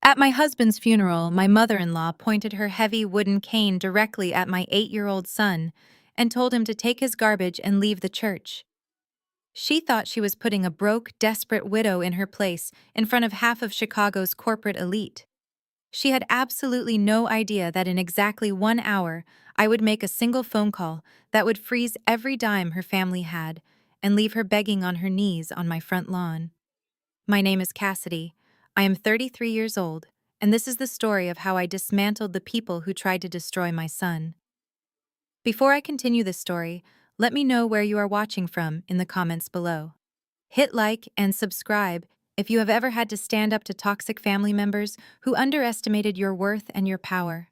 At my husband's funeral, my mother-in-law pointed her heavy wooden cane directly at my 8-year-old son and told him to take his garbage and leave the church. She thought she was putting a broke, desperate widow in her place in front of half of Chicago's corporate elite. She had absolutely no idea that in exactly 1 hour, I would make a single phone call that would freeze every dime her family had and leave her begging on her knees on my front lawn. My name is Cassidy. I am 33 years old, and this is the story of how I dismantled the people who tried to destroy my son. Before I continue this story, let me know where you are watching from in the comments below. Hit like and subscribe if you have ever had to stand up to toxic family members who underestimated your worth and your power.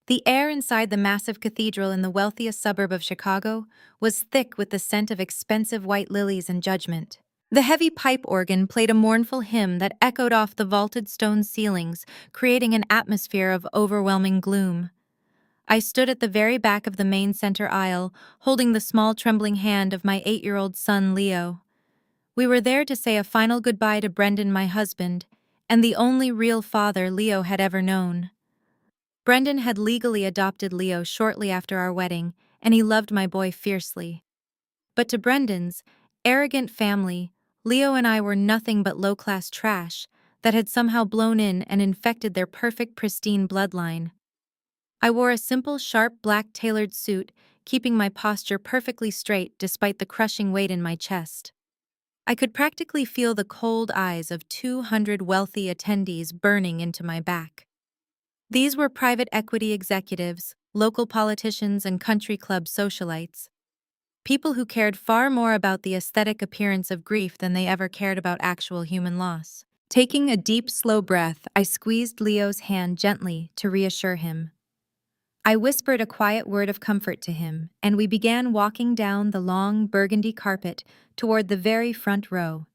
The air inside the massive cathedral in the wealthiest suburb of Chicago was thick with the scent of expensive white lilies and judgment. The heavy pipe organ played a mournful hymn that echoed off the vaulted stone ceilings, creating an atmosphere of overwhelming gloom. I stood at the very back of the main center aisle, holding the small trembling hand of my 8-year-old son Leo. We were there to say a final goodbye to Brendan, my husband, and the only real father Leo had ever known. Brendan had legally adopted Leo shortly after our wedding, and he loved my boy fiercely. But to Brendan's arrogant family, Leo and I were nothing but low-class trash that had somehow blown in and infected their perfect, pristine bloodline. I wore a simple, sharp, black tailored suit, keeping my posture perfectly straight despite the crushing weight in my chest. I could practically feel the cold eyes of 200 wealthy attendees burning into my back. These were private equity executives, local politicians, and country club socialites. People who cared far more about the aesthetic appearance of grief than they ever cared about actual human loss. Taking a deep, slow breath, I squeezed Leo's hand gently to reassure him. I whispered a quiet word of comfort to him, and we began walking down the long burgundy carpet toward the very front row.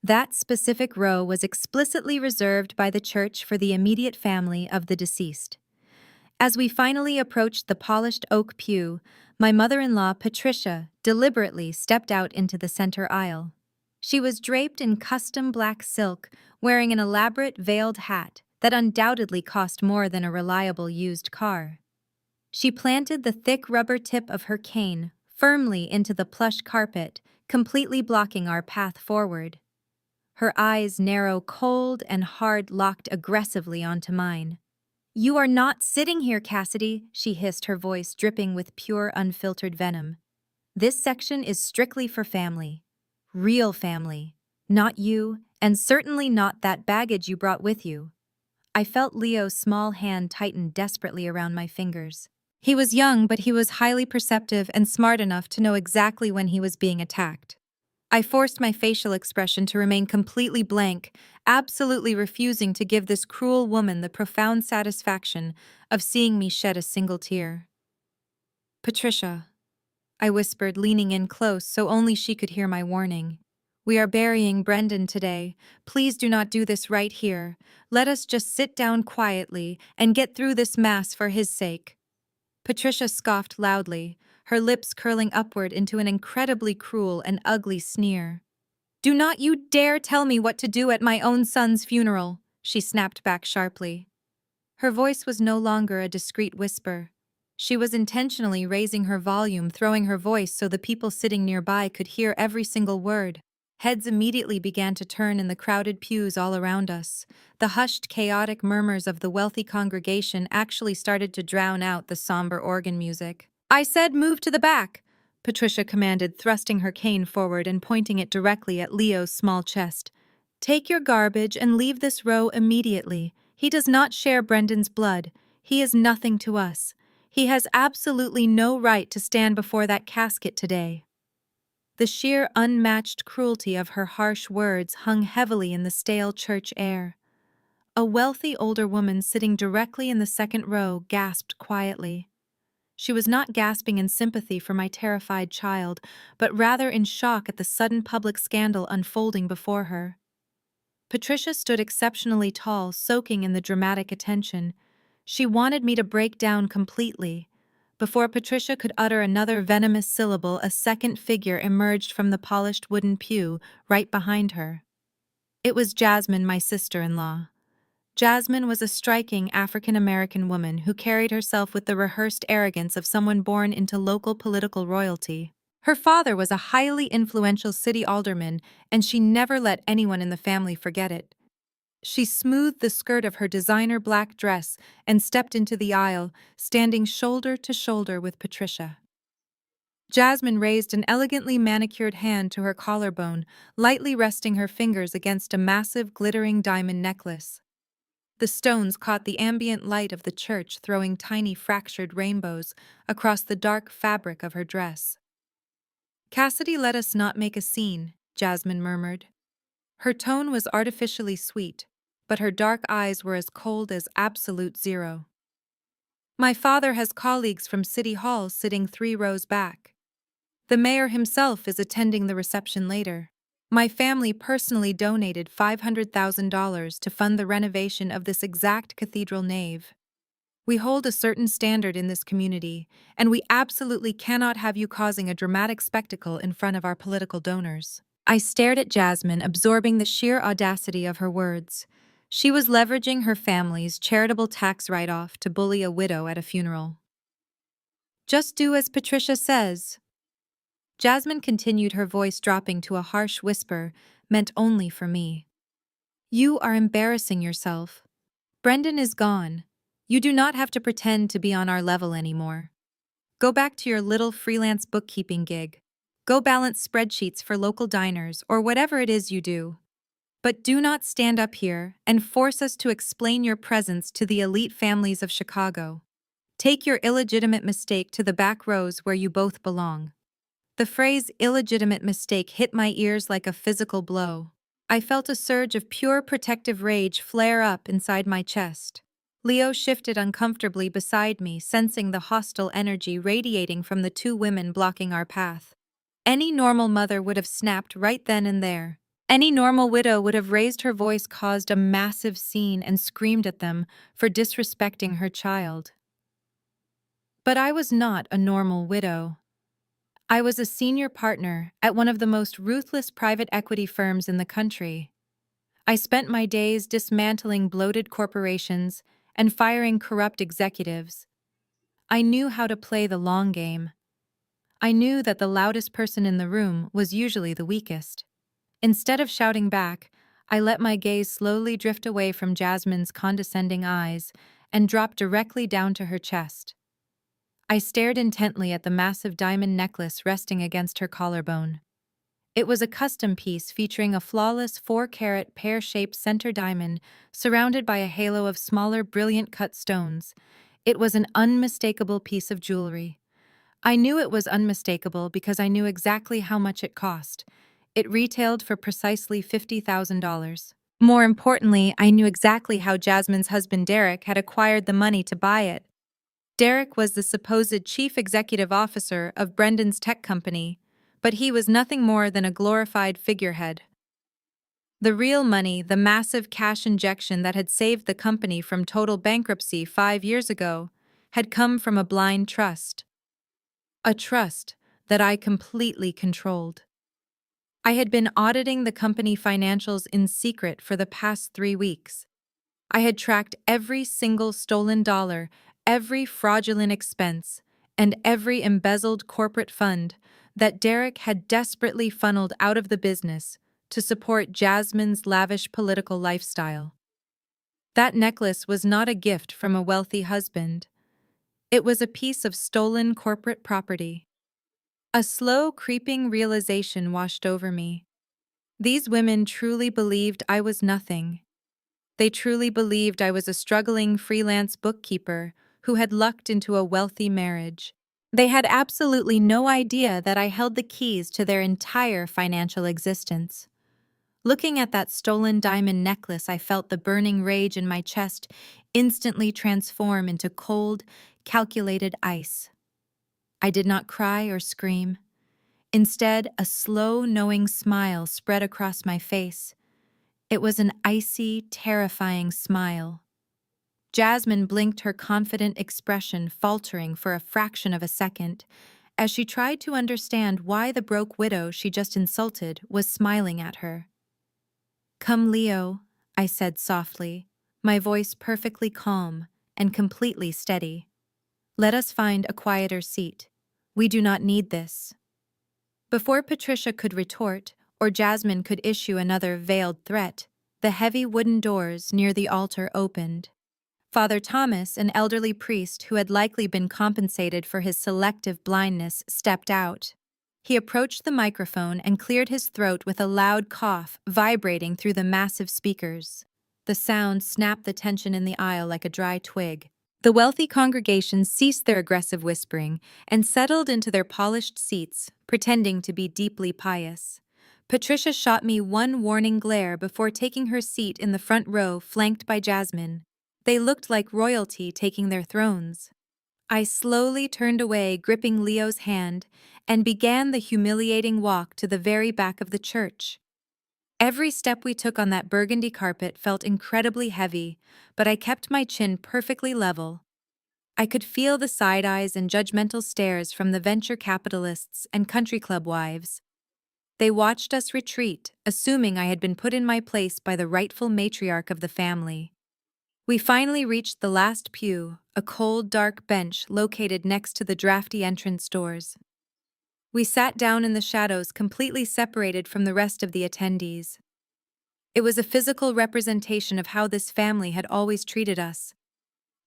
That specific row was explicitly reserved by the church for the immediate family of the deceased. As we finally approached the polished oak pew, my mother-in-law, Patricia, deliberately stepped out into the center aisle. She was draped in custom black silk, wearing an elaborate veiled hat that undoubtedly cost more than a reliable used car. She planted the thick rubber tip of her cane firmly into the plush carpet, completely blocking our path forward. Her eyes, narrow, cold, and hard, locked aggressively onto mine. "You are not sitting here, Cassidy," she hissed, her voice dripping with pure, unfiltered venom. "This section is strictly for family. Real family. Not you, and certainly not that baggage you brought with you." I felt Leo's small hand tighten desperately around my fingers. He was young, but he was highly perceptive and smart enough to know exactly when he was being attacked. I forced my facial expression to remain completely blank, absolutely refusing to give this cruel woman the profound satisfaction of seeing me shed a single tear. "Patricia," I whispered, leaning in close so only she could hear my warning. "We are burying Brendan today. Please do not do this right here. Let us just sit down quietly and get through this mass for his sake." Patricia scoffed loudly, her lips curling upward into an incredibly cruel and ugly sneer. "Do not you dare tell me what to do at my own son's funeral," she snapped back sharply. Her voice was no longer a discreet whisper. She was intentionally raising her volume, throwing her voice so the people sitting nearby could hear every single word. Heads immediately began to turn in the crowded pews all around us. The hushed, chaotic murmurs of the wealthy congregation actually started to drown out the somber organ music. "I said move to the back," Patricia commanded, thrusting her cane forward and pointing it directly at Leo's small chest. "Take your garbage and leave this row immediately. He does not share Brendan's blood. He is nothing to us. He has absolutely no right to stand before that casket today." The sheer unmatched cruelty of her harsh words hung heavily in the stale church air. A wealthy older woman sitting directly in the second row gasped quietly. She was not gasping in sympathy for my terrified child, but rather in shock at the sudden public scandal unfolding before her. Patricia stood exceptionally tall, soaking in the dramatic attention. She wanted me to break down completely. Before Patricia could utter another venomous syllable, a second figure emerged from the polished wooden pew right behind her. It was Jasmine, my sister-in-law. Jasmine was a striking African-American woman who carried herself with the rehearsed arrogance of someone born into local political royalty. Her father was a highly influential city alderman, and she never let anyone in the family forget it. She smoothed the skirt of her designer black dress and stepped into the aisle, standing shoulder to shoulder with Patricia. Jasmine raised an elegantly manicured hand to her collarbone, lightly resting her fingers against a massive glittering diamond necklace. The stones caught the ambient light of the church, throwing tiny fractured rainbows across the dark fabric of her dress. "Cassidy, let us not make a scene," Jasmine murmured. Her tone was artificially sweet, but her dark eyes were as cold as absolute zero. "My father has colleagues from City Hall sitting 3 rows back. The mayor himself is attending the reception later. My family personally donated $500,000 to fund the renovation of this exact cathedral nave. We hold a certain standard in this community, and we absolutely cannot have you causing a dramatic spectacle in front of our political donors." I stared at Jasmine, absorbing the sheer audacity of her words. She was leveraging her family's charitable tax write-off to bully a widow at a funeral. "Just do as Patricia says." Jasmine continued, her voice dropping to a harsh whisper meant only for me. "You are embarrassing yourself. Brendan is gone. You do not have to pretend to be on our level anymore. Go back to your little freelance bookkeeping gig. Go balance spreadsheets for local diners or whatever it is you do. But do not stand up here and force us to explain your presence to the elite families of Chicago. Take your illegitimate mistake to the back rows where you both belong." The phrase "illegitimate mistake" hit my ears like a physical blow. I felt a surge of pure protective rage flare up inside my chest. Leo shifted uncomfortably beside me, sensing the hostile energy radiating from the two women blocking our path. Any normal mother would have snapped right then and there. Any normal widow would have raised her voice, caused a massive scene, and screamed at them for disrespecting her child. But I was not a normal widow. I was a senior partner at one of the most ruthless private equity firms in the country. I spent my days dismantling bloated corporations and firing corrupt executives. I knew how to play the long game. I knew that the loudest person in the room was usually the weakest. Instead of shouting back, I let my gaze slowly drift away from Jasmine's condescending eyes and drop directly down to her chest. I stared intently at the massive diamond necklace resting against her collarbone. It was a custom piece featuring a flawless 4-carat pear-shaped center diamond surrounded by a halo of smaller, brilliant-cut stones. It was an unmistakable piece of jewelry. I knew it was unmistakable because I knew exactly how much it cost. It retailed for precisely $50,000. More importantly, I knew exactly how Jasmine's husband Derek had acquired the money to buy it. Derek was the supposed chief executive officer of Brendan's tech company, but he was nothing more than a glorified figurehead. The real money, the massive cash injection that had saved the company from total bankruptcy 5 years ago, had come from a blind trust. A trust that I completely controlled. I had been auditing the company financials in secret for the past 3 weeks. I had tracked every single stolen dollar, every fraudulent expense, and every embezzled corporate fund that Derek had desperately funneled out of the business to support Jasmine's lavish political lifestyle. That necklace was not a gift from a wealthy husband. It was a piece of stolen corporate property. A slow, creeping realization washed over me. These women truly believed I was nothing. They truly believed I was a struggling freelance bookkeeper who had lucked into a wealthy marriage. They had absolutely no idea that I held the keys to their entire financial existence. Looking at that stolen diamond necklace, I felt the burning rage in my chest instantly transform into cold, calculated ice. I did not cry or scream. Instead, a slow, knowing smile spread across my face. It was an icy, terrifying smile. Jasmine blinked, her confident expression faltering for a fraction of a second, as she tried to understand why the broke widow she just insulted was smiling at her. "Come, Leo," I said softly, my voice perfectly calm and completely steady. Let us find a quieter seat. We do not need this. Before Patricia could retort, or Jasmine could issue another veiled threat, the heavy wooden doors near the altar opened. Father Thomas, an elderly priest who had likely been compensated for his selective blindness, stepped out. He approached the microphone and cleared his throat with a loud cough vibrating through the massive speakers. The sound snapped the tension in the aisle like a dry twig. The wealthy congregation ceased their aggressive whispering and settled into their polished seats, pretending to be deeply pious. Patricia shot me one warning glare before taking her seat in the front row, flanked by Jasmine. They looked like royalty taking their thrones. I slowly turned away, gripping Leo's hand, and began the humiliating walk to the very back of the church. Every step we took on that burgundy carpet felt incredibly heavy, but I kept my chin perfectly level. I could feel the side eyes and judgmental stares from the venture capitalists and country club wives. They watched us retreat, assuming I had been put in my place by the rightful matriarch of the family. We finally reached the last pew, a cold, dark bench located next to the drafty entrance doors. We sat down in the shadows, completely separated from the rest of the attendees. It was a physical representation of how this family had always treated us.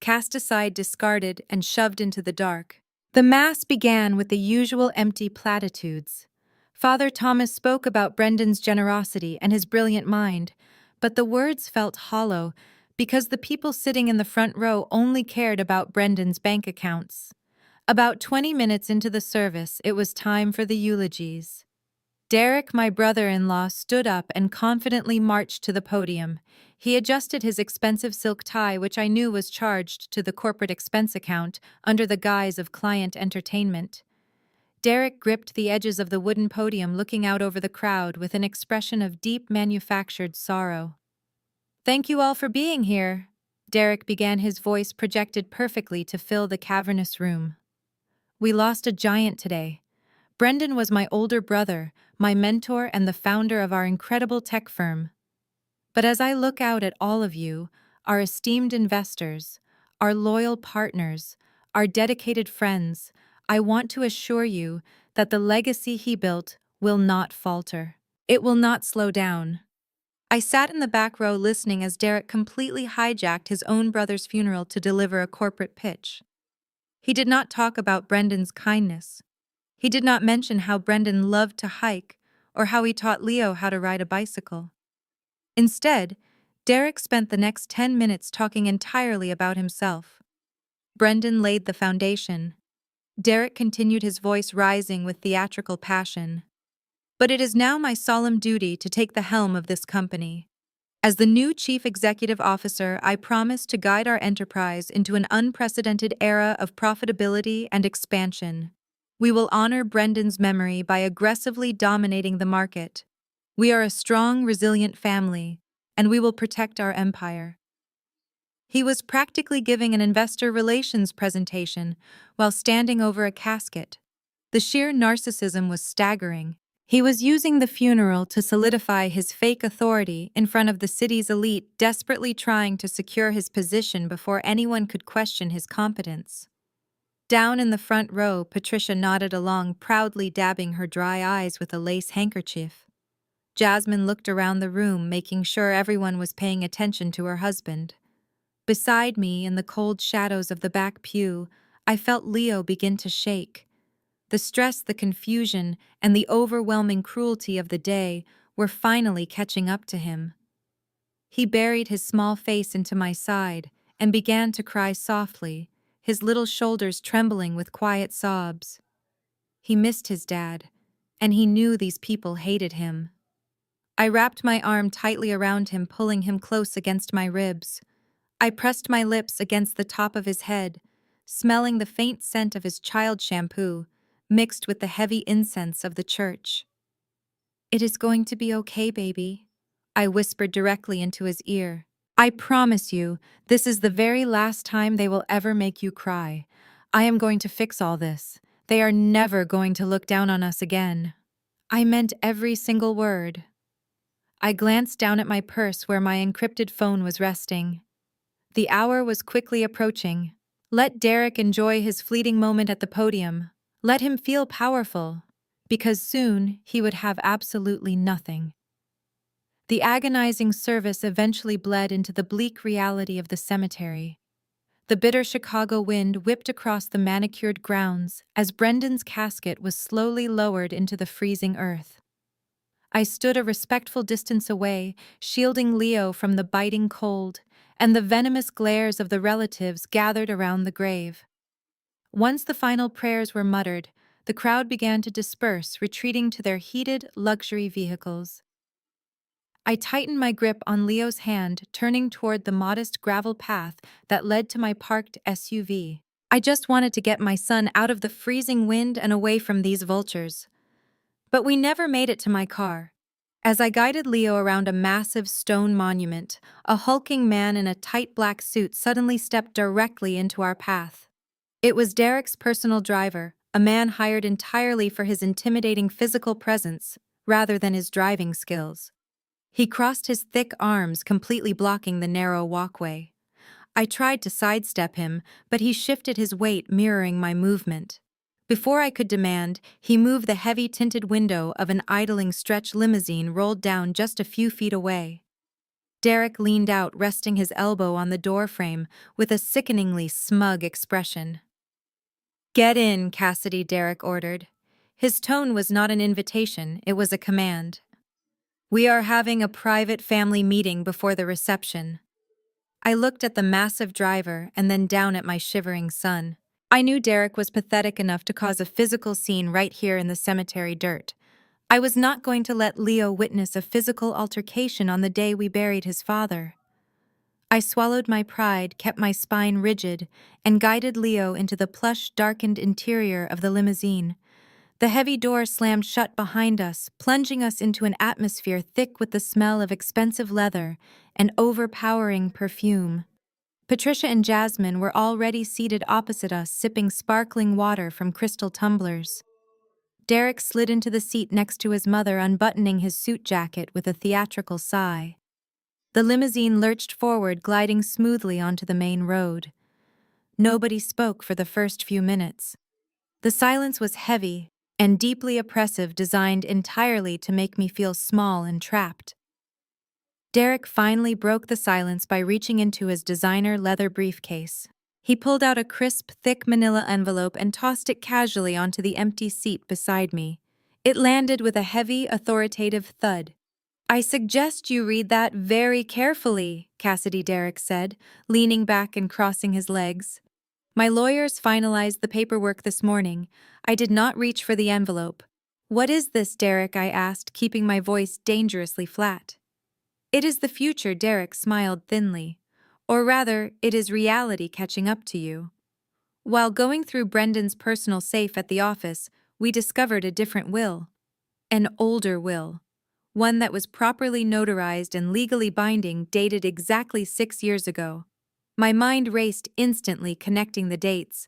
Cast aside, discarded, and shoved into the dark. The Mass began with the usual empty platitudes. Father Thomas spoke about Brendan's generosity and his brilliant mind, but the words felt hollow because the people sitting in the front row only cared about Brendan's bank accounts. About 20 minutes into the service, it was time for the eulogies. Derek, my brother-in-law, stood up and confidently marched to the podium. He adjusted his expensive silk tie, which I knew was charged to the corporate expense account, under the guise of client entertainment. Derek gripped the edges of the wooden podium, looking out over the crowd with an expression of deep manufactured sorrow. "Thank you all for being here," Derek began, his voice projected perfectly to fill the cavernous room. "We lost a giant today. Brendan was my older brother, my mentor, and the founder of our incredible tech firm. But as I look out at all of you, our esteemed investors, our loyal partners, our dedicated friends, I want to assure you that the legacy he built will not falter. It will not slow down." I sat in the back row listening as Derek completely hijacked his own brother's funeral to deliver a corporate pitch. He did not talk about Brendan's kindness. He did not mention how Brendan loved to hike or how he taught Leo how to ride a bicycle. Instead, Derek spent the next 10 minutes talking entirely about himself. Brendan laid the foundation. Derek continued, his voice rising with theatrical passion. "But it is now my solemn duty to take the helm of this company. As the new chief executive officer, I promise to guide our enterprise into an unprecedented era of profitability and expansion. We will honor Brendan's memory by aggressively dominating the market. We are a strong, resilient family, and we will protect our empire." He was practically giving an investor relations presentation while standing over a casket. The sheer narcissism was staggering. He was using the funeral to solidify his fake authority in front of the city's elite, desperately trying to secure his position before anyone could question his competence. Down in the front row, Patricia nodded along, proudly dabbing her dry eyes with a lace handkerchief. Jasmine looked around the room, making sure everyone was paying attention to her husband. Beside me, in the cold shadows of the back pew, I felt Leo begin to shake. The stress, the confusion, and the overwhelming cruelty of the day were finally catching up to him. He buried his small face into my side and began to cry softly, his little shoulders trembling with quiet sobs. He missed his dad, and he knew these people hated him. I wrapped my arm tightly around him, pulling him close against my ribs. I pressed my lips against the top of his head, smelling the faint scent of his child shampoo, mixed with the heavy incense of the church. "It is going to be okay, baby," I whispered directly into his ear. "I promise you, this is the very last time they will ever make you cry. I am going to fix all this. They are never going to look down on us again." I meant every single word. I glanced down at my purse where my encrypted phone was resting. The hour was quickly approaching. Let Derek enjoy his fleeting moment at the podium. Let him feel powerful, because soon he would have absolutely nothing. The agonizing service eventually bled into the bleak reality of the cemetery. The bitter Chicago wind whipped across the manicured grounds as Brendan's casket was slowly lowered into the freezing earth. I stood a respectful distance away, shielding Leo from the biting cold, and the venomous glares of the relatives gathered around the grave. Once the final prayers were muttered, the crowd began to disperse, retreating to their heated luxury vehicles. I tightened my grip on Leo's hand, turning toward the modest gravel path that led to my parked SUV. I just wanted to get my son out of the freezing wind and away from these vultures. But we never made it to my car. As I guided Leo around a massive stone monument, a hulking man in a tight black suit suddenly stepped directly into our path. It was Derek's personal driver, a man hired entirely for his intimidating physical presence, rather than his driving skills. He crossed his thick arms, completely blocking the narrow walkway. I tried to sidestep him, but he shifted his weight, mirroring my movement. Before I could demand, he moved the heavy tinted window of an idling stretch limousine rolled down just a few feet away. Derek leaned out, resting his elbow on the doorframe with a sickeningly smug expression. "Get in, Cassidy," Derek ordered. His tone was not an invitation, it was a command. "We are having a private family meeting before the reception." I looked at the massive driver and then down at my shivering son. I knew Derek was pathetic enough to cause a physical scene right here in the cemetery dirt. I was not going to let Leo witness a physical altercation on the day we buried his father. I swallowed my pride, kept my spine rigid, and guided Leo into the plush, darkened interior of the limousine. The heavy door slammed shut behind us, plunging us into an atmosphere thick with the smell of expensive leather and overpowering perfume. Patricia and Jasmine were already seated opposite us, sipping sparkling water from crystal tumblers. Derek slid into the seat next to his mother, unbuttoning his suit jacket with a theatrical sigh. The limousine lurched forward, gliding smoothly onto the main road. Nobody spoke for the first few minutes. The silence was heavy and deeply oppressive, designed entirely to make me feel small and trapped. Derek finally broke the silence by reaching into his designer leather briefcase. He pulled out a crisp, thick manila envelope and tossed it casually onto the empty seat beside me. It landed with a heavy, authoritative thud. "I suggest you read that very carefully," Cassidy Derek said, leaning back and crossing his legs. "My lawyers finalized the paperwork this morning. I did not reach for the envelope." "What is this, Derek?" I asked, keeping my voice dangerously flat. "It is the future," Derek smiled thinly. "Or rather, it is reality catching up to you." While going through Brendan's personal safe at the office, we discovered a different will. An older will. One that was properly notarized and legally binding, dated exactly 6 years ago. My mind raced instantly, connecting the dates.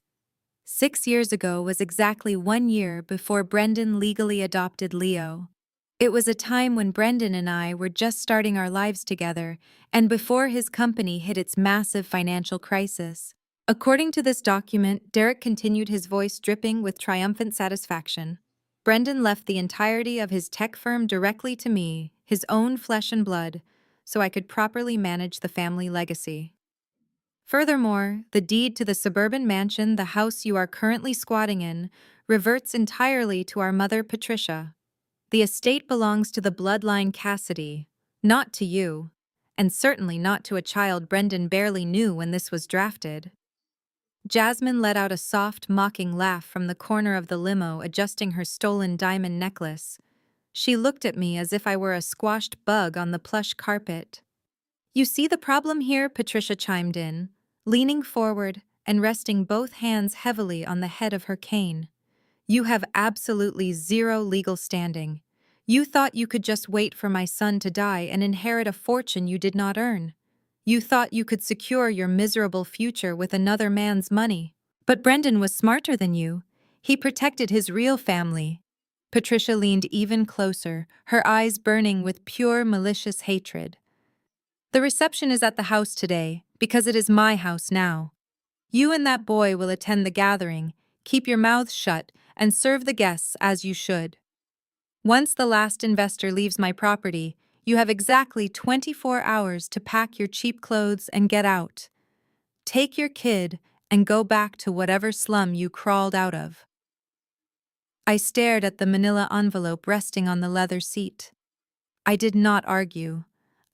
6 years ago was exactly 1 year before Brendan legally adopted Leo. It was a time when Brendan and I were just starting our lives together, and before his company hit its massive financial crisis. According to this document, Derek continued, his voice dripping with triumphant satisfaction. Brendan left the entirety of his tech firm directly to me, his own flesh and blood, so I could properly manage the family legacy. Furthermore, the deed to the suburban mansion, the house you are currently squatting in, reverts entirely to our mother, Patricia. The estate belongs to the bloodline Cassidy, not to you, and certainly not to a child Brendan barely knew when this was drafted. Jasmine let out a soft, mocking laugh from the corner of the limo, adjusting her stolen diamond necklace. She looked at me as if I were a squashed bug on the plush carpet. "You see the problem here?" Patricia chimed in, leaning forward and resting both hands heavily on the head of her cane. "You have absolutely zero legal standing. You thought you could just wait for my son to die and inherit a fortune you did not earn. You thought you could secure your miserable future with another man's money. But Brendan was smarter than you. He protected his real family." Patricia leaned even closer, her eyes burning with pure malicious hatred. The reception is at the house today, because it is my house now. You and that boy will attend the gathering, keep your mouths shut, and serve the guests as you should. Once the last investor leaves my property, you have exactly 24 hours to pack your cheap clothes and get out. Take your kid and go back to whatever slum you crawled out of. I stared at the manila envelope resting on the leather seat. I did not argue.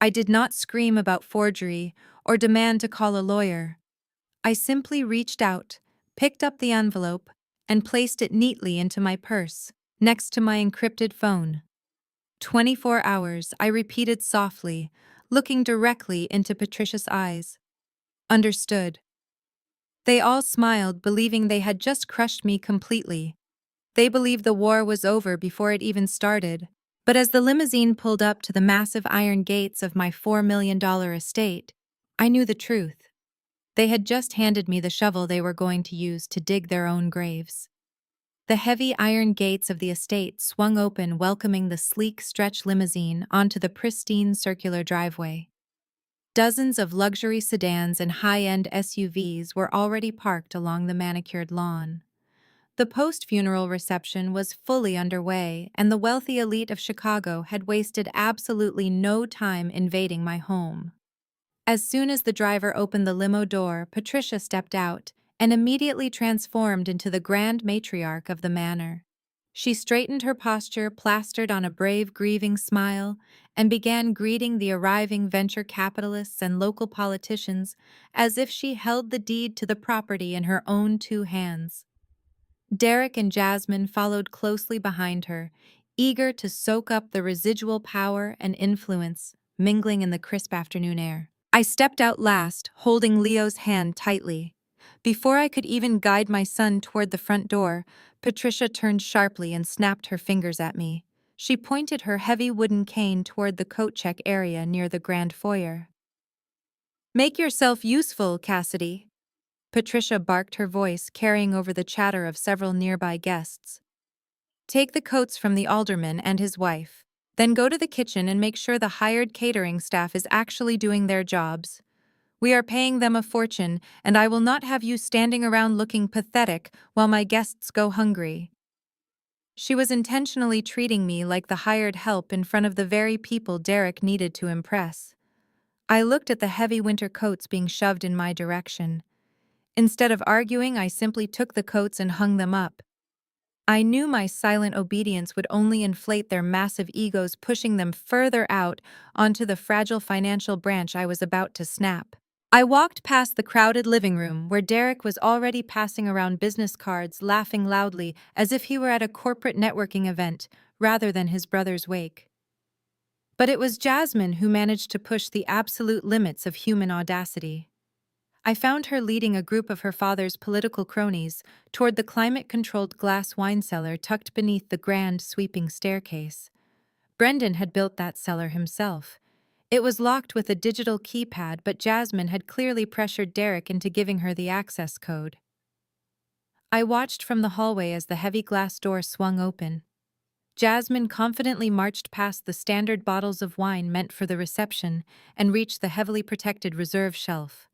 I did not scream about forgery or demand to call a lawyer. I simply reached out, picked up the envelope, and placed it neatly into my purse, next to my encrypted phone. 24 hours, I repeated softly, looking directly into Patricia's eyes. Understood. They all smiled, believing they had just crushed me completely. They believed the war was over before it even started. But as the limousine pulled up to the massive iron gates of my $4 million estate, I knew the truth. They had just handed me the shovel they were going to use to dig their own graves. The heavy iron gates of the estate swung open, welcoming the sleek stretch limousine onto the pristine circular driveway. Dozens of luxury sedans and high-end SUVs were already parked along the manicured lawn. The post-funeral reception was fully underway, and the wealthy elite of Chicago had wasted absolutely no time invading my home. As soon as the driver opened the limo door, Patricia stepped out and immediately transformed into the grand matriarch of the manor. She straightened her posture, plastered on a brave, grieving smile, and began greeting the arriving venture capitalists and local politicians as if she held the deed to the property in her own two hands. Derek and Jasmine followed closely behind her, eager to soak up the residual power and influence mingling in the crisp afternoon air. I stepped out last, holding Leo's hand tightly. Before I could even guide my son toward the front door, Patricia turned sharply and snapped her fingers at me. She pointed her heavy wooden cane toward the coat check area near the grand foyer. "Make yourself useful, Cassidy." Patricia barked, her voice carrying over the chatter of several nearby guests. "Take the coats from the alderman and his wife. Then go to the kitchen and make sure the hired catering staff is actually doing their jobs. We are paying them a fortune, and I will not have you standing around looking pathetic while my guests go hungry." She was intentionally treating me like the hired help in front of the very people Derek needed to impress. I looked at the heavy winter coats being shoved in my direction. Instead of arguing, I simply took the coats and hung them up. I knew my silent obedience would only inflate their massive egos, pushing them further out onto the fragile financial branch I was about to snap. I walked past the crowded living room where Derek was already passing around business cards, laughing loudly as if he were at a corporate networking event rather than his brother's wake. But it was Jasmine who managed to push the absolute limits of human audacity. I found her leading a group of her father's political cronies toward the climate-controlled glass wine cellar tucked beneath the grand, sweeping staircase. Brendan had built that cellar himself. It was locked with a digital keypad, but Jasmine had clearly pressured Derek into giving her the access code. I watched from the hallway as the heavy glass door swung open. Jasmine confidently marched past the standard bottles of wine meant for the reception and reached the heavily protected reserve shelf.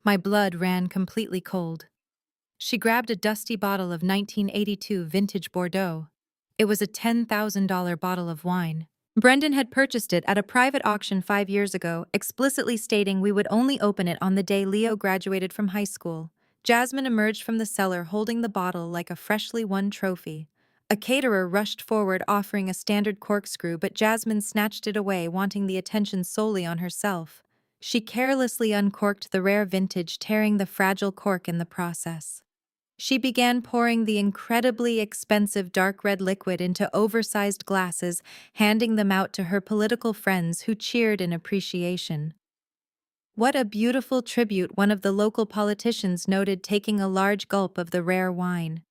My blood ran completely cold. She grabbed a dusty bottle of 1982 vintage Bordeaux. It was a $10,000 bottle of wine. Brendan had purchased it at a private auction 5 years ago, explicitly stating we would only open it on the day Leo graduated from high school. Jasmine emerged from the cellar holding the bottle like a freshly won trophy. A caterer rushed forward offering a standard corkscrew, but Jasmine snatched it away, wanting the attention solely on herself. She carelessly uncorked the rare vintage, tearing the fragile cork in the process. She began pouring the incredibly expensive dark red liquid into oversized glasses, handing them out to her political friends who cheered in appreciation. "What a beautiful tribute," one of the local politicians noted, taking a large gulp of the rare wine.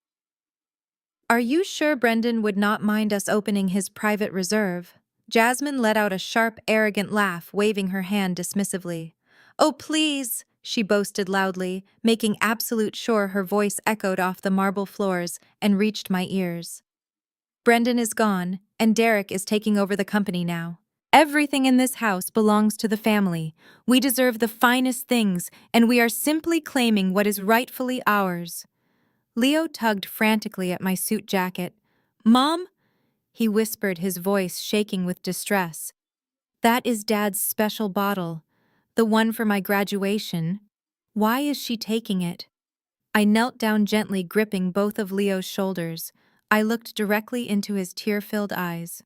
"Are you sure Brendan would not mind us opening his private reserve?" Jasmine let out a sharp, arrogant laugh, waving her hand dismissively. "Oh, please," she boasted loudly, making absolute sure her voice echoed off the marble floors and reached my ears. "Brendan is gone, and Derek is taking over the company now. Everything in this house belongs to the family. We deserve the finest things, and we are simply claiming what is rightfully ours. Leo tugged frantically at my suit jacket. Mom? He whispered, his voice shaking with distress. That is Dad's special bottle. The one for my graduation. Why is she taking it? I knelt down gently, gripping both of Leo's shoulders. I looked directly into his tear-filled eyes.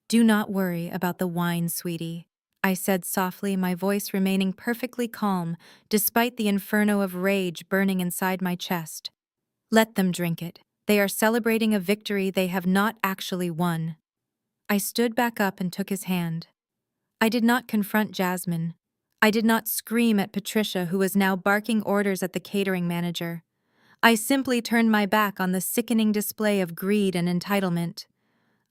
Do not worry about the wine, sweetie, I said softly, my voice remaining perfectly calm despite the inferno of rage burning inside my chest. Let them drink it. They are celebrating a victory they have not actually won. I stood back up and took his hand. I did not confront Jasmine. I did not scream at Patricia, who was now barking orders at the catering manager. I simply turned my back on the sickening display of greed and entitlement.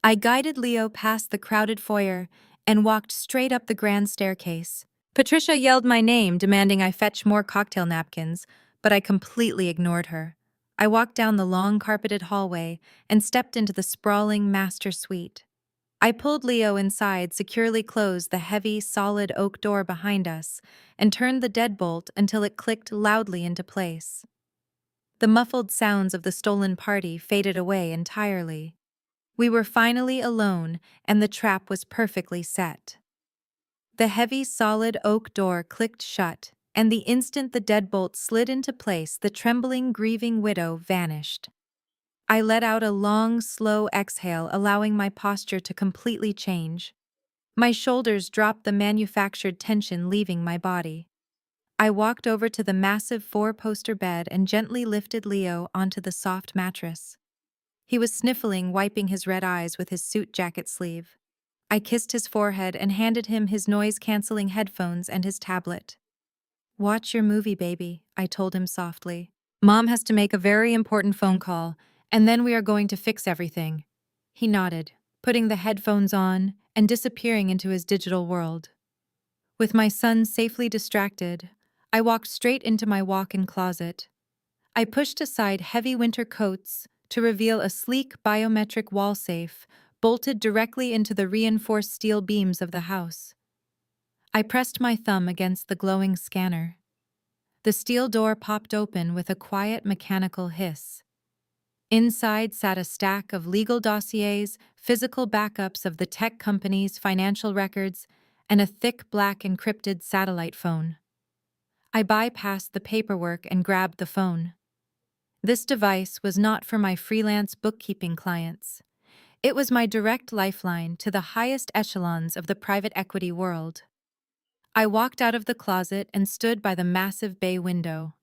I guided Leo past the crowded foyer and walked straight up the grand staircase. Patricia yelled my name, demanding I fetch more cocktail napkins, but I completely ignored her. I walked down the long carpeted hallway and stepped into the sprawling master suite. I pulled Leo inside, securely closed the heavy, solid oak door behind us, and turned the deadbolt until it clicked loudly into place. The muffled sounds of the stolen party faded away entirely. We were finally alone, and the trap was perfectly set. The heavy, solid oak door clicked shut, and the instant the deadbolt slid into place, the trembling, grieving widow vanished. I let out a long, slow exhale, allowing my posture to completely change. My shoulders dropped, the manufactured tension leaving my body. I walked over to the massive four-poster bed and gently lifted Leo onto the soft mattress. He was sniffling, wiping his red eyes with his suit jacket sleeve. I kissed his forehead and handed him his noise-canceling headphones and his tablet. Watch your movie, baby, I told him softly. Mom has to make a very important phone call, and then we are going to fix everything. He nodded, putting the headphones on and disappearing into his digital world. With my son safely distracted, I walked straight into my walk-in closet. I pushed aside heavy winter coats to reveal a sleek biometric wall safe bolted directly into the reinforced steel beams of the house. I pressed my thumb against the glowing scanner. The steel door popped open with a quiet mechanical hiss. Inside sat a stack of legal dossiers, physical backups of the tech company's financial records, and a thick black encrypted satellite phone. I bypassed the paperwork and grabbed the phone. This device was not for my freelance bookkeeping clients. It was my direct lifeline to the highest echelons of the private equity world. I walked out of the closet and stood by the massive bay window.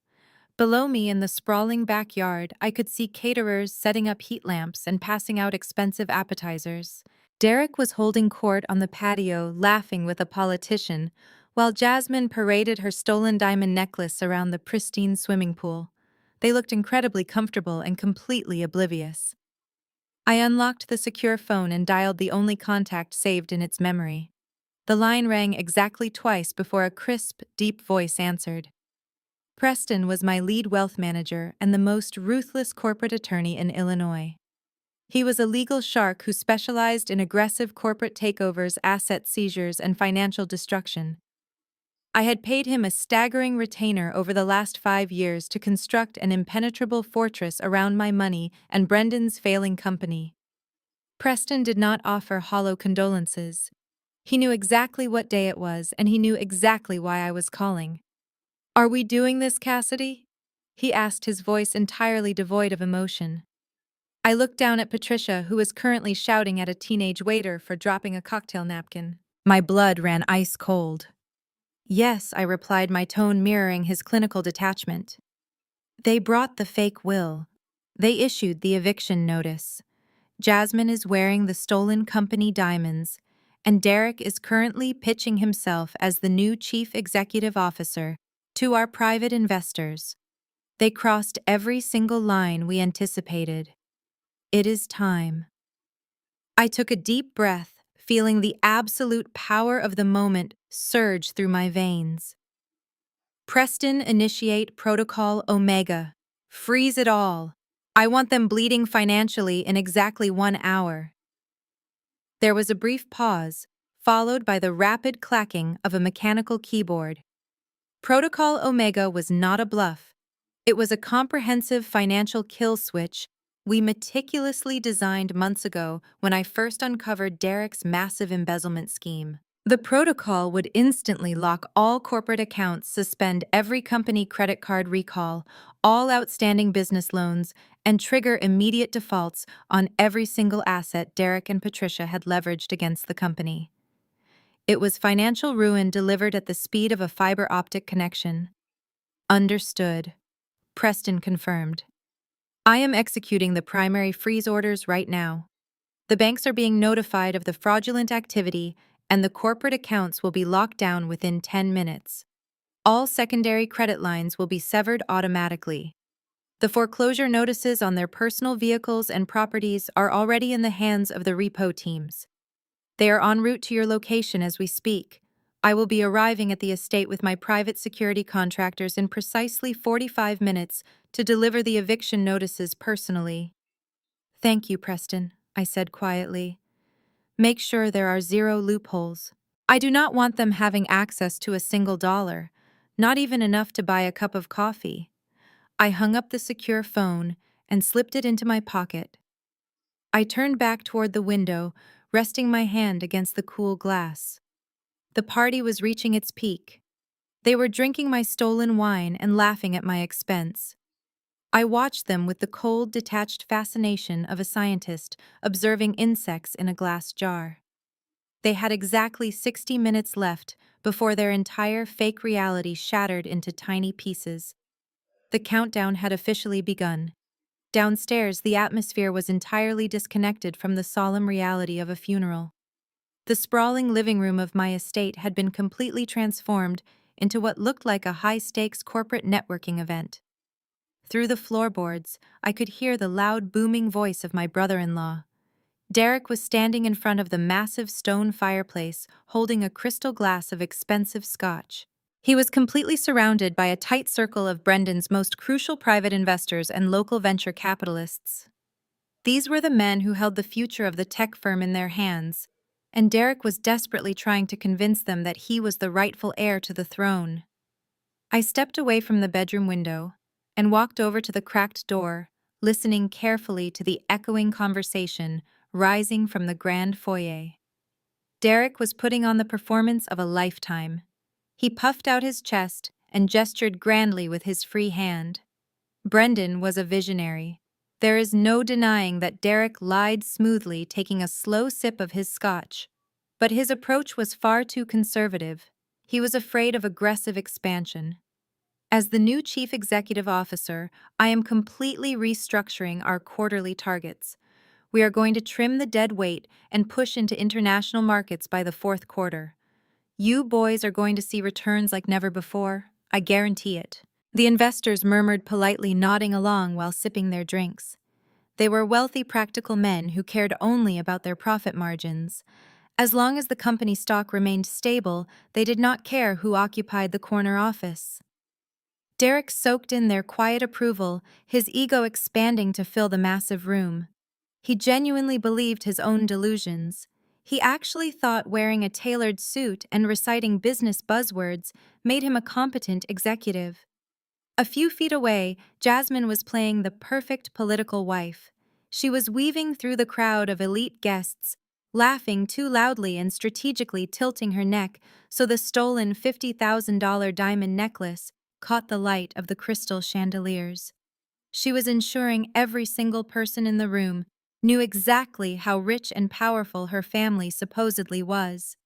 Below me in the sprawling backyard, I could see caterers setting up heat lamps and passing out expensive appetizers. Derek was holding court on the patio, laughing with a politician, while Jasmine paraded her stolen diamond necklace around the pristine swimming pool. They looked incredibly comfortable and completely oblivious. I unlocked the secure phone and dialed the only contact saved in its memory. The line rang exactly twice before a crisp, deep voice answered. Preston was my lead wealth manager and the most ruthless corporate attorney in Illinois. He was a legal shark who specialized in aggressive corporate takeovers, asset seizures, and financial destruction. I had paid him a staggering retainer over the last 5 years to construct an impenetrable fortress around my money and Brendan's failing company. Preston did not offer hollow condolences. He knew exactly what day it was, and he knew exactly why I was calling. Are we doing this, Cassidy? He asked, his voice entirely devoid of emotion. I looked down at Patricia, who was currently shouting at a teenage waiter for dropping a cocktail napkin. My blood ran ice cold. Yes, I replied, my tone mirroring his clinical detachment. They brought the fake will. They issued the eviction notice. Jasmine is wearing the stolen company diamonds, and Derek is currently pitching himself as the new chief executive officer to our private investors. They crossed every single line we anticipated. It is time. I took a deep breath, feeling the absolute power of the moment surge through my veins. Preston, initiate Protocol Omega. Freeze it all. I want them bleeding financially in exactly 1 hour. There was a brief pause, followed by the rapid clacking of a mechanical keyboard. Protocol Omega was not a bluff. It was a comprehensive financial kill switch we meticulously designed months ago when I first uncovered Derek's massive embezzlement scheme. The protocol would instantly lock all corporate accounts, suspend every company credit card recall, all outstanding business loans, and trigger immediate defaults on every single asset Derek and Patricia had leveraged against the company. It was financial ruin delivered at the speed of a fiber optic connection. Understood. Preston confirmed. I am executing the primary freeze orders right now. The banks are being notified of the fraudulent activity, and the corporate accounts will be locked down within 10 minutes. All secondary credit lines will be severed automatically. The foreclosure notices on their personal vehicles and properties are already in the hands of the repo teams. They are en route to your location as we speak. I will be arriving at the estate with my private security contractors in precisely 45 minutes to deliver the eviction notices personally. Thank you, Preston, I said quietly. Make sure there are zero loopholes. I do not want them having access to a single dollar, not even enough to buy a cup of coffee. I hung up the secure phone and slipped it into my pocket. I turned back toward the window, resting my hand against the cool glass. The party was reaching its peak. They were drinking my stolen wine and laughing at my expense. I watched them with the cold, detached fascination of a scientist observing insects in a glass jar. They had exactly 60 minutes left before their entire fake reality shattered into tiny pieces. The countdown had officially begun. Downstairs, the atmosphere was entirely disconnected from the solemn reality of a funeral. The sprawling living room of my estate had been completely transformed into what looked like a high-stakes corporate networking event. Through the floorboards, I could hear the loud, booming voice of my brother-in-law. Derek was standing in front of the massive stone fireplace, holding a crystal glass of expensive scotch. He was completely surrounded by a tight circle of Brendan's most crucial private investors and local venture capitalists. These were the men who held the future of the tech firm in their hands, and Derek was desperately trying to convince them that he was the rightful heir to the throne. I stepped away from the bedroom window and walked over to the cracked door, listening carefully to the echoing conversation rising from the grand foyer. Derek was putting on the performance of a lifetime. He puffed out his chest and gestured grandly with his free hand. Brendan was a visionary. There is no denying that Derek lied smoothly, taking a slow sip of his scotch. But his approach was far too conservative. He was afraid of aggressive expansion. As the new chief executive officer, I am completely restructuring our quarterly targets. We are going to trim the dead weight and push into international markets by the fourth quarter. You boys are going to see returns like never before. I guarantee it. The investors murmured politely, nodding along while sipping their drinks. They were wealthy, practical men who cared only about their profit margins. As long as the company stock remained stable, they did not care who occupied the corner office. Derek soaked in their quiet approval, his ego expanding to fill the massive room. He genuinely believed his own delusions. He actually thought wearing a tailored suit and reciting business buzzwords made him a competent executive. A few feet away, Jasmine was playing the perfect political wife. She was weaving through the crowd of elite guests, laughing too loudly and strategically tilting her neck so the stolen $50,000 diamond necklace caught the light of the crystal chandeliers. She was ensuring every single person in the room knew exactly how rich and powerful her family supposedly was.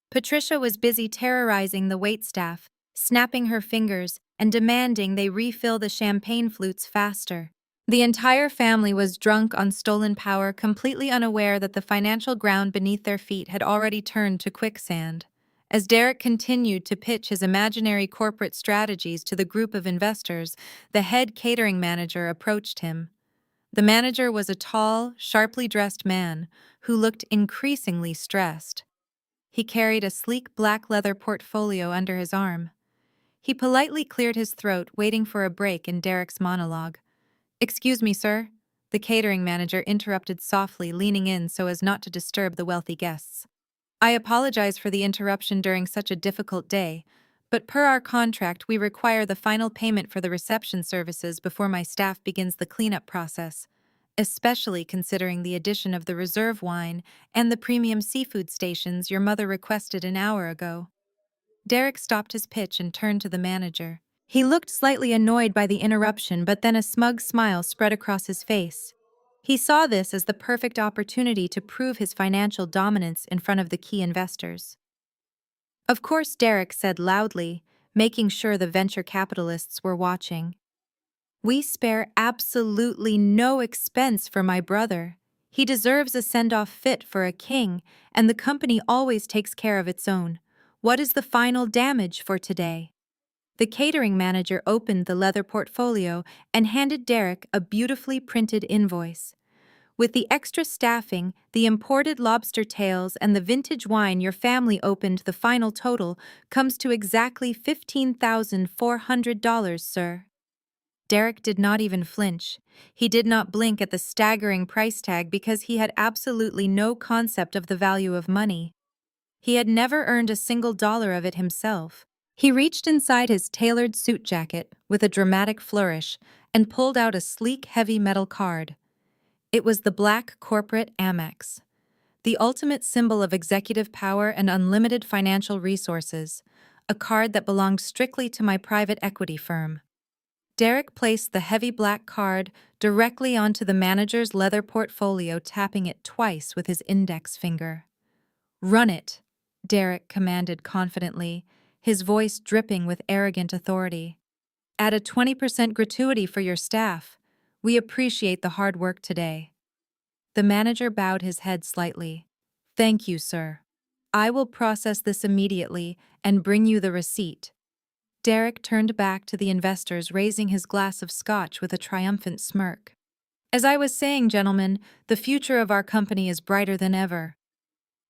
Patricia was busy terrorizing the waitstaff, snapping her fingers and demanding they refill the champagne flutes faster. The entire family was drunk on stolen power, completely unaware that the financial ground beneath their feet had already turned to quicksand. As Derek continued to pitch his imaginary corporate strategies to the group of investors, the head catering manager approached him. The manager was a tall, sharply dressed man who looked increasingly stressed. He carried a sleek black leather portfolio under his arm. He politely cleared his throat, waiting for a break in Derek's monologue. "Excuse me, sir," the catering manager interrupted softly, leaning in so as not to disturb the wealthy guests. I apologize for the interruption during such a difficult day, but per our contract, we require the final payment for the reception services before my staff begins the cleanup process, especially considering the addition of the reserve wine and the premium seafood stations your mother requested an hour ago. Derek stopped his pitch and turned to the manager. He looked slightly annoyed by the interruption, but then a smug smile spread across his face. He saw this as the perfect opportunity to prove his financial dominance in front of the key investors. Of course, Derek said loudly, making sure the venture capitalists were watching. We spare absolutely no expense for my brother. He deserves a send-off fit for a king, and the company always takes care of its own. What is the final damage for today? The catering manager opened the leather portfolio and handed Derek a beautifully printed invoice. With the extra staffing, the imported lobster tails, and the vintage wine your family opened, the final total comes to exactly $15,400, sir. Derek did not even flinch. He did not blink at the staggering price tag because he had absolutely no concept of the value of money. He had never earned a single dollar of it himself. He reached inside his tailored suit jacket with a dramatic flourish and pulled out a sleek, heavy metal card. It was the black corporate Amex, the ultimate symbol of executive power and unlimited financial resources, a card that belonged strictly to my private equity firm. Derek placed the heavy black card directly onto the manager's leather portfolio, tapping it twice with his index finger. "Run it," Derek commanded confidently, his voice dripping with arrogant authority. "Add a 20% gratuity for your staff. We appreciate the hard work today." The manager bowed his head slightly. "Thank you, sir. I will process this immediately and bring you the receipt." Derek turned back to the investors, raising his glass of scotch with a triumphant smirk. "As I was saying, gentlemen, the future of our company is brighter than ever."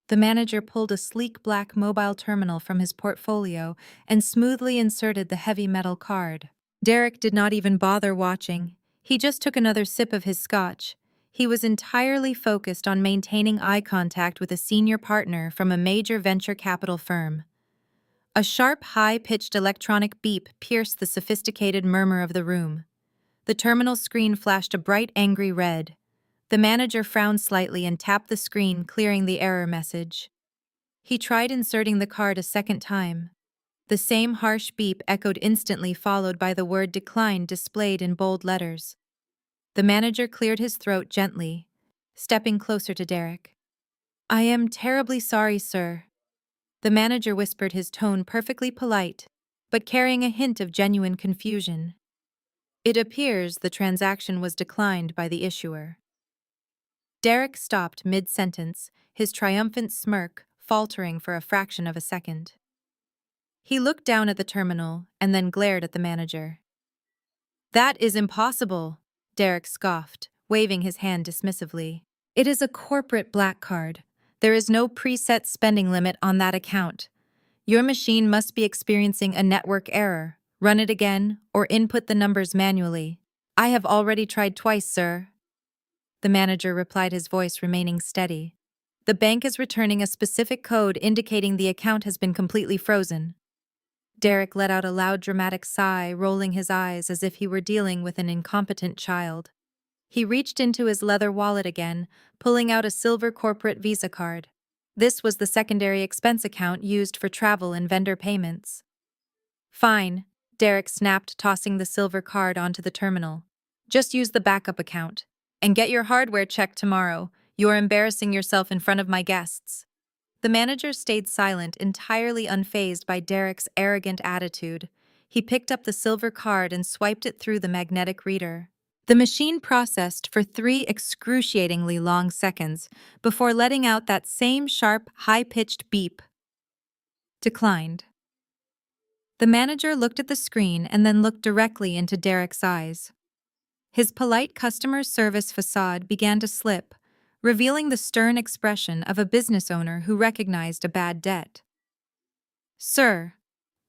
The manager pulled a sleek black mobile terminal from his portfolio and smoothly inserted the heavy metal card. Derek did not even bother watching. He just took another sip of his scotch. He was entirely focused on maintaining eye contact with a senior partner from a major venture capital firm. A sharp, high-pitched electronic beep pierced the sophisticated murmur of the room. The terminal screen flashed a bright, angry red. The manager frowned slightly and tapped the screen, clearing the error message. He tried inserting the card a second time. The same harsh beep echoed instantly, followed by the word "declined" displayed in bold letters. The manager cleared his throat gently, stepping closer to Derek. "I am terribly sorry, sir." The manager whispered, his tone perfectly polite, but carrying a hint of genuine confusion. "It appears the transaction was declined by the issuer." Derek stopped mid-sentence, his triumphant smirk faltering for a fraction of a second. He looked down at the terminal and then glared at the manager. "That is impossible," Derek scoffed, waving his hand dismissively. "It is a corporate black card. There is no preset spending limit on that account. Your machine must be experiencing a network error. Run it again or input the numbers manually." "I have already tried twice, sir," the manager replied, his voice remaining steady. "The bank is returning a specific code indicating the account has been completely frozen." Derek let out a loud, dramatic sigh, rolling his eyes as if he were dealing with an incompetent child. He reached into his leather wallet again, pulling out a silver corporate Visa card. This was the secondary expense account used for travel and vendor payments. "Fine," Derek snapped, tossing the silver card onto the terminal. "Just use the backup account. And get your hardware checked tomorrow. You are embarrassing yourself in front of my guests." The manager stayed silent, entirely unfazed by Derek's arrogant attitude. He picked up the silver card and swiped it through the magnetic reader. The machine processed for 3 excruciatingly long seconds before letting out that same sharp, high-pitched beep. "Declined." The manager looked at the screen and then looked directly into Derek's eyes. His polite customer service facade began to slip, revealing the stern expression of a business owner who recognized a bad debt. "Sir,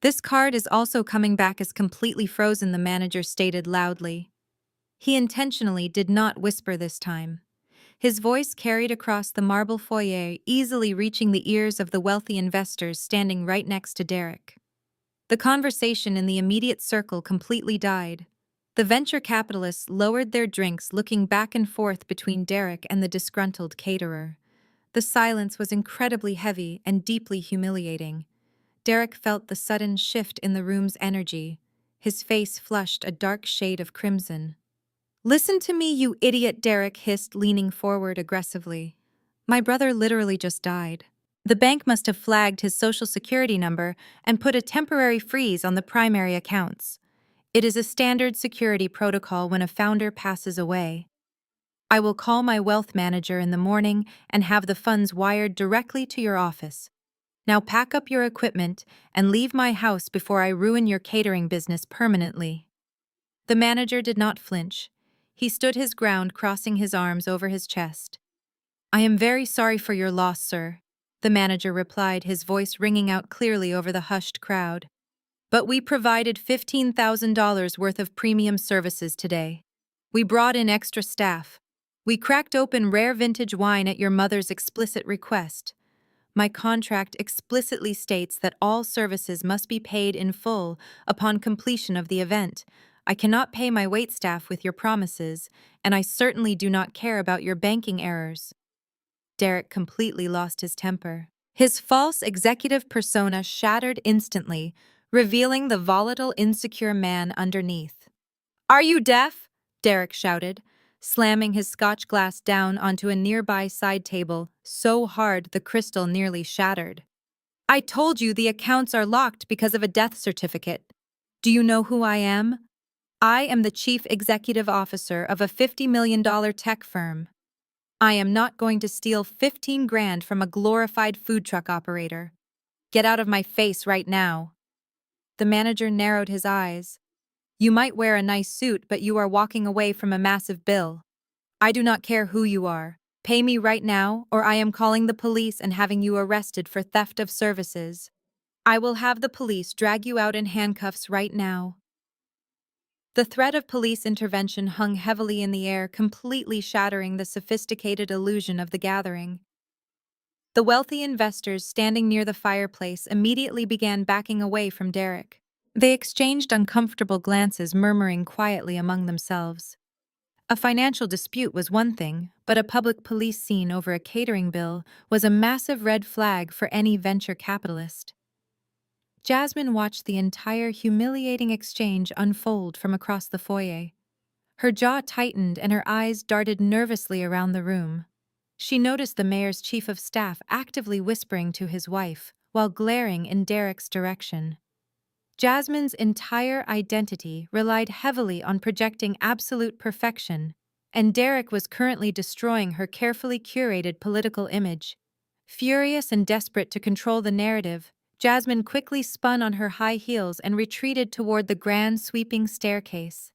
this card is also coming back as completely frozen," the manager stated loudly. He intentionally did not whisper this time. His voice carried across the marble foyer, easily reaching the ears of the wealthy investors standing right next to Derek. The conversation in the immediate circle completely died. The venture capitalists lowered their drinks, looking back and forth between Derek and the disgruntled caterer. The silence was incredibly heavy and deeply humiliating. Derek felt the sudden shift in the room's energy. His face flushed a dark shade of crimson. "Listen to me, you idiot," Derek hissed, leaning forward aggressively. "My brother literally just died. The bank must have flagged his social security number and put a temporary freeze on the primary accounts. It is a standard security protocol when a founder passes away. I will call my wealth manager in the morning and have the funds wired directly to your office. Now pack up your equipment and leave my house before I ruin your catering business permanently." The manager did not flinch. He stood his ground, crossing his arms over his chest. "I am very sorry for your loss, sir," the manager replied, his voice ringing out clearly over the hushed crowd. "But we provided $15,000 worth of premium services today. We brought in extra staff. We cracked open rare vintage wine at your mother's explicit request. My contract explicitly states that all services must be paid in full upon completion of the event. I cannot pay my waitstaff with your promises, and I certainly do not care about your banking errors." Derek completely lost his temper. His false executive persona shattered instantly, revealing the volatile, insecure man underneath. "Are you deaf?" Derek shouted, slamming his scotch glass down onto a nearby side table so hard the crystal nearly shattered. "I told you the accounts are locked because of a death certificate. Do you know who I am? I am the chief executive officer of a $50 million tech firm. I am not going to steal 15 grand from a glorified food truck operator. Get out of my face right now." The manager narrowed his eyes. "You might wear a nice suit, but you are walking away from a massive bill. I do not care who you are. Pay me right now, or I am calling the police and having you arrested for theft of services. I will have the police drag you out in handcuffs right now." The threat of police intervention hung heavily in the air, completely shattering the sophisticated illusion of the gathering. The wealthy investors standing near the fireplace immediately began backing away from Derek. They exchanged uncomfortable glances, murmuring quietly among themselves. A financial dispute was one thing, but a public police scene over a catering bill was a massive red flag for any venture capitalist. Jasmine watched the entire humiliating exchange unfold from across the foyer. Her jaw tightened and her eyes darted nervously around the room. She noticed the mayor's chief of staff actively whispering to his wife while glaring in Derek's direction. Jasmine's entire identity relied heavily on projecting absolute perfection, and Derek was currently destroying her carefully curated political image. Furious and desperate to control the narrative, Jasmine quickly spun on her high heels and retreated toward the grand sweeping staircase.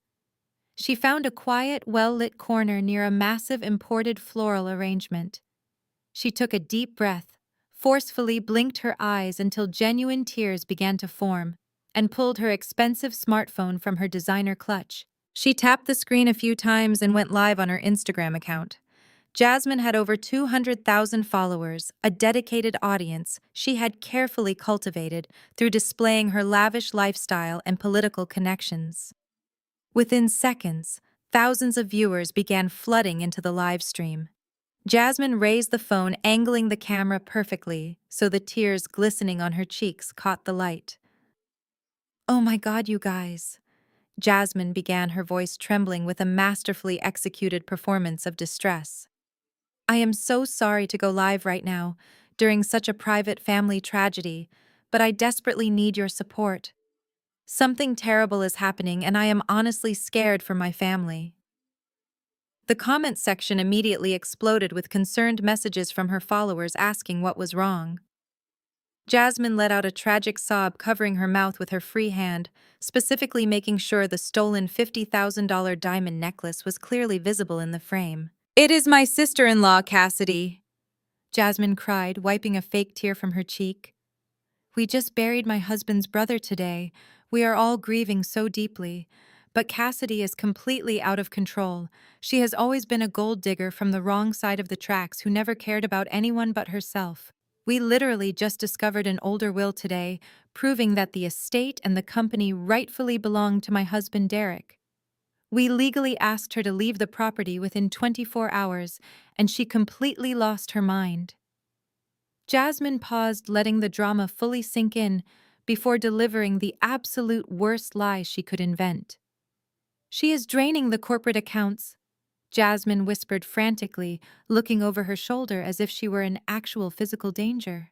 She found a quiet, well-lit corner near a massive imported floral arrangement. She took a deep breath, forcefully blinked her eyes until genuine tears began to form, and pulled her expensive smartphone from her designer clutch. She tapped the screen a few times and went live on her Instagram account. Jasmine had over 200,000 followers, a dedicated audience she had carefully cultivated through displaying her lavish lifestyle and political connections. Within seconds, thousands of viewers began flooding into the live stream. Jasmine raised the phone, angling the camera perfectly so the tears glistening on her cheeks caught the light. "Oh my God, you guys." Jasmine began, her voice trembling with a masterfully executed performance of distress. "I am so sorry to go live right now, during such a private family tragedy, but I desperately need your support. Something terrible is happening and I am honestly scared for my family." The comment section immediately exploded with concerned messages from her followers asking what was wrong. Jasmine let out a tragic sob, covering her mouth with her free hand, specifically making sure the stolen $50,000 diamond necklace was clearly visible in the frame. "It is my sister-in-law, Cassidy," Jasmine cried, wiping a fake tear from her cheek. "We just buried my husband's brother today. We are all grieving so deeply. But Cassidy is completely out of control. She has always been a gold digger from the wrong side of the tracks who never cared about anyone but herself. We literally just discovered an older will today, proving that the estate and the company rightfully belong to my husband Derek. We legally asked her to leave the property within 24 hours, and she completely lost her mind. Jasmine paused, letting the drama fully sink in before delivering the absolute worst lie she could invent. "She is draining the corporate accounts," Jasmine whispered frantically, looking over her shoulder as if she were in actual physical danger.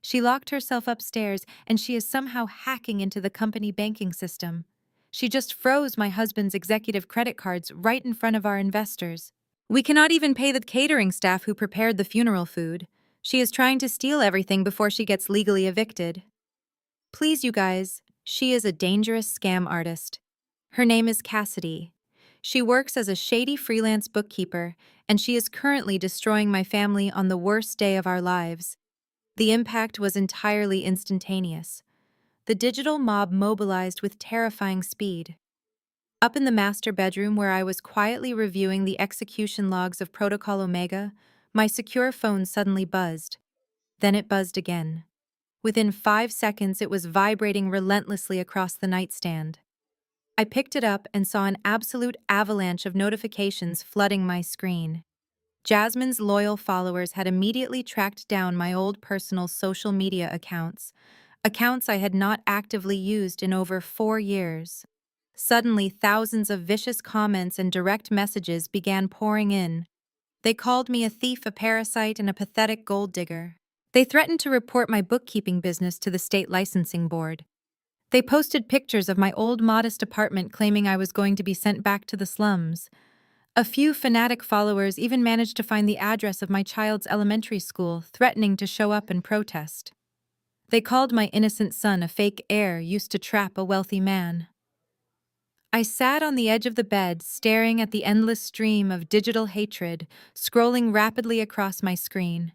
"She locked herself upstairs, and she is somehow hacking into the company banking system. She just froze my husband's executive credit cards right in front of our investors. We cannot even pay the catering staff who prepared the funeral food. She is trying to steal everything before she gets legally evicted. Please, you guys, she is a dangerous scam artist. Her name is Cassidy. She works as a shady freelance bookkeeper, and she is currently destroying my family on the worst day of our lives." The impact was entirely instantaneous. The digital mob mobilized with terrifying speed. Up in the master bedroom where I was quietly reviewing the execution logs of Protocol Omega, my secure phone suddenly buzzed. Then it buzzed again. Within 5 seconds, it was vibrating relentlessly across the nightstand. I picked it up and saw an absolute avalanche of notifications flooding my screen. Jasmine's loyal followers had immediately tracked down my old personal social media accounts I had not actively used in over 4 years. Suddenly, thousands of vicious comments and direct messages began pouring in. They called me a thief, a parasite, and a pathetic gold digger. They threatened to report my bookkeeping business to the state licensing board. They posted pictures of my old modest apartment claiming I was going to be sent back to the slums. A few fanatic followers even managed to find the address of my child's elementary school, threatening to show up and protest. They called my innocent son a fake heir used to trap a wealthy man. I sat on the edge of the bed, staring at the endless stream of digital hatred scrolling rapidly across my screen.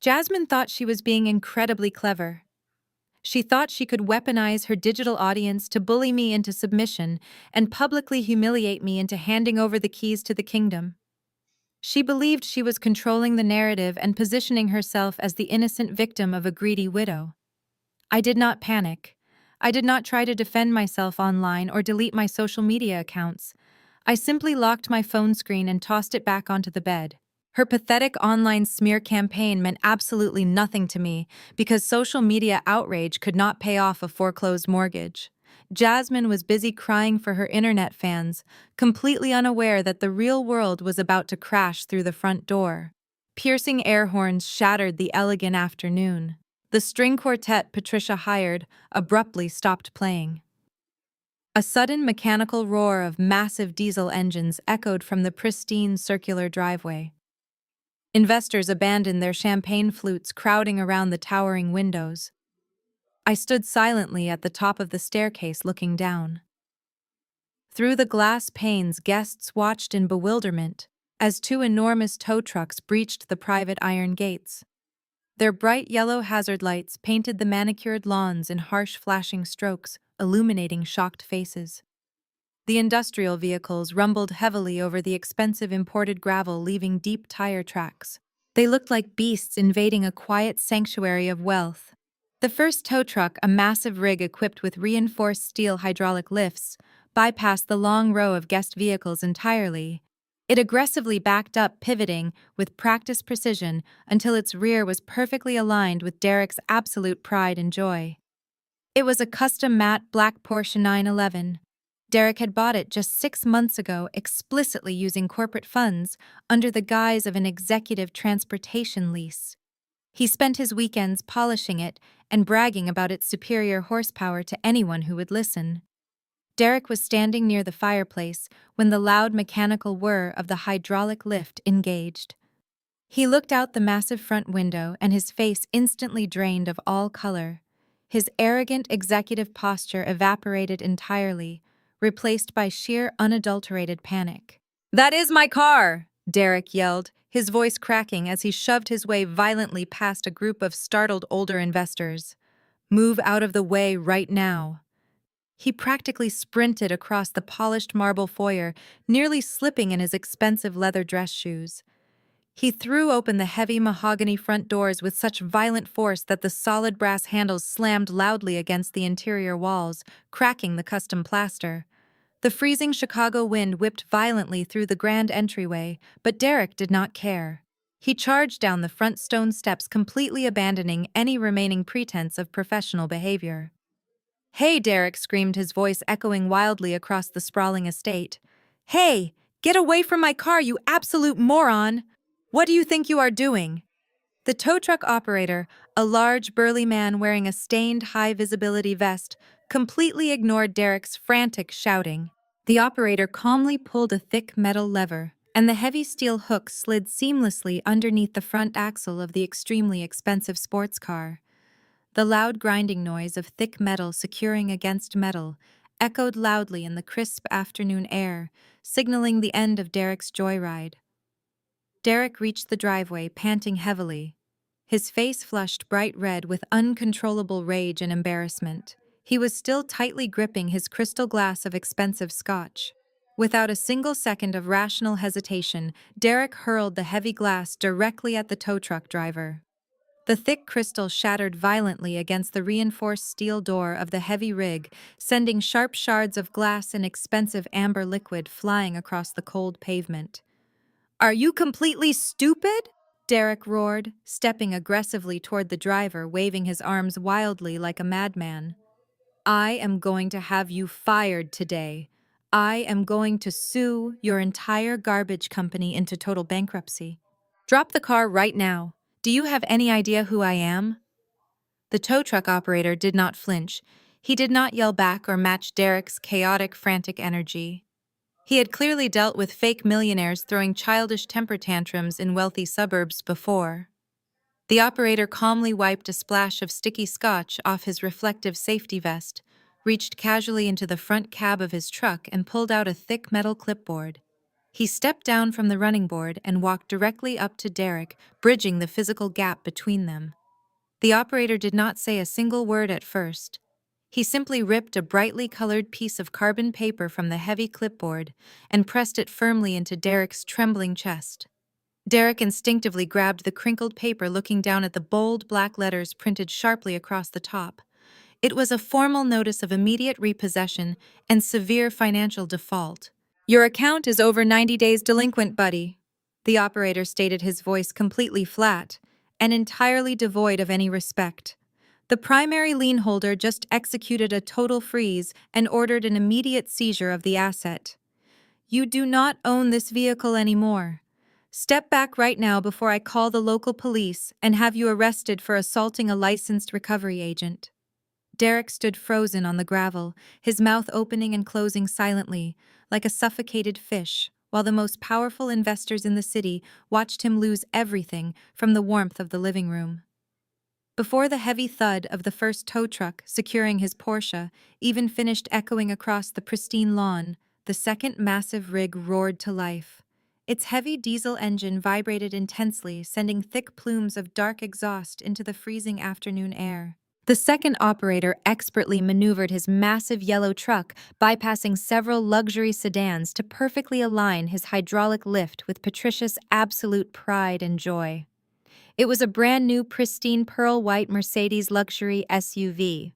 Jasmine thought she was being incredibly clever. She thought she could weaponize her digital audience to bully me into submission and publicly humiliate me into handing over the keys to the kingdom. She believed she was controlling the narrative and positioning herself as the innocent victim of a greedy widow. I did not panic. I did not try to defend myself online or delete my social media accounts. I simply locked my phone screen and tossed it back onto the bed. Her pathetic online smear campaign meant absolutely nothing to me because social media outrage could not pay off a foreclosed mortgage. Jasmine was busy crying for her internet fans, completely unaware that the real world was about to crash through the front door. Piercing air horns shattered the elegant afternoon. The string quartet Patricia hired abruptly stopped playing. A sudden mechanical roar of massive diesel engines echoed from the pristine circular driveway. Investors abandoned their champagne flutes, crowding around the towering windows. I stood silently at the top of the staircase, looking down. Through the glass panes, guests watched in bewilderment as two enormous tow trucks breached the private iron gates. Their bright yellow hazard lights painted the manicured lawns in harsh flashing strokes, illuminating shocked faces. The industrial vehicles rumbled heavily over the expensive imported gravel, leaving deep tire tracks. They looked like beasts invading a quiet sanctuary of wealth. The first tow truck, a massive rig equipped with reinforced steel hydraulic lifts, bypassed the long row of guest vehicles entirely. It aggressively backed up, pivoting with practiced precision until its rear was perfectly aligned with Derek's absolute pride and joy. It was a custom matte black Porsche 911. Derek had bought it just 6 months ago, explicitly using corporate funds under the guise of an executive transportation lease. He spent his weekends polishing it and bragging about its superior horsepower to anyone who would listen. Derek was standing near the fireplace when the loud mechanical whir of the hydraulic lift engaged. He looked out the massive front window and his face instantly drained of all color. His arrogant executive posture evaporated entirely, replaced by sheer unadulterated panic. "That is my car!" Derek yelled, his voice cracking as he shoved his way violently past a group of startled older investors. "Move out of the way right now." He practically sprinted across the polished marble foyer, nearly slipping in his expensive leather dress shoes. He threw open the heavy mahogany front doors with such violent force that the solid brass handles slammed loudly against the interior walls, cracking the custom plaster. The freezing Chicago wind whipped violently through the grand entryway, but Derek did not care. He charged down the front stone steps, completely abandoning any remaining pretense of professional behavior. "Hey!" Derek screamed, his voice echoing wildly across the sprawling estate. "Hey! Get away from my car, you absolute moron! What do you think you are doing?" The tow truck operator, a large, burly man wearing a stained, high-visibility vest, completely ignored Derek's frantic shouting. The operator calmly pulled a thick metal lever, and the heavy steel hook slid seamlessly underneath the front axle of the extremely expensive sports car. The loud grinding noise of thick metal securing against metal echoed loudly in the crisp afternoon air, signaling the end of Derek's joyride. Derek reached the driveway, panting heavily. His face flushed bright red with uncontrollable rage and embarrassment. He was still tightly gripping his crystal glass of expensive scotch. Without a single second of rational hesitation, Derek hurled the heavy glass directly at the tow truck driver. The thick crystal shattered violently against the reinforced steel door of the heavy rig, sending sharp shards of glass and expensive amber liquid flying across the cold pavement. "Are you completely stupid?" Derek roared, stepping aggressively toward the driver, waving his arms wildly like a madman. "I am going to have you fired today. I am going to sue your entire garbage company into total bankruptcy. Drop the car right now. Do you have any idea who I am?" The tow truck operator did not flinch. He did not yell back or match Derek's chaotic, frantic energy. He had clearly dealt with fake millionaires throwing childish temper tantrums in wealthy suburbs before. The operator calmly wiped a splash of sticky scotch off his reflective safety vest, reached casually into the front cab of his truck and pulled out a thick metal clipboard. He stepped down from the running board and walked directly up to Derek, bridging the physical gap between them. The operator did not say a single word at first. He simply ripped a brightly colored piece of carbon paper from the heavy clipboard and pressed it firmly into Derek's trembling chest. Derek instinctively grabbed the crinkled paper, looking down at the bold black letters printed sharply across the top. It was a formal notice of immediate repossession and severe financial default. "Your account is over 90 days delinquent, buddy," the operator stated, his voice completely flat and entirely devoid of any respect. The primary lien holder just executed a total freeze and ordered an immediate seizure of the asset. "You do not own this vehicle anymore. Step back right now before I call the local police and have you arrested for assaulting a licensed recovery agent." Derek stood frozen on the gravel, his mouth opening and closing silently, like a suffocated fish, while the most powerful investors in the city watched him lose everything from the warmth of the living room. Before the heavy thud of the first tow truck securing his Porsche even finished echoing across the pristine lawn, the second massive rig roared to life. Its heavy diesel engine vibrated intensely, sending thick plumes of dark exhaust into the freezing afternoon air. The second operator expertly maneuvered his massive yellow truck, bypassing several luxury sedans to perfectly align his hydraulic lift with Patricia's absolute pride and joy. It was a brand-new, pristine pearl-white Mercedes luxury SUV.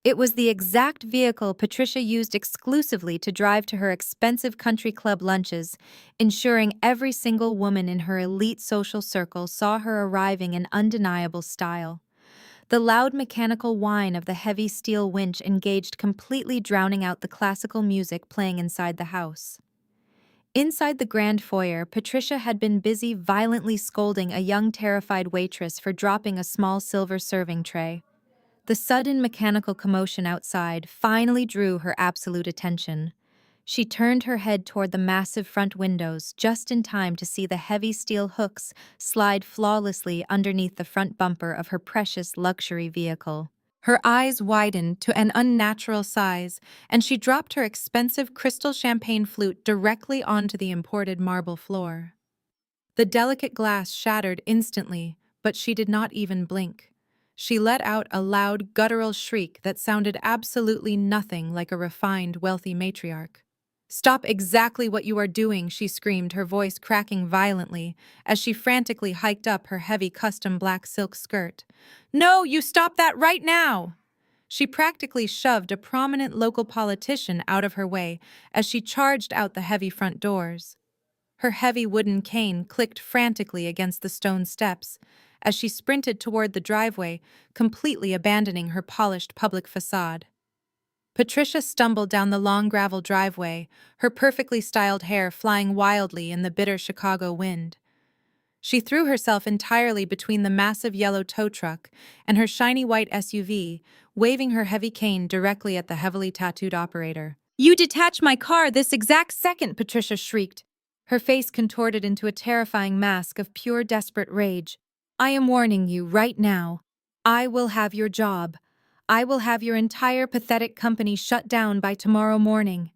It was the exact vehicle Patricia used exclusively to drive to her expensive country club lunches, ensuring every single woman in her elite social circle saw her arriving in undeniable style. The loud mechanical whine of the heavy steel winch engaged, completely drowning out the classical music playing inside the house. Inside the grand foyer, Patricia had been busy violently scolding a young terrified waitress for dropping a small silver serving tray. The sudden mechanical commotion outside finally drew her absolute attention. She turned her head toward the massive front windows just in time to see the heavy steel hooks slide flawlessly underneath the front bumper of her precious luxury vehicle. Her eyes widened to an unnatural size, and she dropped her expensive crystal champagne flute directly onto the imported marble floor. The delicate glass shattered instantly, but she did not even blink. She let out a loud, guttural shriek that sounded absolutely nothing like a refined, wealthy matriarch. "Stop exactly what you are doing," she screamed, her voice cracking violently as she frantically hiked up her heavy custom black silk skirt. "No, you stop that right now!" She practically shoved a prominent local politician out of her way as she charged out the heavy front doors. Her heavy wooden cane clicked frantically against the stone steps as she sprinted toward the driveway, completely abandoning her polished public facade. Patricia stumbled down the long gravel driveway, her perfectly styled hair flying wildly in the bitter Chicago wind. She threw herself entirely between the massive yellow tow truck and her shiny white SUV, waving her heavy cane directly at the heavily tattooed operator. "You detach my car this exact second!" Patricia shrieked, her face contorted into a terrifying mask of pure desperate rage. "I am warning you right now. I will have your job. I will have your entire pathetic company shut down by tomorrow morning."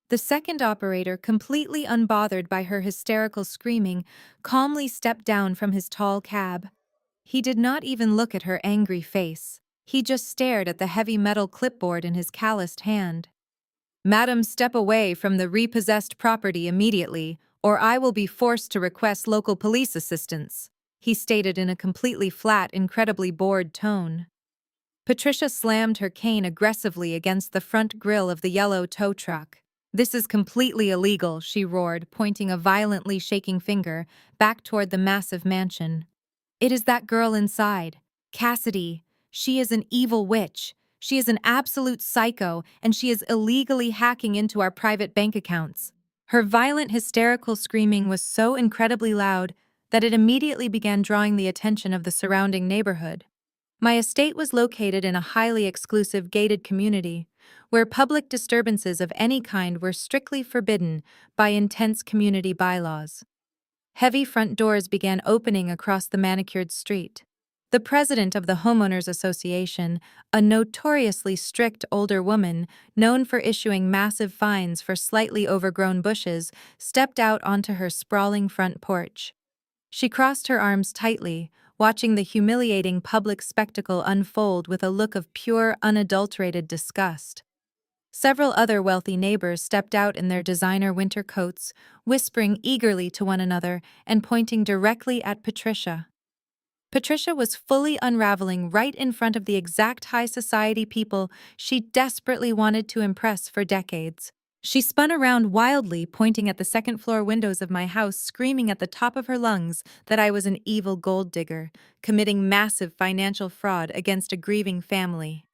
The second operator, completely unbothered by her hysterical screaming, calmly stepped down from his tall cab. He did not even look at her angry face. He just stared at the heavy metal clipboard in his calloused hand. "Madam, step away from the repossessed property immediately, or I will be forced to request local police assistance," he stated in a completely flat, incredibly bored tone. Patricia slammed her cane aggressively against the front grille of the yellow tow truck. "This is completely illegal," she roared, pointing a violently shaking finger back toward the massive mansion. "It is that girl inside, Cassidy. She is an evil witch. She is an absolute psycho, and she is illegally hacking into our private bank accounts." Her violent, hysterical screaming was so incredibly loud that it immediately began drawing the attention of the surrounding neighborhood. My estate was located in a highly exclusive gated community, where public disturbances of any kind were strictly forbidden by intense community bylaws. Heavy front doors began opening across the manicured street. The president of the Homeowners Association, a notoriously strict older woman known for issuing massive fines for slightly overgrown bushes, stepped out onto her sprawling front porch. She crossed her arms tightly, watching the humiliating public spectacle unfold with a look of pure, unadulterated disgust. Several other wealthy neighbors stepped out in their designer winter coats, whispering eagerly to one another and pointing directly at Patricia. Patricia was fully unraveling right in front of the exact high society people she desperately wanted to impress for decades. She spun around wildly, pointing at the second-floor windows of my house, screaming at the top of her lungs that I was an evil gold digger, committing massive financial fraud against a grieving family.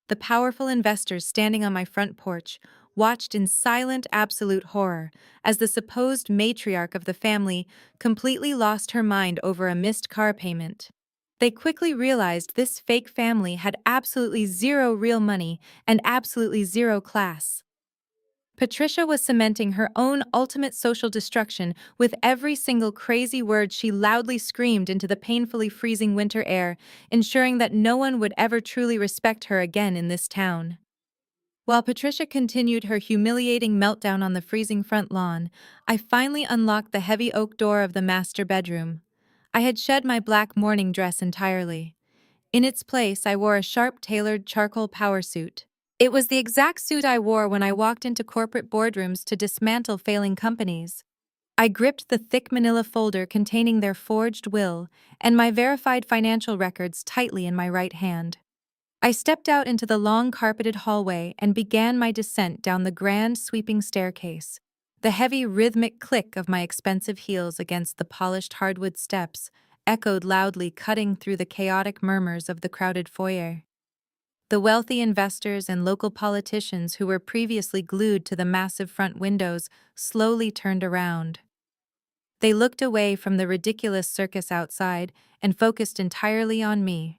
The powerful investors standing on my front porch watched in silent, absolute horror as the supposed matriarch of the family completely lost her mind over a missed car payment. They quickly realized this fake family had absolutely zero real money and absolutely zero class. Patricia was cementing her own ultimate social destruction with every single crazy word she loudly screamed into the painfully freezing winter air, ensuring that no one would ever truly respect her again in this town. While Patricia continued her humiliating meltdown on the freezing front lawn, I finally unlocked the heavy oak door of the master bedroom. I had shed my black morning dress entirely. In its place, I wore a sharp-tailored charcoal power suit. It was the exact suit I wore when I walked into corporate boardrooms to dismantle failing companies. I gripped the thick manila folder containing their forged will and my verified financial records tightly in my right hand. I stepped out into the long carpeted hallway and began my descent down the grand sweeping staircase. The heavy rhythmic click of my expensive heels against the polished hardwood steps echoed loudly, cutting through the chaotic murmurs of the crowded foyer. The wealthy investors and local politicians who were previously glued to the massive front windows slowly turned around. They looked away from the ridiculous circus outside and focused entirely on me.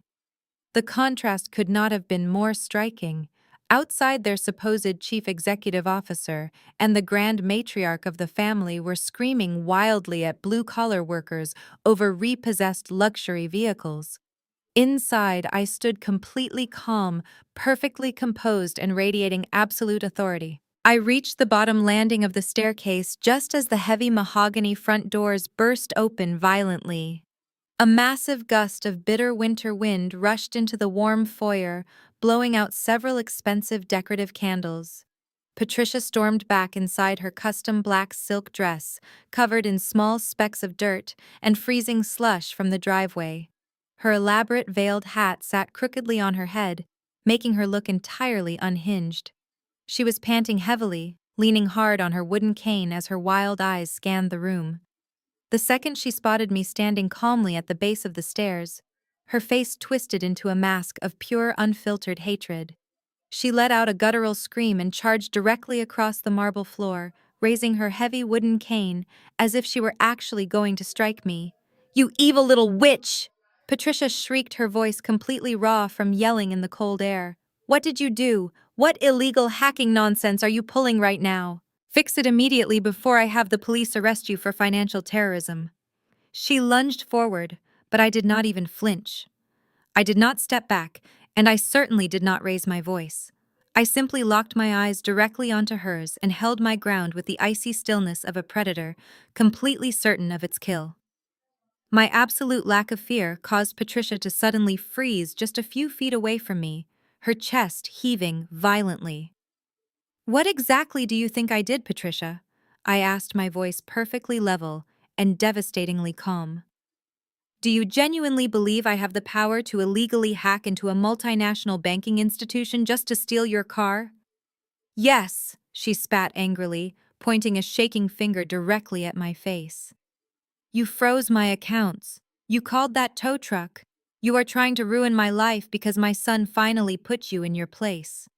The contrast could not have been more striking. Outside, their supposed chief executive officer and the grand matriarch of the family were screaming wildly at blue-collar workers over repossessed luxury vehicles. Inside, I stood completely calm, perfectly composed, and radiating absolute authority. I reached the bottom landing of the staircase just as the heavy mahogany front doors burst open violently. A massive gust of bitter winter wind rushed into the warm foyer, blowing out several expensive decorative candles. Patricia stormed back inside her custom black silk dress, covered in small specks of dirt and freezing slush from the driveway. Her elaborate veiled hat sat crookedly on her head, making her look entirely unhinged. She was panting heavily, leaning hard on her wooden cane as her wild eyes scanned the room. The second she spotted me standing calmly at the base of the stairs, her face twisted into a mask of pure, unfiltered hatred. She let out a guttural scream and charged directly across the marble floor, raising her heavy wooden cane as if she were actually going to strike me. "You evil little witch!" Patricia shrieked, her voice completely raw from yelling in the cold air. "What did you do? What illegal hacking nonsense are you pulling right now? Fix it immediately before I have the police arrest you for financial terrorism." She lunged forward, but I did not even flinch. I did not step back, and I certainly did not raise my voice. I simply locked my eyes directly onto hers and held my ground with the icy stillness of a predator, completely certain of its kill. My absolute lack of fear caused Patricia to suddenly freeze just a few feet away from me, her chest heaving violently. "What exactly do you think I did, Patricia?" I asked, my voice perfectly level and devastatingly calm. "Do you genuinely believe I have the power to illegally hack into a multinational banking institution just to steal your car?" "Yes," she spat angrily, pointing a shaking finger directly at my face. "You froze my accounts. You called that tow truck. You are trying to ruin my life because my son finally put you in your place."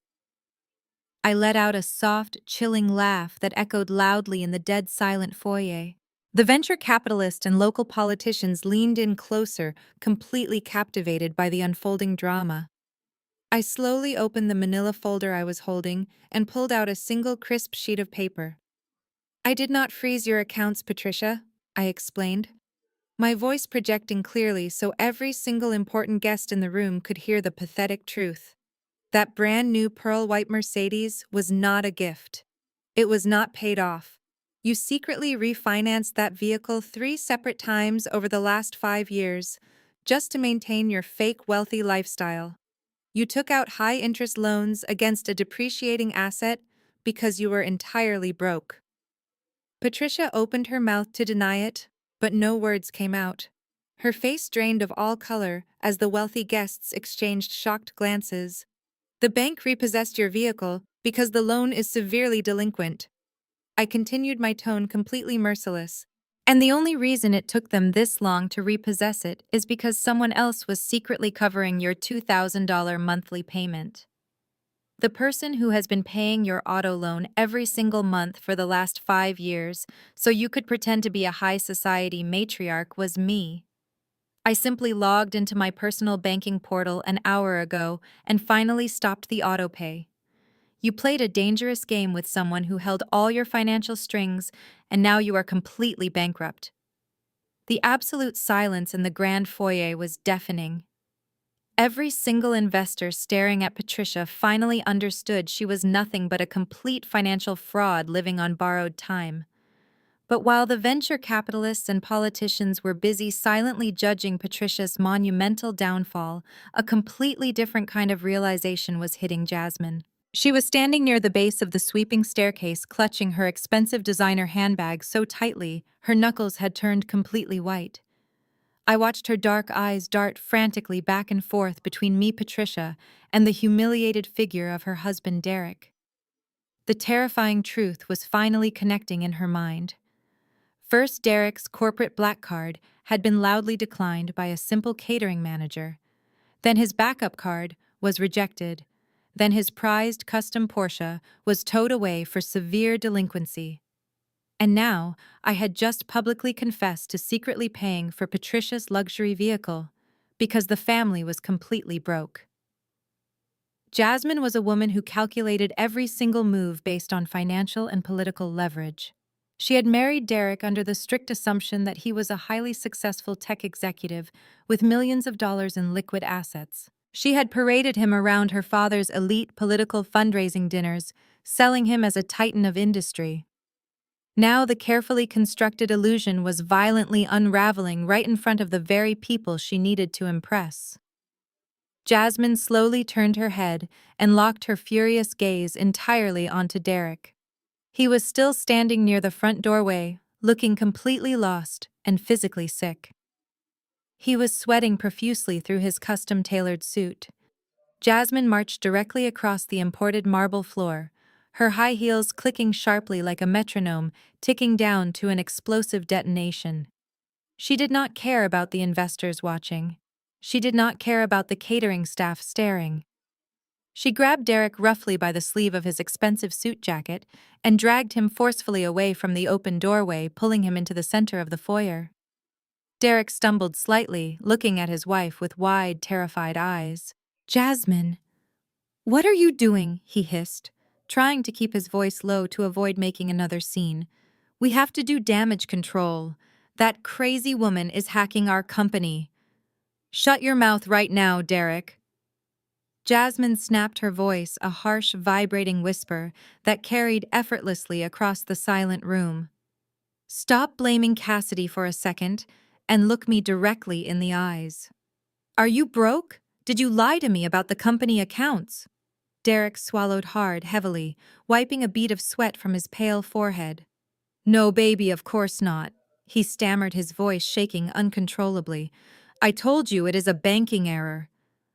I let out a soft, chilling laugh that echoed loudly in the dead silent foyer. The venture capitalist and local politicians leaned in closer, completely captivated by the unfolding drama. I slowly opened the manila folder I was holding and pulled out a single crisp sheet of paper. "I did not freeze your accounts, Patricia," I explained, my voice projecting clearly so every single important guest in the room could hear the pathetic truth. That brand new pearl white Mercedes was not a gift. It was not paid off. You secretly refinanced that vehicle 3 separate times over the last 5 years, just to maintain your fake wealthy lifestyle. You took out high-interest loans against a depreciating asset because you were entirely broke. Patricia opened her mouth to deny it, but no words came out. Her face drained of all color as the wealthy guests exchanged shocked glances. "The bank repossessed your vehicle because the loan is severely delinquent." I continued, my tone completely merciless. "And the only reason it took them this long to repossess it is because someone else was secretly covering your $2,000 monthly payment. The person who has been paying your auto loan every single month for the last 5 years so you could pretend to be a high society matriarch was me. I simply logged into my personal banking portal an hour ago and finally stopped the auto pay. You played a dangerous game with someone who held all your financial strings, and now you are completely bankrupt." The absolute silence in the grand foyer was deafening. Every single investor staring at Patricia finally understood she was nothing but a complete financial fraud living on borrowed time. But while the venture capitalists and politicians were busy silently judging Patricia's monumental downfall, a completely different kind of realization was hitting Jasmine. She was standing near the base of the sweeping staircase, clutching her expensive designer handbag so tightly her knuckles had turned completely white. I watched her dark eyes dart frantically back and forth between me, Patricia, and the humiliated figure of her husband, Derek. The terrifying truth was finally connecting in her mind. First, Derek's corporate black card had been loudly declined by a simple catering manager. Then his backup card was rejected. Then his prized custom Porsche was towed away for severe delinquency. And now I had just publicly confessed to secretly paying for Patricia's luxury vehicle because the family was completely broke. Jasmine was a woman who calculated every single move based on financial and political leverage. She had married Derek under the strict assumption that he was a highly successful tech executive with millions of dollars in liquid assets. She had paraded him around her father's elite political fundraising dinners, selling him as a titan of industry. Now the carefully constructed illusion was violently unraveling right in front of the very people she needed to impress. Jasmine slowly turned her head and locked her furious gaze entirely onto Derek. He was still standing near the front doorway, looking completely lost and physically sick. He was sweating profusely through his custom-tailored suit. Jasmine marched directly across the imported marble floor, her high heels clicking sharply like a metronome, ticking down to an explosive detonation. She did not care about the investors watching. She did not care about the catering staff staring. She grabbed Derek roughly by the sleeve of his expensive suit jacket and dragged him forcefully away from the open doorway, pulling him into the center of the foyer. Derek stumbled slightly, looking at his wife with wide, terrified eyes. "Jasmine, what are you doing?" he hissed, trying to keep his voice low to avoid making another scene. "We have to do damage control. That crazy woman is hacking our company." "Shut your mouth right now, Derek." Jasmine snapped her voice, a harsh, vibrating whisper that carried effortlessly across the silent room. "Stop blaming Cassidy for a second and look me directly in the eyes. Are you broke? Did you lie to me about the company accounts?" Derek swallowed hard, heavily, wiping a bead of sweat from his pale forehead. "No, baby, of course not," he stammered, his voice shaking uncontrollably. "I told you it is a banking error.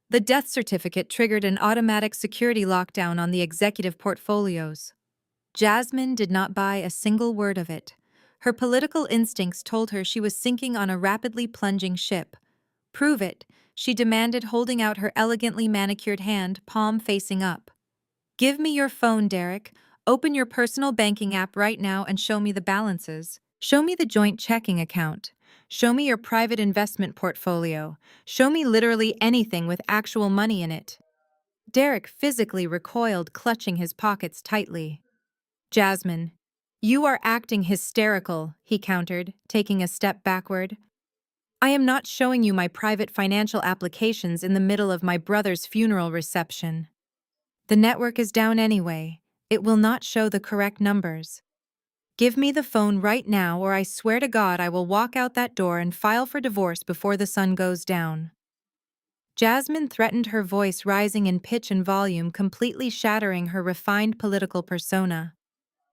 The death certificate triggered an automatic security lockdown on the executive portfolios." Jasmine did not buy a single word of it. Her political instincts told her she was sinking on a rapidly plunging ship. "Prove it," she demanded, holding out her elegantly manicured hand, palm facing up. "Give me your phone, Derek. Open your personal banking app right now and show me the balances. Show me the joint checking account. Show me your private investment portfolio. Show me literally anything with actual money in it." Derek physically recoiled, clutching his pockets tightly. "Jasmine, you are acting hysterical," he countered, taking a step backward. "I am not showing you my private financial applications in the middle of my brother's funeral reception. The network is down anyway. It will not show the correct numbers. Give me the phone right now, or I swear to God I will walk out that door and file for divorce before the sun goes down." Jasmine threatened, her voice rising in pitch and volume, completely shattering her refined political persona.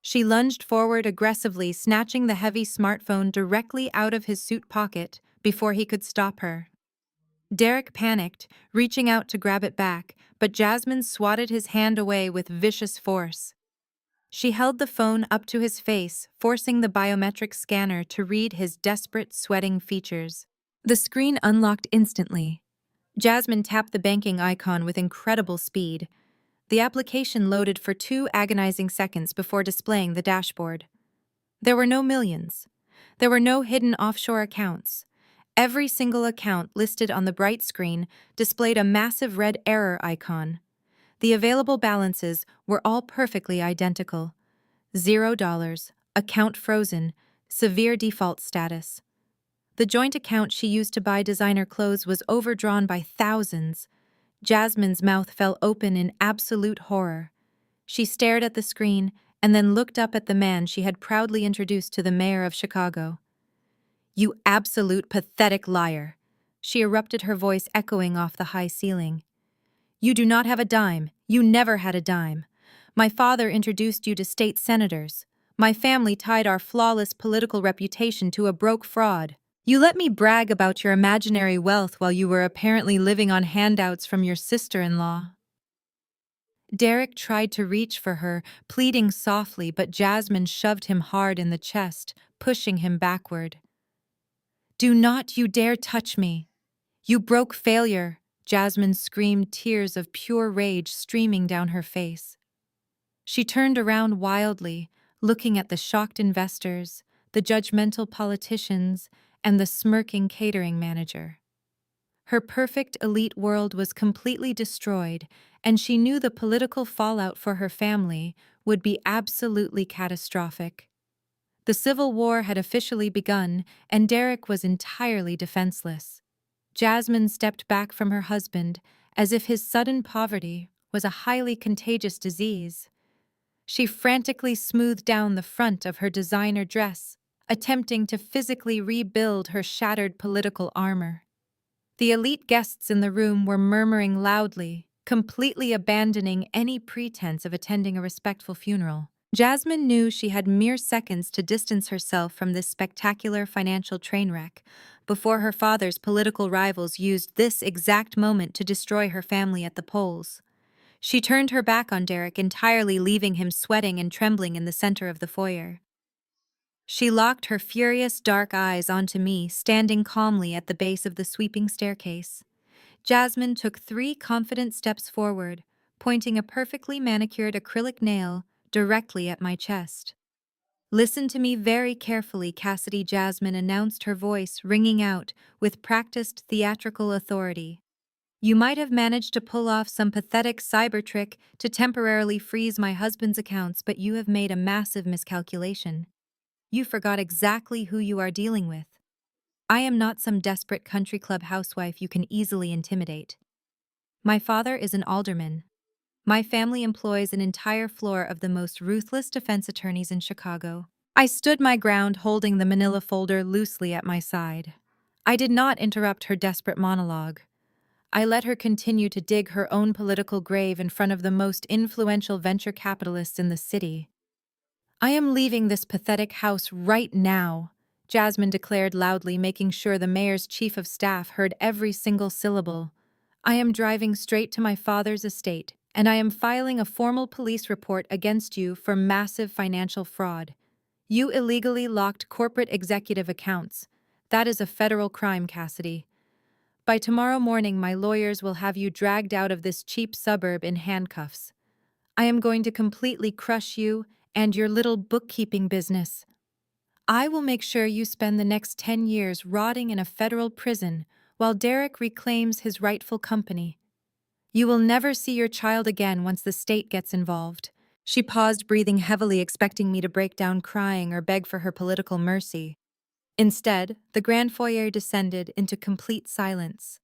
She lunged forward aggressively, snatching the heavy smartphone directly out of his suit pocket before he could stop her. Derek panicked, reaching out to grab it back, but Jasmine swatted his hand away with vicious force. She held the phone up to his face, forcing the biometric scanner to read his desperate, sweating features. The screen unlocked instantly. Jasmine tapped the banking icon with incredible speed. The application loaded for 2 agonizing seconds before displaying the dashboard. There were no millions. There were no hidden offshore accounts. Every single account listed on the bright screen displayed a massive red error icon. The available balances were all perfectly identical. $0, account frozen, severe default status. The joint account she used to buy designer clothes was overdrawn by thousands. Jasmine's mouth fell open in absolute horror. She stared at the screen and then looked up at the man she had proudly introduced to the mayor of Chicago. "You absolute pathetic liar," she erupted, her voice echoing off the high ceiling. "You do not have a dime. You never had a dime. My father introduced you to state senators. My family tied our flawless political reputation to a broke fraud. You let me brag about your imaginary wealth while you were apparently living on handouts from your sister-in-law." Derek tried to reach for her, pleading softly, but Jasmine shoved him hard in the chest, pushing him backward. "Do not you dare touch me. You broke failure," Jasmine screamed, tears of pure rage streaming down her face. She turned around wildly, looking at the shocked investors, the judgmental politicians, and the smirking catering manager. Her perfect elite world was completely destroyed, and she knew the political fallout for her family would be absolutely catastrophic. The Civil War had officially begun, and Derek was entirely defenseless. Jasmine stepped back from her husband, as if his sudden poverty was a highly contagious disease. She frantically smoothed down the front of her designer dress, attempting to physically rebuild her shattered political armor. The elite guests in the room were murmuring loudly, completely abandoning any pretense of attending a respectful funeral. Jasmine knew she had mere seconds to distance herself from this spectacular financial train wreck before her father's political rivals used this exact moment to destroy her family at the polls. She turned her back on Derek, entirely leaving him sweating and trembling in the center of the foyer. She locked her furious dark eyes onto me, standing calmly at the base of the sweeping staircase. Jasmine took 3 confident steps forward, pointing a perfectly manicured acrylic nail directly at my chest. "Listen to me very carefully," Cassidy, Jasmine announced, her voice ringing out with practiced theatrical authority. "You might have managed to pull off some pathetic cyber trick to temporarily freeze my husband's accounts, but you have made a massive miscalculation. You forgot exactly who you are dealing with. I am not some desperate country club housewife you can easily intimidate. My father is an alderman. My family employs an entire floor of the most ruthless defense attorneys in Chicago." I stood my ground, holding the manila folder loosely at my side. I did not interrupt her desperate monologue. I let her continue to dig her own political grave in front of the most influential venture capitalists in the city. "I am leaving this pathetic house right now," Jasmine declared loudly, making sure the mayor's chief of staff heard every single syllable. "I am driving straight to my father's estate, and I am filing a formal police report against you for massive financial fraud. You illegally locked corporate executive accounts. That is a federal crime, Cassidy. By tomorrow morning, my lawyers will have you dragged out of this cheap suburb in handcuffs. I am going to completely crush you and your little bookkeeping business. I will make sure you spend the next 10 years rotting in a federal prison while Derek reclaims his rightful company. You will never see your child again once the state gets involved." She paused, breathing heavily, expecting me to break down crying or beg for her political mercy. Instead, the grand foyer descended into complete silence.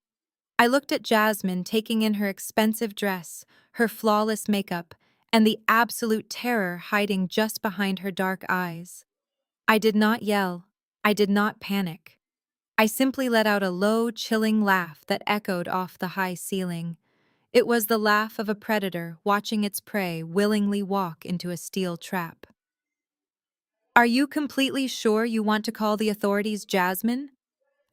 I looked at Jasmine, taking in her expensive dress, her flawless makeup, and the absolute terror hiding just behind her dark eyes. I did not yell. I did not panic. I simply let out a low, chilling laugh that echoed off the high ceiling. It was the laugh of a predator watching its prey willingly walk into a steel trap. "Are you completely sure you want to call the authorities, Jasmine?"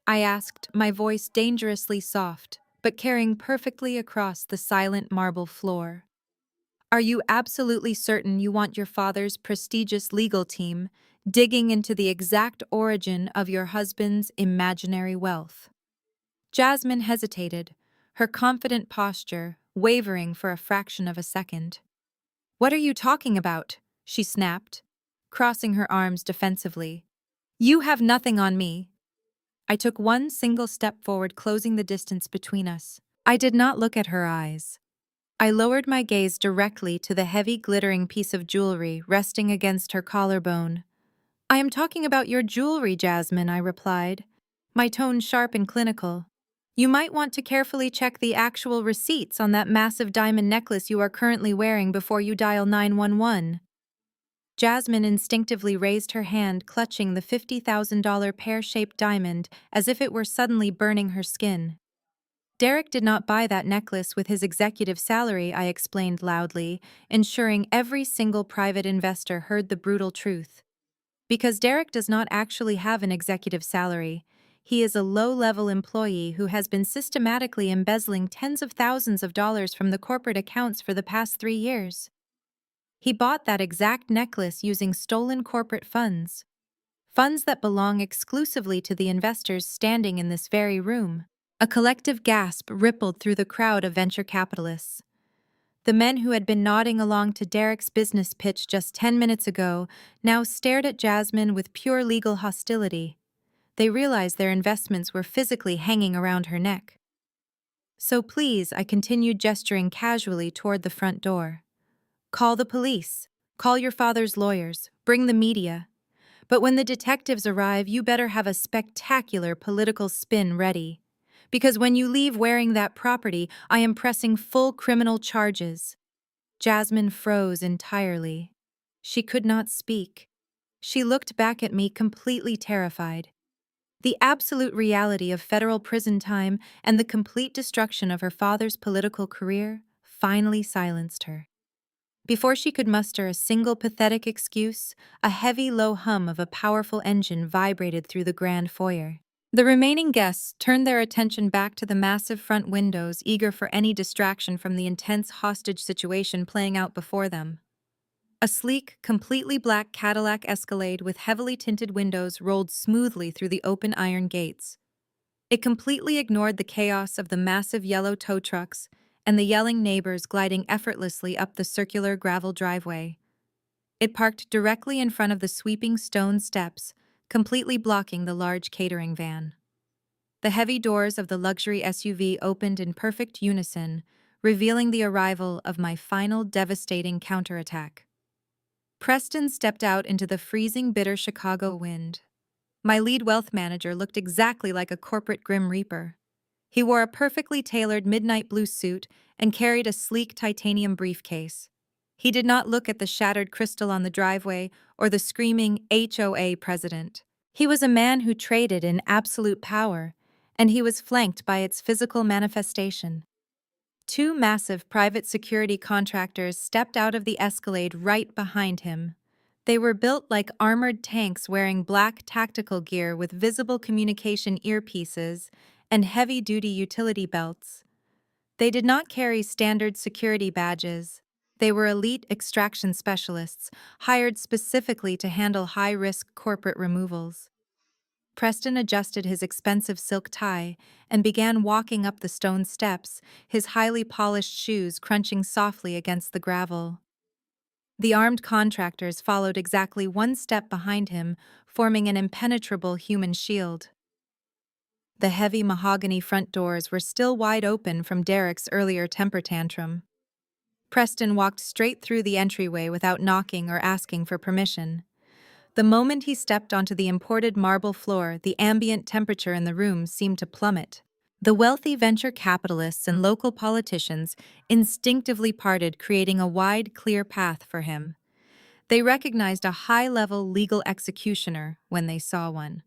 I asked, my voice dangerously soft, but carrying perfectly across the silent marble floor. "Are you absolutely certain you want your father's prestigious legal team digging into the exact origin of your husband's imaginary wealth?" Jasmine hesitated, her confident posture wavering for a fraction of a second. "What are you talking about?" she snapped, crossing her arms defensively. "You have nothing on me." I took one single step forward, closing the distance between us. I did not look at her eyes. I lowered my gaze directly to the heavy, glittering piece of jewelry resting against her collarbone. "I am talking about your jewelry, Jasmine," I replied, my tone sharp and clinical. "You might want to carefully check the actual receipts on that massive diamond necklace you are currently wearing before you dial 911. Jasmine instinctively raised her hand, clutching the $50,000 pear-shaped diamond as if it were suddenly burning her skin. "Derek did not buy that necklace with his executive salary," I explained loudly, ensuring every single private investor heard the brutal truth. "Because Derek does not actually have an executive salary. He is a low-level employee who has been systematically embezzling tens of thousands of dollars from the corporate accounts for the past 3 years. He bought that exact necklace using stolen corporate funds. Funds that belong exclusively to the investors standing in this very room." A collective gasp rippled through the crowd of venture capitalists. The men who had been nodding along to Derek's business pitch just 10 minutes ago now stared at Jasmine with pure legal hostility. They realized their investments were physically hanging around her neck. "So please," I continued, gesturing casually toward the front door. "Call the police. Call your father's lawyers. Bring the media. But when the detectives arrive, you better have a spectacular political spin ready. Because when you leave wearing that property, I am pressing full criminal charges." Jasmine froze entirely. She could not speak. She looked back at me completely terrified. The absolute reality of federal prison time and the complete destruction of her father's political career finally silenced her. Before she could muster a single pathetic excuse, a heavy, low hum of a powerful engine vibrated through the grand foyer. The remaining guests turned their attention back to the massive front windows, eager for any distraction from the intense hostage situation playing out before them. A sleek, completely black Cadillac Escalade with heavily tinted windows rolled smoothly through the open iron gates. It completely ignored the chaos of the massive yellow tow trucks and the yelling neighbors gliding effortlessly up the circular gravel driveway. It parked directly in front of the sweeping stone steps, completely blocking the large catering van. The heavy doors of the luxury SUV opened in perfect unison, revealing the arrival of my final devastating counterattack. Preston stepped out into the freezing, bitter Chicago wind. My lead wealth manager looked exactly like a corporate Grim Reaper. He wore a perfectly tailored midnight blue suit and carried a sleek titanium briefcase. He did not look at the shattered crystal on the driveway or the screaming HOA president. He was a man who traded in absolute power, and he was flanked by its physical manifestation. Two massive private security contractors stepped out of the Escalade right behind him. They were built like armored tanks wearing black tactical gear with visible communication earpieces and heavy-duty utility belts. They did not carry standard security badges. They were elite extraction specialists, hired specifically to handle high-risk corporate removals. Preston adjusted his expensive silk tie and began walking up the stone steps, his highly polished shoes crunching softly against the gravel. The armed contractors followed exactly one step behind him, forming an impenetrable human shield. The heavy mahogany front doors were still wide open from Derek's earlier temper tantrum. Preston walked straight through the entryway without knocking or asking for permission. The moment he stepped onto the imported marble floor, the ambient temperature in the room seemed to plummet. The wealthy venture capitalists and local politicians instinctively parted, creating a wide, clear path for him. They recognized a high-level legal executioner when they saw one.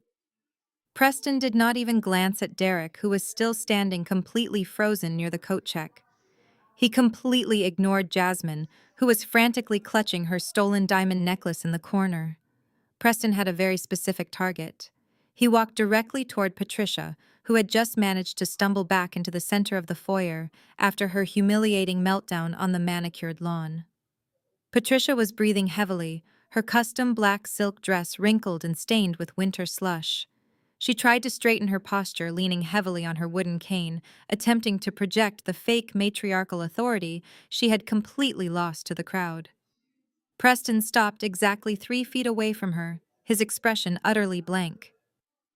Preston did not even glance at Derek, who was still standing completely frozen near the coat check. He completely ignored Jasmine, who was frantically clutching her stolen diamond necklace in the corner. Preston had a very specific target. He walked directly toward Patricia, who had just managed to stumble back into the center of the foyer after her humiliating meltdown on the manicured lawn. Patricia was breathing heavily, her custom black silk dress wrinkled and stained with winter slush. She tried to straighten her posture, leaning heavily on her wooden cane, attempting to project the fake matriarchal authority she had completely lost to the crowd. Preston stopped exactly 3 feet away from her, his expression utterly blank.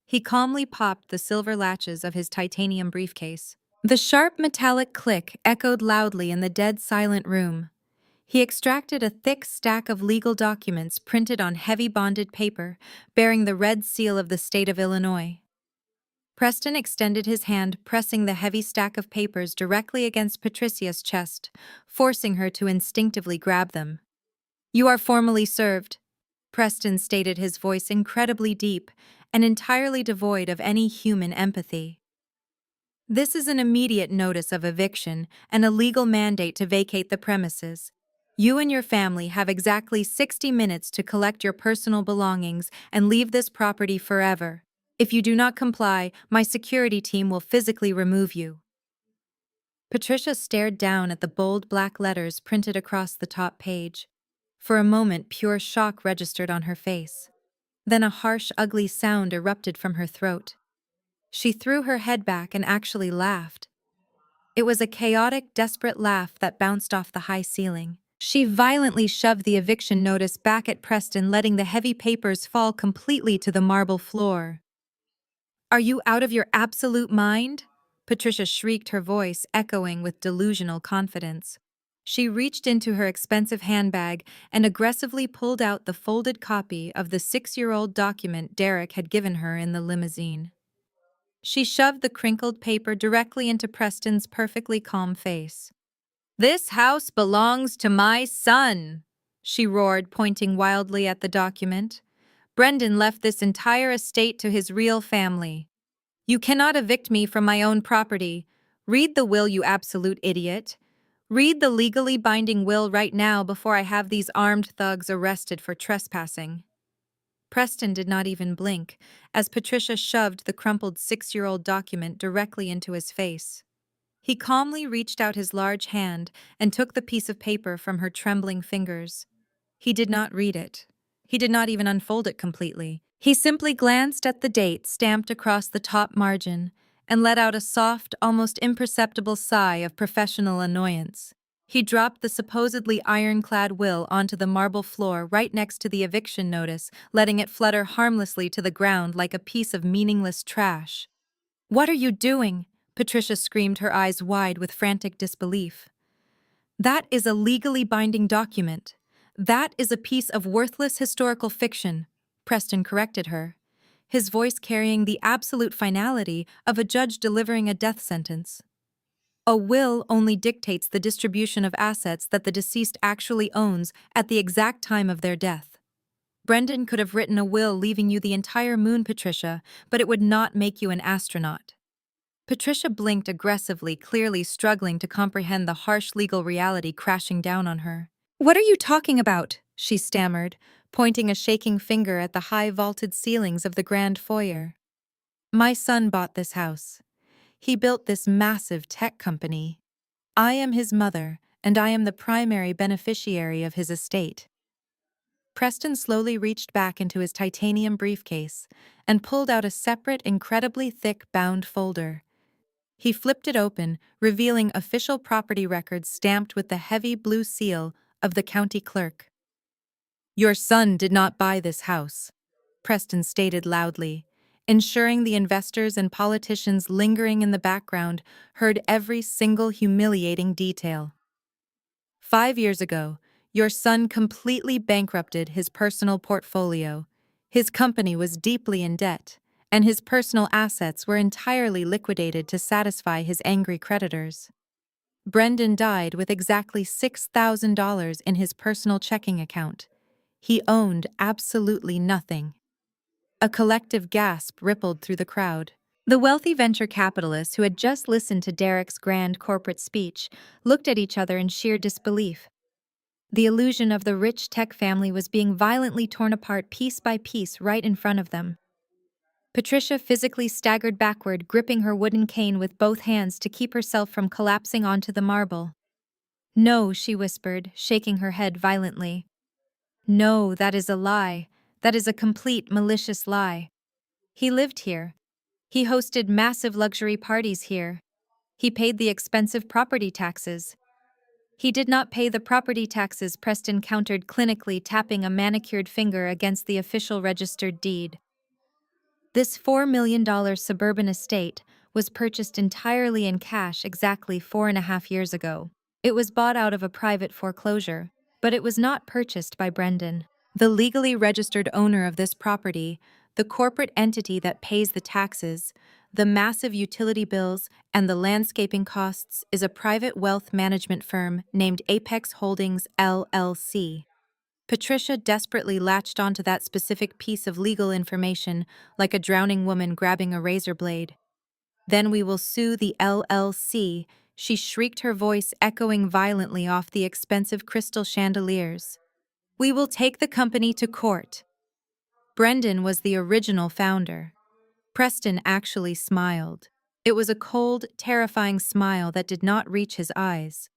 He calmly popped the silver latches of his titanium briefcase. The sharp metallic click echoed loudly in the dead silent room. He extracted a thick stack of legal documents printed on heavy bonded paper, bearing the red seal of the state of Illinois. Preston extended his hand, pressing the heavy stack of papers directly against Patricia's chest, forcing her to instinctively grab them. "You are formally served," Preston stated, his voice incredibly deep and entirely devoid of any human empathy. "This is an immediate notice of eviction and a legal mandate to vacate the premises. You and your family have exactly 60 minutes to collect your personal belongings and leave this property forever. If you do not comply, my security team will physically remove you." Patricia stared down at the bold black letters printed across the top page. For a moment, pure shock registered on her face. Then a harsh, ugly sound erupted from her throat. She threw her head back and actually laughed. It was a chaotic, desperate laugh that bounced off the high ceiling. She violently shoved the eviction notice back at Preston, letting the heavy papers fall completely to the marble floor. "Are you out of your absolute mind?" Patricia shrieked, her voice echoing with delusional confidence. She reached into her expensive handbag and aggressively pulled out the folded copy of the 6-year-old document Derek had given her in the limousine. She shoved the crinkled paper directly into Preston's perfectly calm face. "This house belongs to my son," she roared, pointing wildly at the document. "Brendan left this entire estate to his real family. You cannot evict me from my own property. Read the will, you absolute idiot. Read the legally binding will right now before I have these armed thugs arrested for trespassing." Preston did not even blink as Patricia shoved the crumpled 6-year-old document directly into his face. He calmly reached out his large hand and took the piece of paper from her trembling fingers. He did not read it. He did not even unfold it completely. He simply glanced at the date stamped across the top margin and let out a soft, almost imperceptible sigh of professional annoyance. He dropped the supposedly ironclad will onto the marble floor right next to the eviction notice, letting it flutter harmlessly to the ground like a piece of meaningless trash. "What are you doing?" Patricia screamed, her eyes wide with frantic disbelief. "That is a legally binding document. That is a piece of worthless historical fiction," Preston corrected her, his voice carrying the absolute finality of a judge delivering a death sentence. "A will only dictates the distribution of assets that the deceased actually owns at the exact time of their death. Brendan could have written a will leaving you the entire moon, Patricia, but it would not make you an astronaut." Patricia blinked aggressively, clearly struggling to comprehend the harsh legal reality crashing down on her. "What are you talking about?" she stammered, pointing a shaking finger at the high vaulted ceilings of the grand foyer. "My son bought this house. He built this massive tech company. I am his mother, and I am the primary beneficiary of his estate." Preston slowly reached back into his titanium briefcase and pulled out a separate, incredibly thick bound folder. He flipped it open, revealing official property records stamped with the heavy blue seal of the county clerk. "Your son did not buy this house," Preston stated loudly, ensuring the investors and politicians lingering in the background heard every single humiliating detail. "5 years ago, your son completely bankrupted his personal portfolio. His company was deeply in debt, and his personal assets were entirely liquidated to satisfy his angry creditors. Brendan died with exactly $6,000 in his personal checking account. He owned absolutely nothing." A collective gasp rippled through the crowd. The wealthy venture capitalists who had just listened to Derek's grand corporate speech looked at each other in sheer disbelief. The illusion of the rich tech family was being violently torn apart piece by piece right in front of them. Patricia physically staggered backward, gripping her wooden cane with both hands to keep herself from collapsing onto the marble. "No," she whispered, shaking her head violently. "No, that is a lie. That is a complete, malicious lie. He lived here. He hosted massive luxury parties here. He paid the expensive property taxes." "He did not pay the property taxes," Preston countered clinically, tapping a manicured finger against the official registered deed. "This $4 million suburban estate was purchased entirely in cash exactly 4.5 years ago. It was bought out of a private foreclosure, but it was not purchased by Brendan. The legally registered owner of this property, the corporate entity that pays the taxes, the massive utility bills, and the landscaping costs is a private wealth management firm named Apex Holdings, LLC." Patricia desperately latched onto that specific piece of legal information like a drowning woman grabbing a razor blade. "Then we will sue the LLC," she shrieked, her voice echoing violently off the expensive crystal chandeliers. "We will take the company to court." Brendan was the original founder. Preston actually smiled. It was a cold, terrifying smile that did not reach his eyes.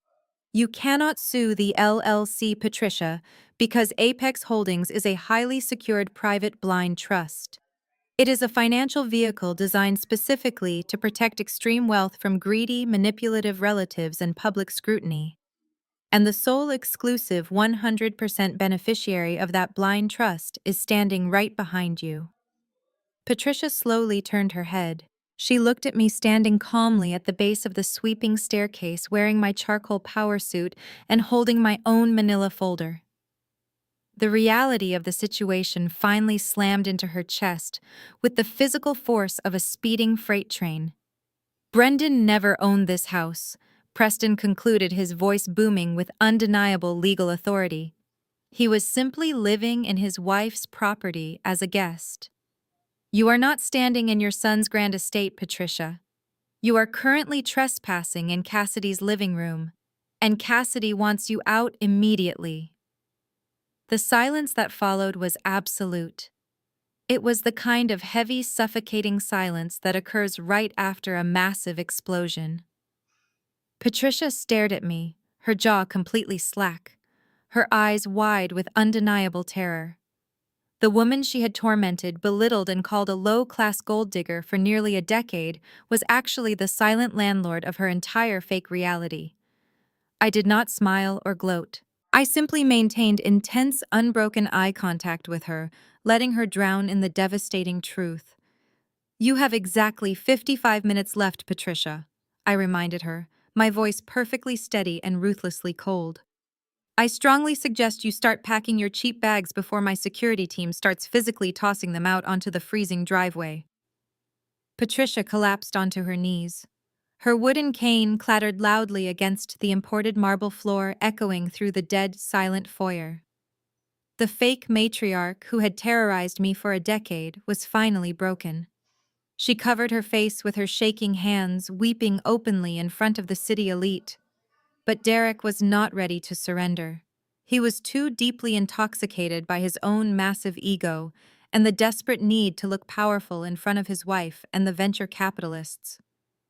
"You cannot sue the LLC, Patricia, because Apex Holdings is a highly secured private blind trust. It is a financial vehicle designed specifically to protect extreme wealth from greedy, manipulative relatives and public scrutiny. And the sole exclusive 100% beneficiary of that blind trust is standing right behind you." Patricia slowly turned her head. She looked at me standing calmly at the base of the sweeping staircase, wearing my charcoal power suit and holding my own manila folder. The reality of the situation finally slammed into her chest with the physical force of a speeding freight train. "Brendan never owned this house," Preston concluded, his voice booming with undeniable legal authority. He was simply living in his wife's property as a guest. You are not standing in your son's grand estate, Patricia. You are currently trespassing in Cassidy's living room, and Cassidy wants you out immediately. The silence that followed was absolute. It was the kind of heavy, suffocating silence that occurs right after a massive explosion. Patricia stared at me, her jaw completely slack, her eyes wide with undeniable terror. The woman she had tormented, belittled, and called a low-class gold digger for nearly a decade was actually the silent landlord of her entire fake reality. I did not smile or gloat. I simply maintained intense, unbroken eye contact with her, letting her drown in the devastating truth. You have exactly 55 minutes left, Patricia, I reminded her, my voice perfectly steady and ruthlessly cold. I strongly suggest you start packing your cheap bags before my security team starts physically tossing them out onto the freezing driveway. Patricia collapsed onto her knees. Her wooden cane clattered loudly against the imported marble floor, echoing through the dead, silent foyer. The fake matriarch who had terrorized me for a decade was finally broken. She covered her face with her shaking hands, weeping openly in front of the city elite. But Derek was not ready to surrender. He was too deeply intoxicated by his own massive ego and the desperate need to look powerful in front of his wife and the venture capitalists.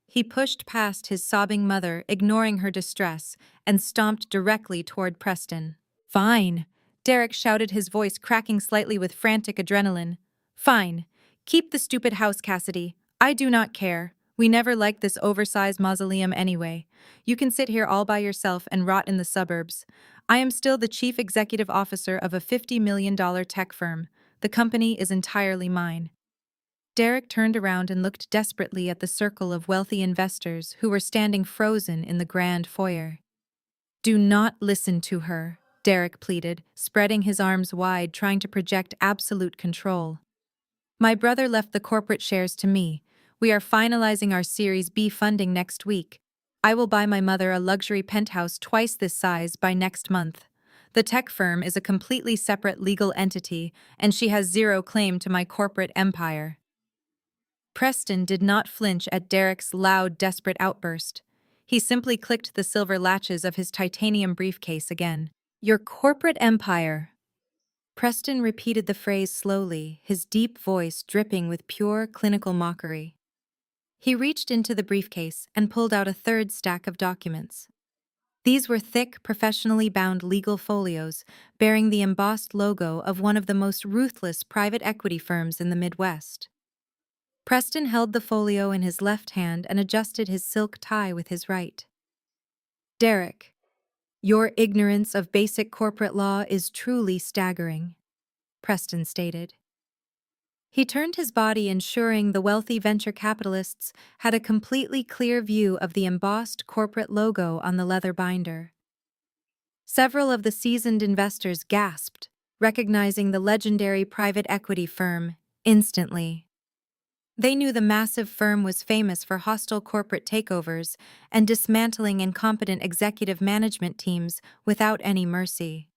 He pushed past his sobbing mother, ignoring her distress, and stomped directly toward Preston. "Fine," Derek shouted, his voice cracking slightly with frantic adrenaline. "Fine. Keep the stupid house, Cassidy. I do not care. We never liked this oversized mausoleum anyway. You can sit here all by yourself and rot in the suburbs. I am still the chief executive officer of a $50 million tech firm. The company is entirely mine." Derek turned around and looked desperately at the circle of wealthy investors who were standing frozen in the grand foyer. "Do not listen to her," Derek pleaded, spreading his arms wide, trying to project absolute control. "My brother left the corporate shares to me. We are finalizing our Series B funding next week. I will buy my mother a luxury penthouse twice this size by next month. The tech firm is a completely separate legal entity, and she has zero claim to my corporate empire." Preston did not flinch at Derek's loud, desperate outburst. He simply clicked the silver latches of his titanium briefcase again. "Your corporate empire." Preston repeated the phrase slowly, his deep voice dripping with pure, clinical mockery. He reached into the briefcase and pulled out a third stack of documents. These were thick, professionally bound legal folios bearing the embossed logo of one of the most ruthless private equity firms in the Midwest. Preston held the folio in his left hand and adjusted his silk tie with his right. "Derek, your ignorance of basic corporate law is truly staggering," Preston stated. He turned his body, ensuring the wealthy venture capitalists had a completely clear view of the embossed corporate logo on the leather binder. Several of the seasoned investors gasped, recognizing the legendary private equity firm instantly. They knew the massive firm was famous for hostile corporate takeovers and dismantling incompetent executive management teams without any mercy.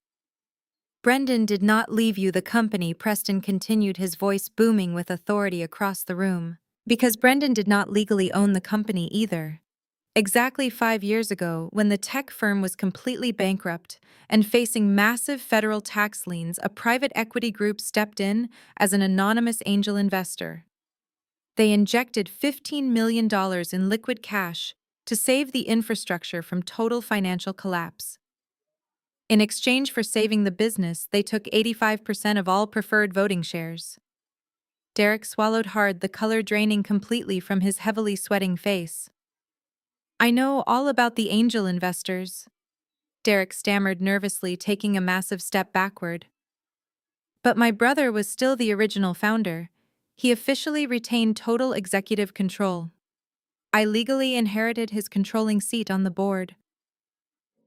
"Brendan did not leave you the company," Preston continued, his voice booming with authority across the room. "Because Brendan did not legally own the company either. Exactly 5 years ago, when the tech firm was completely bankrupt and facing massive federal tax liens, a private equity group stepped in as an anonymous angel investor. They injected $15 million in liquid cash to save the infrastructure from total financial collapse. In exchange for saving the business, they took 85% of all preferred voting shares." Derek swallowed hard, the color draining completely from his heavily sweating face. "I know all about the angel investors," Derek stammered nervously, taking a massive step backward. "But my brother was still the original founder. He officially retained total executive control. I legally inherited his controlling seat on the board."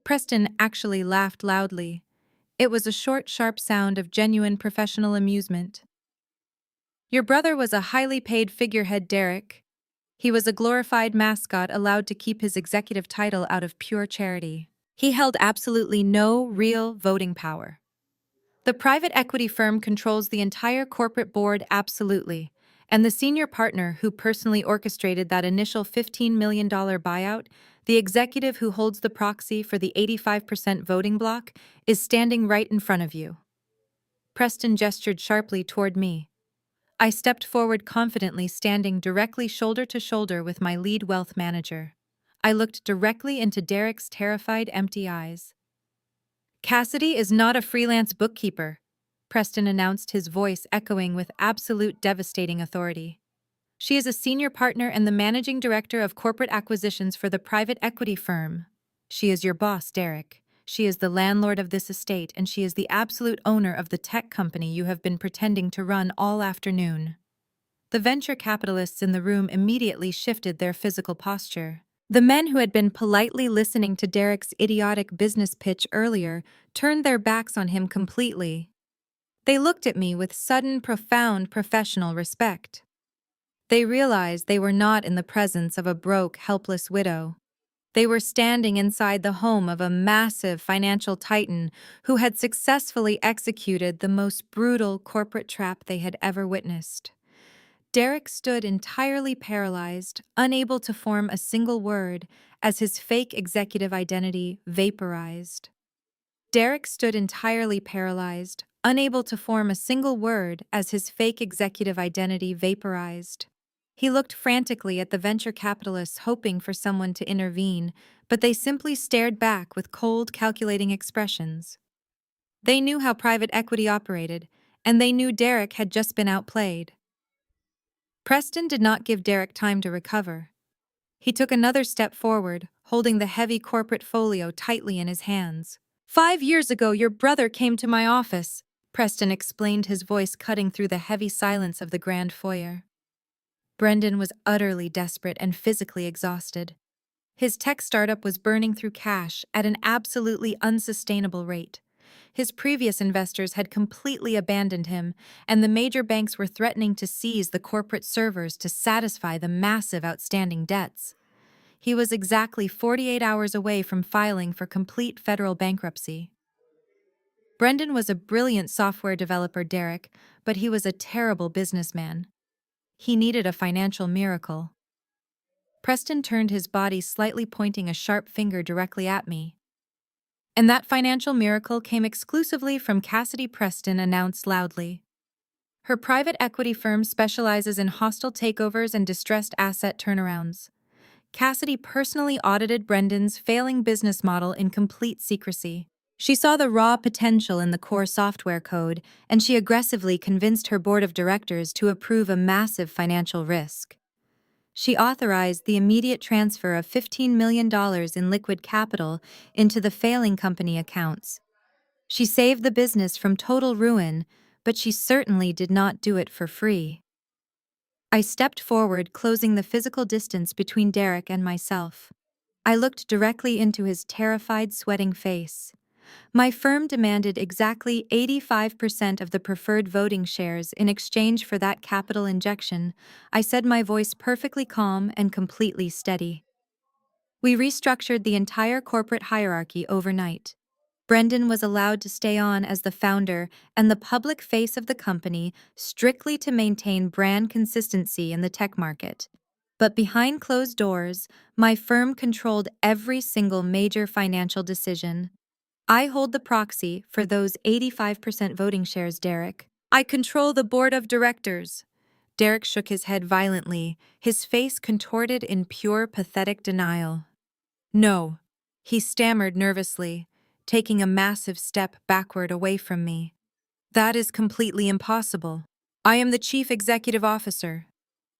Preston actually laughed loudly. It was a short, sharp sound of genuine professional amusement. "Your brother was a highly paid figurehead, Derek. He was a glorified mascot allowed to keep his executive title out of pure charity. He held absolutely no real voting power. The private equity firm controls the entire corporate board absolutely, and the senior partner who personally orchestrated that initial $15 million buyout, the executive who holds the proxy for the 85% voting bloc, is standing right in front of you. Preston gestured sharply toward me. I stepped forward confidently, standing directly shoulder to shoulder with my lead wealth manager. I looked directly into Derek's terrified, empty eyes. Cassidy is not a freelance bookkeeper, Preston announced, his voice echoing with absolute devastating authority. She is a senior partner and the managing director of corporate acquisitions for the private equity firm. She is your boss, Derek. She is the landlord of this estate, and she is the absolute owner of the tech company you have been pretending to run all afternoon. The venture capitalists in the room immediately shifted their physical posture. The men who had been politely listening to Derek's idiotic business pitch earlier turned their backs on him completely. They looked at me with sudden, profound professional respect. They realized they were not in the presence of a broke, helpless widow. They were standing inside the home of a massive financial titan who had successfully executed the most brutal corporate trap they had ever witnessed. Derek stood entirely paralyzed, unable to form a single word, as his fake executive identity vaporized. Derek stood entirely paralyzed, unable to form a single word as his fake executive identity vaporized. He looked frantically at the venture capitalists, hoping for someone to intervene, but they simply stared back with cold, calculating expressions. They knew how private equity operated, and they knew Derek had just been outplayed. Preston did not give Derek time to recover. He took another step forward, holding the heavy corporate folio tightly in his hands. 5 years ago, your brother came to my office, Preston explained, his voice cutting through the heavy silence of the grand foyer. Brendan was utterly desperate and physically exhausted. His tech startup was burning through cash at an absolutely unsustainable rate. His previous investors had completely abandoned him, and the major banks were threatening to seize the corporate servers to satisfy the massive outstanding debts. He was exactly 48 hours away from filing for complete federal bankruptcy. Brendan was a brilliant software developer, Derek, but he was a terrible businessman. He needed a financial miracle. Preston turned his body slightly, pointing a sharp finger directly at me. And that financial miracle came exclusively from Cassidy, Preston announced loudly. Her private equity firm specializes in hostile takeovers and distressed asset turnarounds. Cassidy personally audited Brendan's failing business model in complete secrecy. She saw the raw potential in the core software code, and she aggressively convinced her board of directors to approve a massive financial risk. She authorized the immediate transfer of $15 million in liquid capital into the failing company accounts. She saved the business from total ruin, but she certainly did not do it for free. I stepped forward, closing the physical distance between Derek and myself. I looked directly into his terrified, sweating face. My firm demanded exactly 85% of the preferred voting shares in exchange for that capital injection, I said, my voice perfectly calm and completely steady. We restructured the entire corporate hierarchy overnight. Brendan was allowed to stay on as the founder and the public face of the company, strictly to maintain brand consistency in the tech market. But behind closed doors, my firm controlled every single major financial decision. I hold the proxy for those 85% voting shares, Derek. I control the board of directors. Derek shook his head violently, his face contorted in pure, pathetic denial. No, he stammered nervously, taking a massive step backward away from me. That is completely impossible. I am the chief executive officer.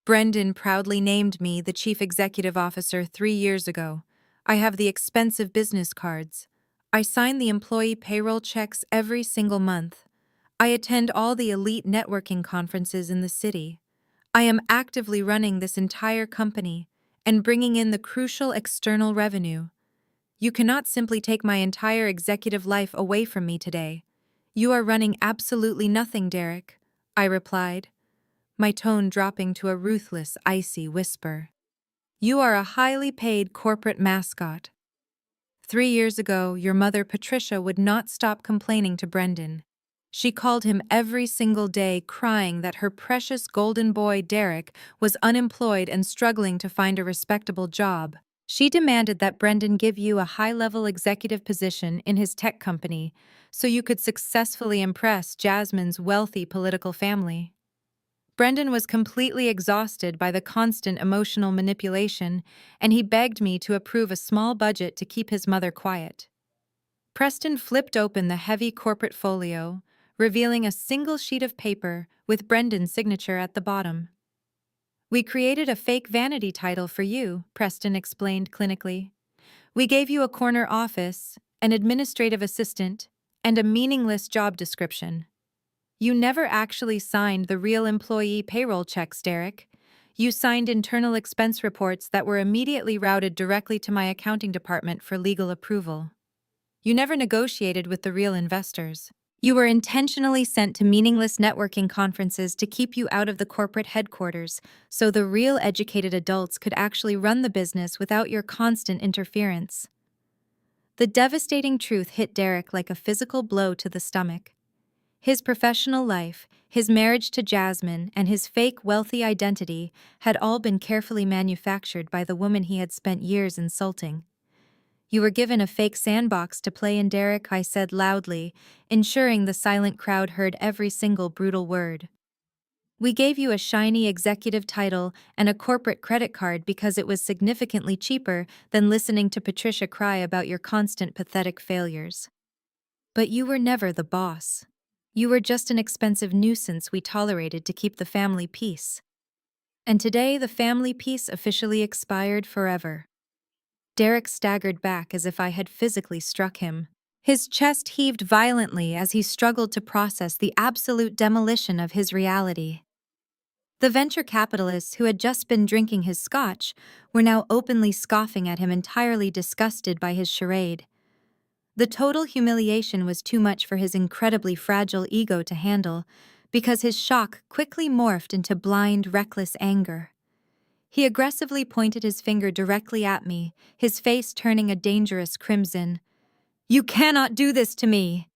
Brendan proudly named me the chief executive officer 3 years ago. I have the expensive business cards. I sign the employee payroll checks every single month. I attend all the elite networking conferences in the city. I am actively running this entire company and bringing in the crucial external revenue. You cannot simply take my entire executive life away from me today. You are running absolutely nothing, Derek, I replied, my tone dropping to a ruthless, icy whisper. You are a highly paid corporate mascot. 3 years ago, your mother, Patricia, would not stop complaining to Brendan. She called him every single day, crying that her precious golden boy, Derek, was unemployed and struggling to find a respectable job. She demanded that Brendan give you a high-level executive position in his tech company so you could successfully impress Jasmine's wealthy political family. Brendan was completely exhausted by the constant emotional manipulation, and he begged me to approve a small budget to keep his mother quiet. Preston flipped open the heavy corporate folio, revealing a single sheet of paper with Brendan's signature at the bottom. "We created a fake vanity title for you," Preston explained clinically. "We gave you a corner office, an administrative assistant, and a meaningless job description. You never actually signed the real employee payroll checks, Derek. You signed internal expense reports that were immediately routed directly to my accounting department for legal approval. You never negotiated with the real investors. You were intentionally sent to meaningless networking conferences to keep you out of the corporate headquarters, so the real educated adults could actually run the business without your constant interference." The devastating truth hit Derek like a physical blow to the stomach. His professional life, his marriage to Jasmine, and his fake wealthy identity had all been carefully manufactured by the woman he had spent years insulting. "You were given a fake sandbox to play in, Derek," I said loudly, ensuring the silent crowd heard every single brutal word. "We gave you a shiny executive title and a corporate credit card because it was significantly cheaper than listening to Patricia cry about your constant pathetic failures. But you were never the boss. You were just an expensive nuisance we tolerated to keep the family peace. And today the family peace officially expired forever." Derek staggered back as if I had physically struck him. His chest heaved violently as he struggled to process the absolute demolition of his reality. The venture capitalists who had just been drinking his scotch were now openly scoffing at him, entirely disgusted by his charade. The total humiliation was too much for his incredibly fragile ego to handle, because his shock quickly morphed into blind, reckless anger. He aggressively pointed his finger directly at me, his face turning a dangerous crimson. "You cannot do this to me!"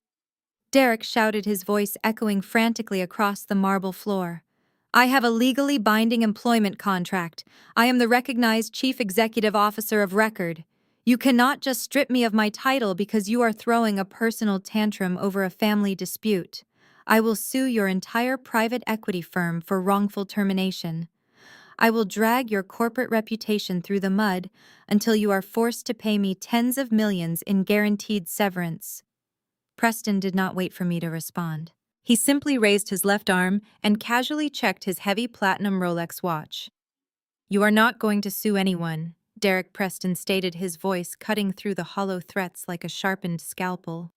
Derek shouted, his voice echoing frantically across the marble floor. "I have a legally binding employment contract. I am the recognized chief executive officer of record. You cannot just strip me of my title because you are throwing a personal tantrum over a family dispute. I will sue your entire private equity firm for wrongful termination. I will drag your corporate reputation through the mud until you are forced to pay me tens of millions in guaranteed severance." Preston did not wait for me to respond. He simply raised his left arm and casually checked his heavy platinum Rolex watch. "You are not going to sue anyone," Derek Preston stated, his voice cutting through the hollow threats like a sharpened scalpel.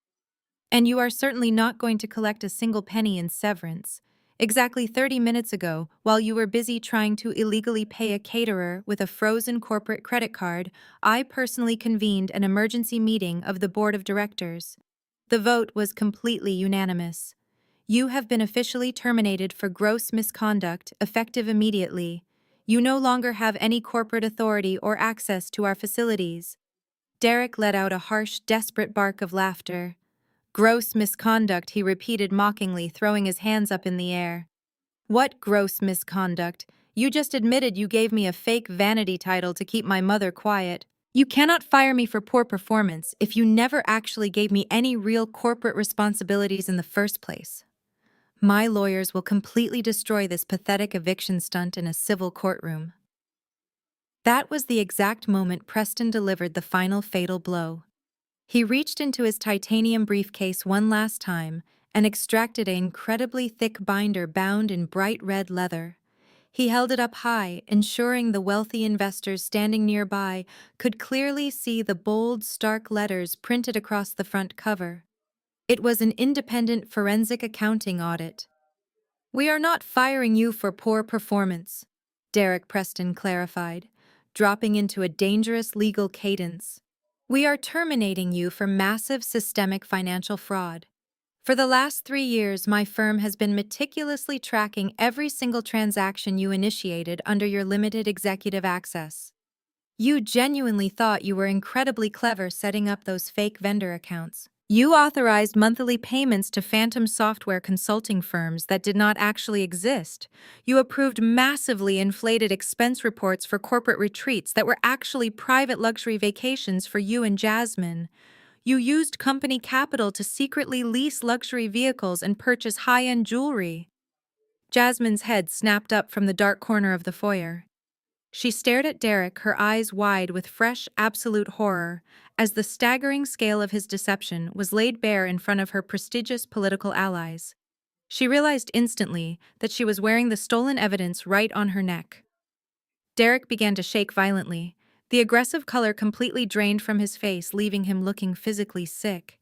"And you are certainly not going to collect a single penny in severance. Exactly 30 minutes ago, while you were busy trying to illegally pay a caterer with a frozen corporate credit card, I personally convened an emergency meeting of the board of directors. The vote was completely unanimous. You have been officially terminated for gross misconduct, effective immediately. You no longer have any corporate authority or access to our facilities." Derek let out a harsh, desperate bark of laughter. "Gross misconduct," he repeated mockingly, throwing his hands up in the air. "What gross misconduct? You just admitted you gave me a fake vanity title to keep my mother quiet. You cannot fire me for poor performance if you never actually gave me any real corporate responsibilities in the first place. My lawyers will completely destroy this pathetic eviction stunt in a civil courtroom." That was the exact moment Preston delivered the final fatal blow. He reached into his titanium briefcase one last time and extracted an incredibly thick binder bound in bright red leather. He held it up high, ensuring the wealthy investors standing nearby could clearly see the bold, stark letters printed across the front cover. It was an independent forensic accounting audit. "We are not firing you for poor performance," Derek Preston clarified, dropping into a dangerous legal cadence. "We are terminating you for massive systemic financial fraud. For the last 3 years, my firm has been meticulously tracking every single transaction you initiated under your limited executive access. You genuinely thought you were incredibly clever setting up those fake vendor accounts. You authorized monthly payments to phantom software consulting firms that did not actually exist. You approved massively inflated expense reports for corporate retreats that were actually private luxury vacations for you and Jasmine. You used company capital to secretly lease luxury vehicles and purchase high-end jewelry. Jasmine's head snapped up from the dark corner of the foyer. She stared at Derek, her eyes wide with fresh, absolute horror, as the staggering scale of his deception was laid bare in front of her prestigious political allies. She realized instantly that she was wearing the stolen evidence right on her neck. Derek began to shake violently. The aggressive color completely drained from his face, leaving him looking physically sick.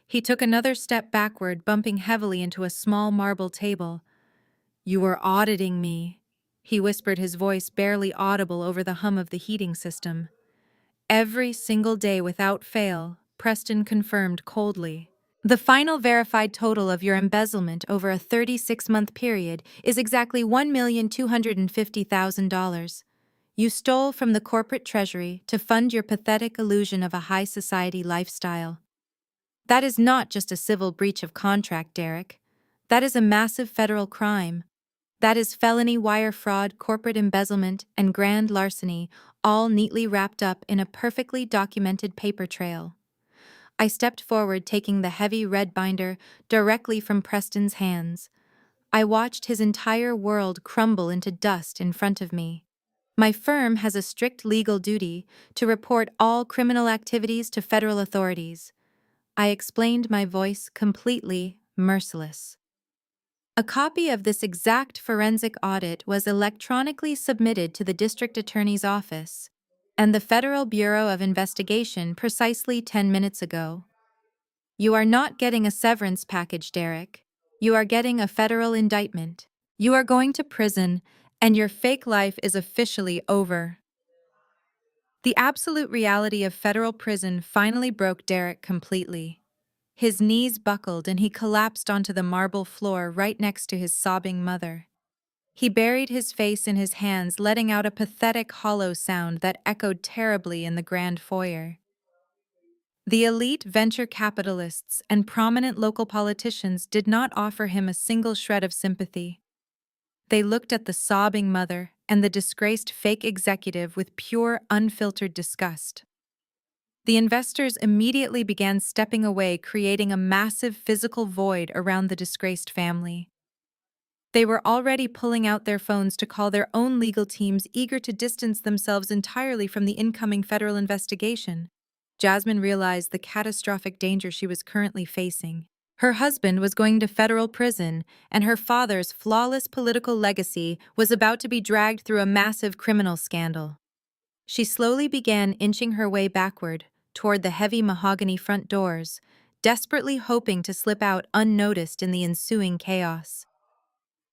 He took another step backward, bumping heavily into a small marble table. "You were auditing me," he whispered, his voice barely audible over the hum of the heating system. "Every single day without fail," Preston confirmed coldly. "The final verified total of your embezzlement over a 36-month period is exactly $1,250,000. You stole from the corporate treasury to fund your pathetic illusion of a high society lifestyle. That is not just a civil breach of contract, Derek. That is a massive federal crime. That is felony wire fraud, corporate embezzlement, and grand larceny, all neatly wrapped up in a perfectly documented paper trail." I stepped forward, taking the heavy red binder directly from Preston's hands. I watched his entire world crumble into dust in front of me. "My firm has a strict legal duty to report all criminal activities to federal authorities." I explained, my voice completely merciless. A copy of this exact forensic audit was electronically submitted to the district attorney's office and the Federal Bureau of Investigation precisely 10 minutes ago. "You are not getting a severance package, Derek. You are getting a federal indictment. You are going to prison, and your fake life is officially over." The absolute reality of federal prison finally broke Derek completely. His knees buckled and he collapsed onto the marble floor right next to his sobbing mother. He buried his face in his hands, letting out a pathetic hollow sound that echoed terribly in the grand foyer. The elite venture capitalists and prominent local politicians did not offer him a single shred of sympathy. They looked at the sobbing mother and the disgraced fake executive with pure, unfiltered disgust. The investors immediately began stepping away, creating a massive physical void around the disgraced family. They were already pulling out their phones to call their own legal teams, eager to distance themselves entirely from the incoming federal investigation. Jasmine realized the catastrophic danger she was currently facing. Her husband was going to federal prison, and her father's flawless political legacy was about to be dragged through a massive criminal scandal. She slowly began inching her way backward toward the heavy mahogany front doors, desperately hoping to slip out unnoticed in the ensuing chaos.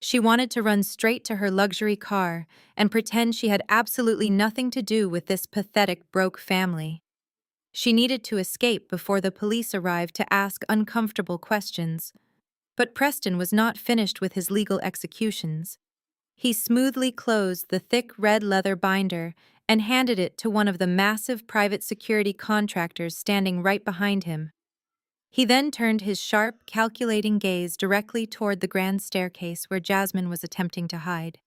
She wanted to run straight to her luxury car and pretend she had absolutely nothing to do with this pathetic broke family. She needed to escape before the police arrived to ask uncomfortable questions. But Preston was not finished with his legal executions. He smoothly closed the thick red leather binder and handed it to one of the massive private security contractors standing right behind him. He then turned his sharp, calculating gaze directly toward the grand staircase where Jasmine was attempting to hide.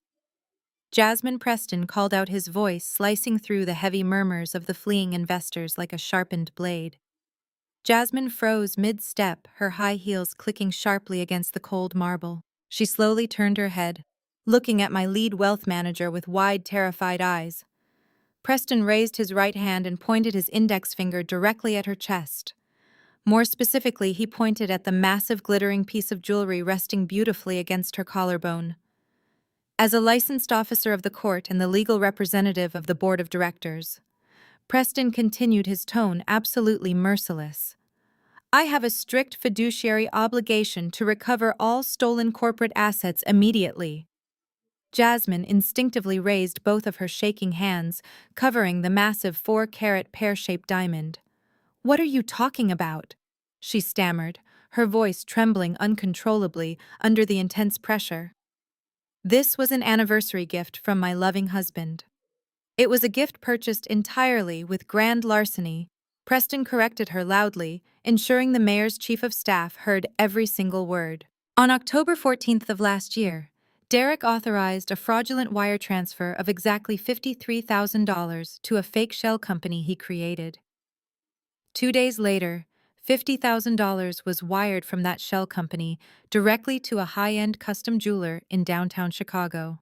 Jasmine Preston called out, his voice slicing through the heavy murmurs of the fleeing investors like a sharpened blade. Jasmine froze mid-step, her high heels clicking sharply against the cold marble. She slowly turned her head, looking at my lead wealth manager with wide, terrified eyes. Preston raised his right hand and pointed his index finger directly at her chest. More specifically, he pointed at the massive glittering piece of jewelry resting beautifully against her collarbone. As a licensed officer of the court and the legal representative of the board of directors, Preston continued, his tone absolutely merciless. "I have a strict fiduciary obligation to recover all stolen corporate assets immediately." Jasmine instinctively raised both of her shaking hands, covering the massive 4-carat pear-shaped diamond. "What are you talking about?" she stammered, her voice trembling uncontrollably under the intense pressure. "This was an anniversary gift from my loving husband." "It was a gift purchased entirely with grand larceny," Preston corrected her loudly, ensuring the mayor's chief of staff heard every single word. On October 14th of last year, Derek authorized a fraudulent wire transfer of exactly $53,000 to a fake shell company he created. 2 days later, $50,000 was wired from that shell company directly to a high-end custom jeweler in downtown Chicago.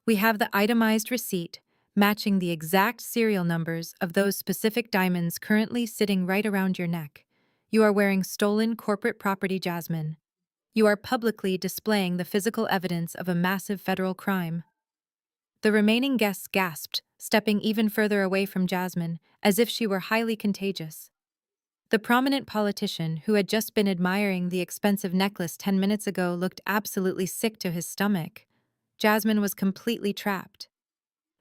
We have the itemized receipt matching the exact serial numbers of those specific diamonds currently sitting right around your neck. You are wearing stolen corporate property, Jasmine. You are publicly displaying the physical evidence of a massive federal crime. The remaining guests gasped, stepping even further away from Jasmine, as if she were highly contagious. The prominent politician who had just been admiring the expensive necklace 10 minutes ago looked absolutely sick to his stomach. Jasmine was completely trapped.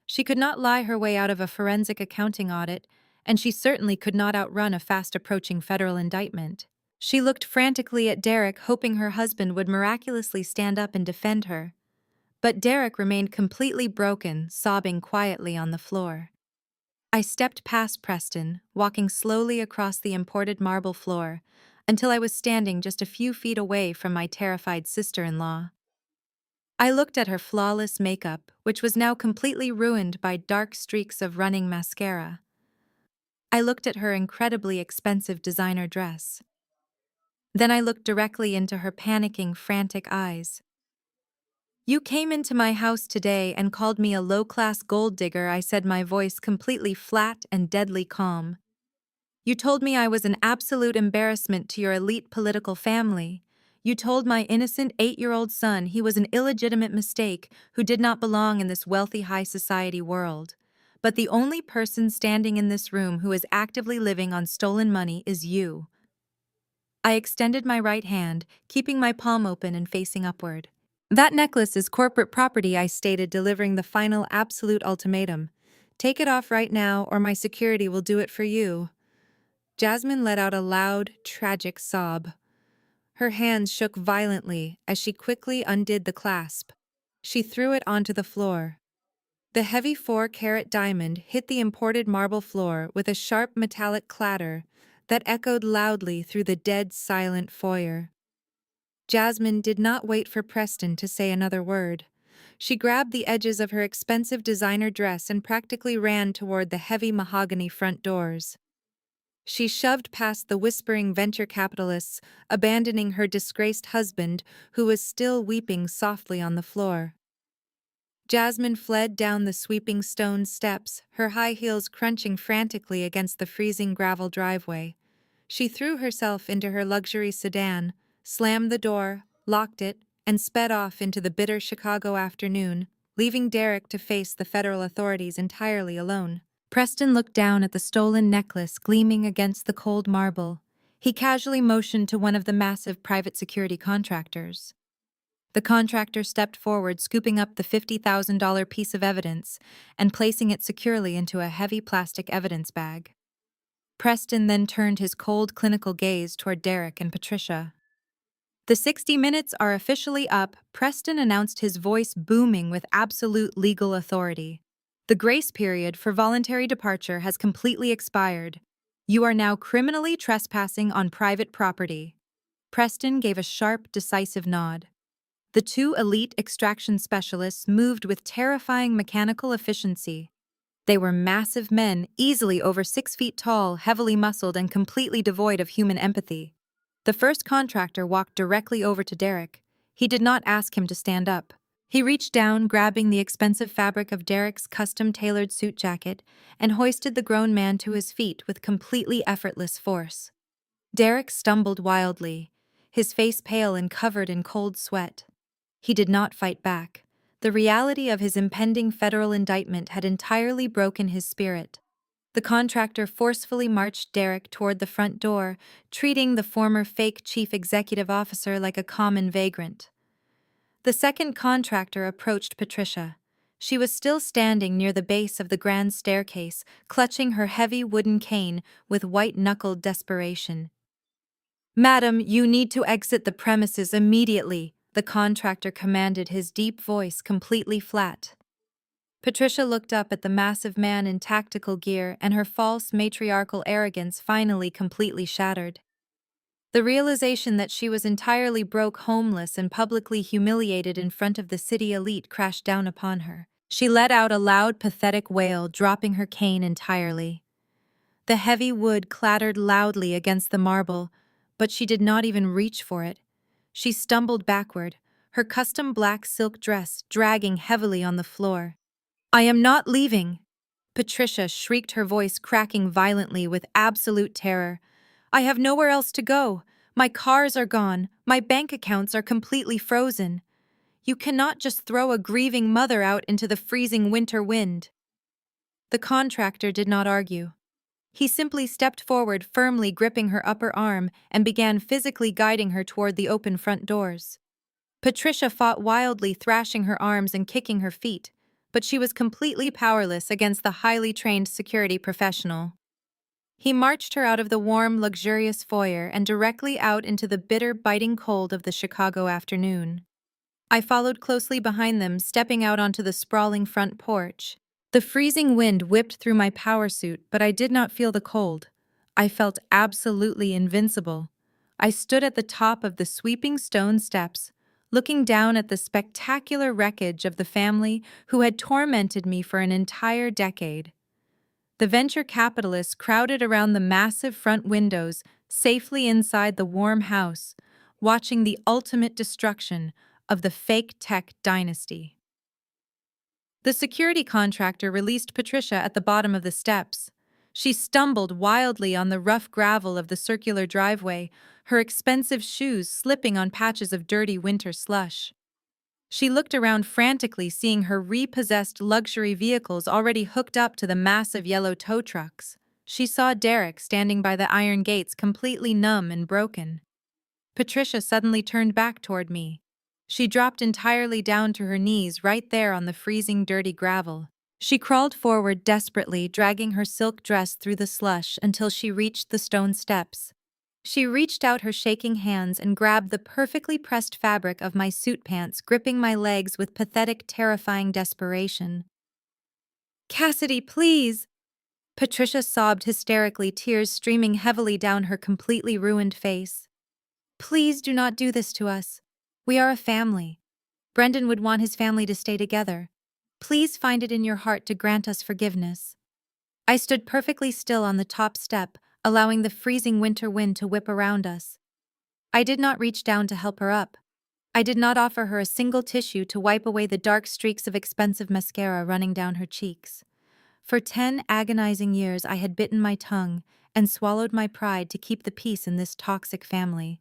She could not lie her way out of a forensic accounting audit, and she certainly could not outrun a fast-approaching federal indictment. She looked frantically at Derek, hoping her husband would miraculously stand up and defend her. But Derek remained completely broken, sobbing quietly on the floor. I stepped past Preston, walking slowly across the imported marble floor, until I was standing just a few feet away from my terrified sister-in-law. I looked at her flawless makeup, which was now completely ruined by dark streaks of running mascara. I looked at her incredibly expensive designer dress. Then I looked directly into her panicking, frantic eyes. "You came into my house today and called me a low-class gold digger," I said, my voice completely flat and deadly calm. "You told me I was an absolute embarrassment to your elite political family. You told my innocent 8-year-old son he was an illegitimate mistake who did not belong in this wealthy high society world. But the only person standing in this room who is actively living on stolen money is you." I extended my right hand, keeping my palm open and facing upward. "That necklace is corporate property," I stated, delivering the final absolute ultimatum. "Take it off right now or my security will do it for you." Jasmine let out a loud, tragic sob. Her hands shook violently as she quickly undid the clasp. She threw it onto the floor. The heavy 4-carat diamond hit the imported marble floor with a sharp metallic clatter that echoed loudly through the dead silent foyer. Jasmine did not wait for Preston to say another word. She grabbed the edges of her expensive designer dress and practically ran toward the heavy mahogany front doors. She shoved past the whispering venture capitalists, abandoning her disgraced husband, who was still weeping softly on the floor. Jasmine fled down the sweeping stone steps, her high heels crunching frantically against the freezing gravel driveway. She threw herself into her luxury sedan, slammed the door, locked it, and sped off into the bitter Chicago afternoon, leaving Derek to face the federal authorities entirely alone. Preston looked down at the stolen necklace gleaming against the cold marble. He casually motioned to one of the massive private security contractors. The contractor stepped forward, scooping up the $50,000 piece of evidence and placing it securely into a heavy plastic evidence bag. Preston then turned his cold, clinical gaze toward Derek and Patricia. "The 60 minutes are officially up," Preston announced, his voice booming with absolute legal authority. "The grace period for voluntary departure has completely expired. You are now criminally trespassing on private property." Preston gave a sharp, decisive nod. The two elite extraction specialists moved with terrifying mechanical efficiency. They were massive men, easily over 6 feet tall, heavily muscled, and completely devoid of human empathy. The first contractor walked directly over to Derek. He did not ask him to stand up. He reached down, grabbing the expensive fabric of Derek's custom-tailored suit jacket, and hoisted the grown man to his feet with completely effortless force. Derek stumbled wildly, his face pale and covered in cold sweat. He did not fight back. The reality of his impending federal indictment had entirely broken his spirit. The contractor forcefully marched Derek toward the front door, treating the former fake chief executive officer like a common vagrant. The second contractor approached Patricia. She was still standing near the base of the grand staircase, clutching her heavy wooden cane with white-knuckled desperation. "Madam, you need to exit the premises immediately," the contractor commanded, his deep voice completely flat. Patricia looked up at the massive man in tactical gear, and her false matriarchal arrogance finally completely shattered. The realization that she was entirely broke, homeless, and publicly humiliated in front of the city elite crashed down upon her. She let out a loud, pathetic wail, dropping her cane entirely. The heavy wood clattered loudly against the marble, but she did not even reach for it. She stumbled backward, her custom black silk dress dragging heavily on the floor. "I am not leaving!" Patricia shrieked, her voice cracking violently with absolute terror. "I have nowhere else to go. My cars are gone. My bank accounts are completely frozen. You cannot just throw a grieving mother out into the freezing winter wind." The contractor did not argue. He simply stepped forward, firmly gripping her upper arm, and began physically guiding her toward the open front doors. Patricia fought wildly, thrashing her arms and kicking her feet, but she was completely powerless against the highly trained security professional. He marched her out of the warm, luxurious foyer and directly out into the bitter, biting cold of the Chicago afternoon. I followed closely behind them, stepping out onto the sprawling front porch. The freezing wind whipped through my power suit, but I did not feel the cold. I felt absolutely invincible. I stood at the top of the sweeping stone steps, looking down at the spectacular wreckage of the family who had tormented me for an entire decade. The venture capitalists crowded around the massive front windows, safely inside the warm house, watching the ultimate destruction of the fake tech dynasty. The security contractor released Patricia at the bottom of the steps. She stumbled wildly on the rough gravel of the circular driveway, her expensive shoes slipping on patches of dirty winter slush. She looked around frantically, seeing her repossessed luxury vehicles already hooked up to the massive yellow tow trucks. She saw Derek standing by the iron gates, completely numb and broken. Patricia suddenly turned back toward me. She dropped entirely down to her knees right there on the freezing, dirty gravel. She crawled forward desperately, dragging her silk dress through the slush until she reached the stone steps. She reached out her shaking hands and grabbed the perfectly pressed fabric of my suit pants, gripping my legs with pathetic, terrifying desperation. "Cassidy, please!" Patricia sobbed hysterically, tears streaming heavily down her completely ruined face. "Please do not do this to us. We are a family. Brendan would want his family to stay together. Please find it in your heart to grant us forgiveness." I stood perfectly still on the top step, allowing the freezing winter wind to whip around us. I did not reach down to help her up. I did not offer her a single tissue to wipe away the dark streaks of expensive mascara running down her cheeks. For 10 agonizing years I had bitten my tongue and swallowed my pride to keep the peace in this toxic family.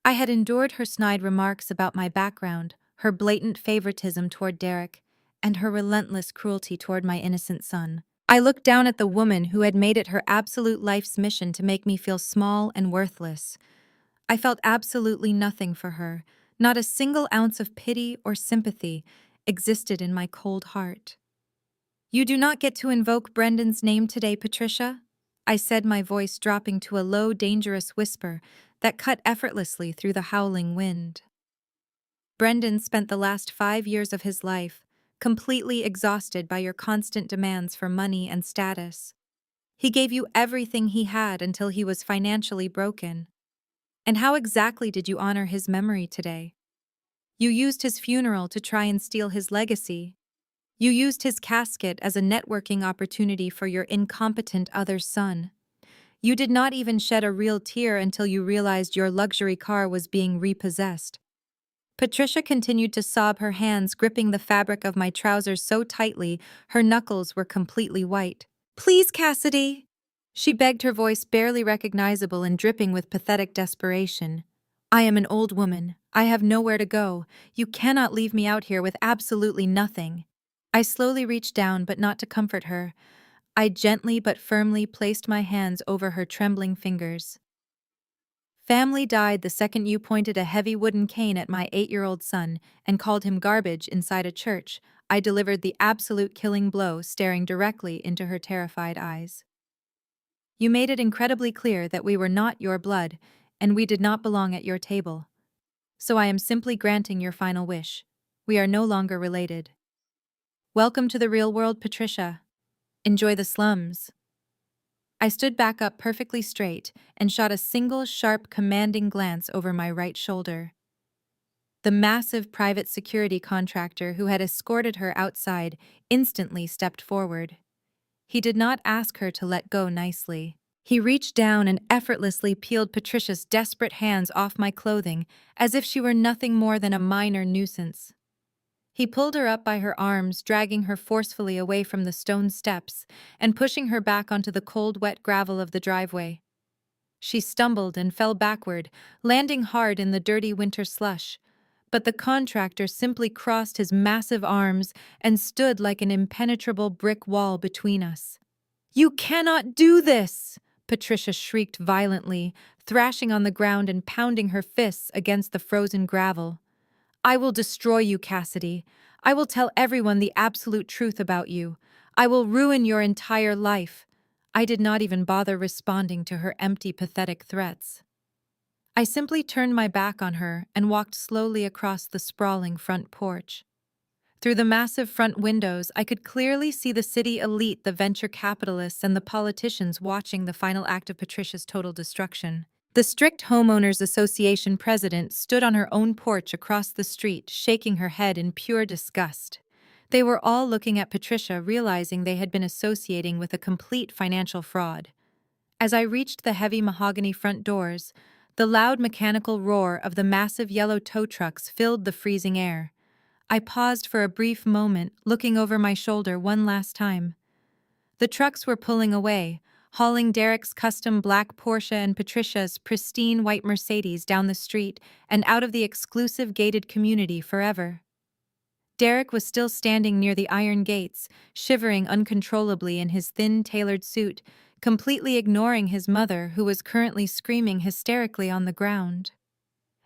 I had endured her snide remarks about my background, her blatant favoritism toward Derek, and her relentless cruelty toward my innocent son. I looked down at the woman who had made it her absolute life's mission to make me feel small and worthless. I felt absolutely nothing for her. Not a single ounce of pity or sympathy existed in my cold heart. "You do not get to invoke Brendan's name today, Patricia," I said, my voice dropping to a low, dangerous whisper that cut effortlessly through the howling wind. "Brendan spent the last 5 years of his life completely exhausted by your constant demands for money and status. He gave you everything he had until he was financially broken. And how exactly did you honor his memory today? You used his funeral to try and steal his legacy. You used his casket as a networking opportunity for your incompetent other son. You did not even shed a real tear until you realized your luxury car was being repossessed." Patricia continued to sob, her hands gripping the fabric of my trousers so tightly her knuckles were completely white. "Please, Cassidy!" She begged, her voice barely recognizable and dripping with pathetic desperation. "I am an old woman. I have nowhere to go. You cannot leave me out here with absolutely nothing." I slowly reached down, but not to comfort her. I gently but firmly placed my hands over her trembling fingers. "Family died the second you pointed a heavy wooden cane at my 8-year-old son and called him garbage inside a church." I delivered the absolute killing blow, staring directly into her terrified eyes. "You made it incredibly clear that we were not your blood, and we did not belong at your table. So I am simply granting your final wish. We are no longer related." Welcome to the real world, Patricia. Enjoy the slums. I stood back up perfectly straight and shot a single sharp, commanding glance over my right shoulder. The massive private security contractor who had escorted her outside instantly stepped forward. He did not ask her to let go nicely. He reached down and effortlessly peeled Patricia's desperate hands off my clothing as if she were nothing more than a minor nuisance. He pulled her up by her arms, dragging her forcefully away from the stone steps and pushing her back onto the cold, wet gravel of the driveway. She stumbled and fell backward, landing hard in the dirty winter slush. But the contractor simply crossed his massive arms and stood like an impenetrable brick wall between us. "You cannot do this!" Patricia shrieked violently, thrashing on the ground and pounding her fists against the frozen gravel. "I will destroy you, Cassidy. I will tell everyone the absolute truth about you. I will ruin your entire life." I did not even bother responding to her empty, pathetic threats. I simply turned my back on her and walked slowly across the sprawling front porch. Through the massive front windows, I could clearly see the city elite, the venture capitalists, and the politicians watching the final act of Patricia's total destruction. The strict Homeowners Association president stood on her own porch across the street, shaking her head in pure disgust. They were all looking at Patricia, realizing they had been associating with a complete financial fraud. As I reached the heavy mahogany front doors, the loud mechanical roar of the massive yellow tow trucks filled the freezing air. I paused for a brief moment, looking over my shoulder one last time. The trucks were pulling away, hauling Derek's custom black Porsche and Patricia's pristine white Mercedes down the street and out of the exclusive gated community forever. Derek was still standing near the iron gates, shivering uncontrollably in his thin, tailored suit, completely ignoring his mother, who was currently screaming hysterically on the ground.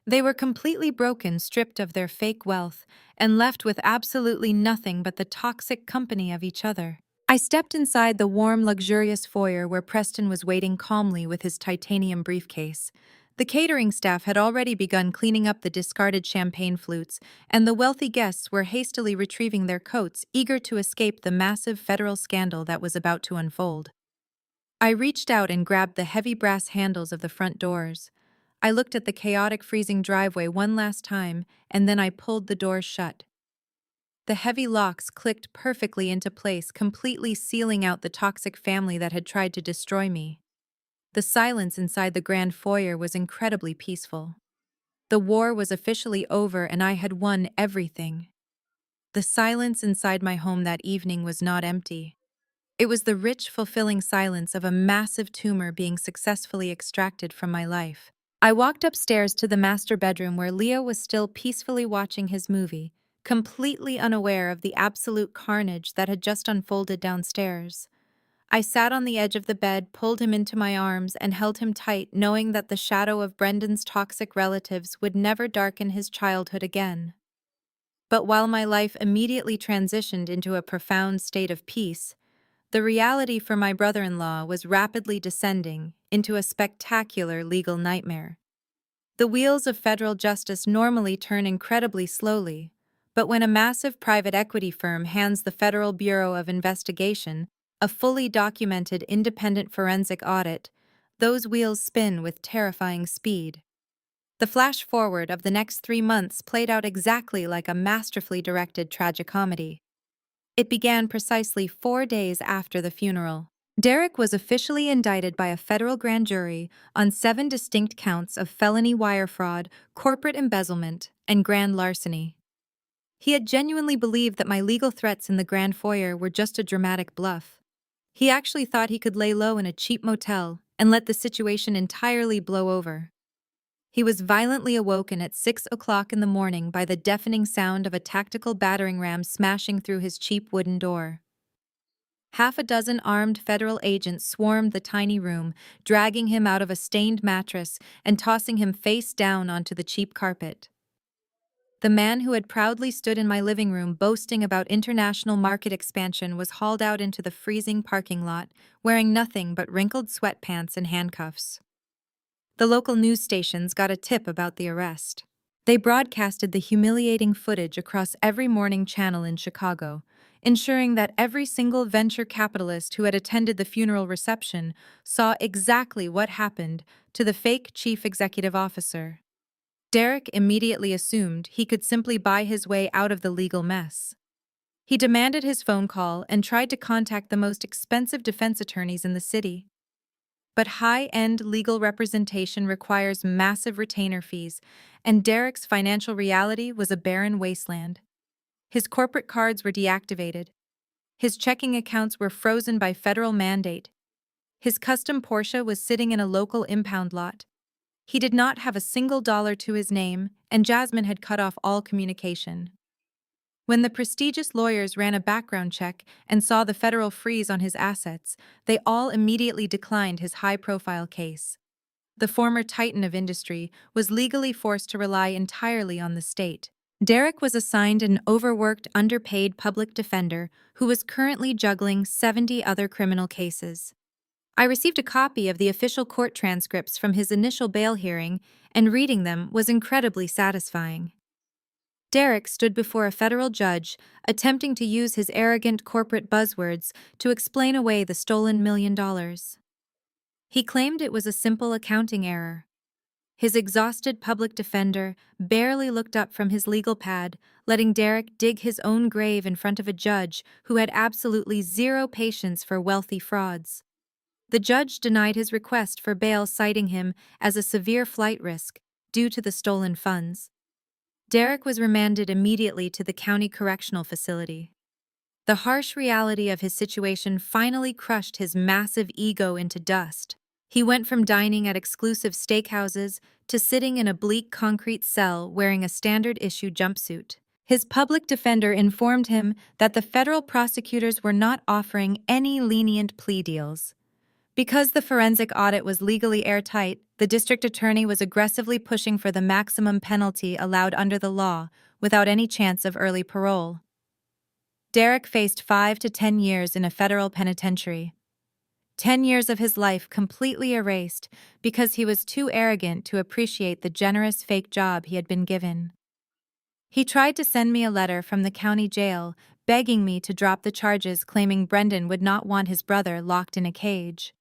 They were completely broken, stripped of their fake wealth, and left with absolutely nothing but the toxic company of each other. I stepped inside the warm, luxurious foyer where Preston was waiting calmly with his titanium briefcase. The catering staff had already begun cleaning up the discarded champagne flutes, and the wealthy guests were hastily retrieving their coats, eager to escape the massive federal scandal that was about to unfold. I reached out and grabbed the heavy brass handles of the front doors. I looked at the chaotic, freezing driveway one last time, and then I pulled the doors shut. The heavy locks clicked perfectly into place, completely sealing out the toxic family that had tried to destroy me. The silence inside the grand foyer was incredibly peaceful. The war was officially over and I had won everything. The silence inside my home that evening was not empty. It was the rich, fulfilling silence of a massive tumor being successfully extracted from my life. I walked upstairs to the master bedroom where Leo was still peacefully watching his movie, completely unaware of the absolute carnage that had just unfolded downstairs. I sat on the edge of the bed, pulled him into my arms, and held him tight, knowing that the shadow of Brendan's toxic relatives would never darken his childhood again. But while my life immediately transitioned into a profound state of peace, the reality for my brother-in-law was rapidly descending into a spectacular legal nightmare. The wheels of federal justice normally turn incredibly slowly, but when a massive private equity firm hands the Federal Bureau of Investigation a fully documented independent forensic audit, those wheels spin with terrifying speed. The flash forward of the next 3 months played out exactly like a masterfully directed tragicomedy. It began precisely 4 days after the funeral. Derek was officially indicted by a federal grand jury on 7 distinct counts of felony wire fraud, corporate embezzlement, and grand larceny. He had genuinely believed that my legal threats in the grand foyer were just a dramatic bluff. He actually thought he could lay low in a cheap motel and let the situation entirely blow over. He was violently awoken at 6 o'clock in the morning by the deafening sound of a tactical battering ram smashing through his cheap wooden door. Half a dozen armed federal agents swarmed the tiny room, dragging him out of a stained mattress and tossing him face down onto the cheap carpet. The man who had proudly stood in my living room boasting about international market expansion was hauled out into the freezing parking lot, wearing nothing but wrinkled sweatpants and handcuffs. The local news stations got a tip about the arrest. They broadcasted the humiliating footage across every morning channel in Chicago, ensuring that every single venture capitalist who had attended the funeral reception saw exactly what happened to the fake chief executive officer. Derek immediately assumed he could simply buy his way out of the legal mess. He demanded his phone call and tried to contact the most expensive defense attorneys in the city. But high-end legal representation requires massive retainer fees, and Derek's financial reality was a barren wasteland. His corporate cards were deactivated. His checking accounts were frozen by federal mandate. His custom Porsche was sitting in a local impound lot. He did not have a single dollar to his name, and Jasmine had cut off all communication. When the prestigious lawyers ran a background check and saw the federal freeze on his assets, they all immediately declined his high-profile case. The former titan of industry was legally forced to rely entirely on the state. Derek was assigned an overworked, underpaid public defender who was currently juggling 70 other criminal cases. I received a copy of the official court transcripts from his initial bail hearing, and reading them was incredibly satisfying. Derek stood before a federal judge, attempting to use his arrogant corporate buzzwords to explain away the stolen $1 million. He claimed it was a simple accounting error. His exhausted public defender barely looked up from his legal pad, letting Derek dig his own grave in front of a judge who had absolutely zero patience for wealthy frauds. The judge denied his request for bail, citing him as a severe flight risk due to the stolen funds. Derek was remanded immediately to the county correctional facility. The harsh reality of his situation finally crushed his massive ego into dust. He went from dining at exclusive steakhouses to sitting in a bleak concrete cell wearing a standard-issue jumpsuit. His public defender informed him that the federal prosecutors were not offering any lenient plea deals. Because the forensic audit was legally airtight, the district attorney was aggressively pushing for the maximum penalty allowed under the law, without any chance of early parole. Derek faced 5 to 10 years in a federal penitentiary. 10 years of his life completely erased because he was too arrogant to appreciate the generous fake job he had been given. He tried to send me a letter from the county jail, begging me to drop the charges, claiming Brendan would not want his brother locked in a cage.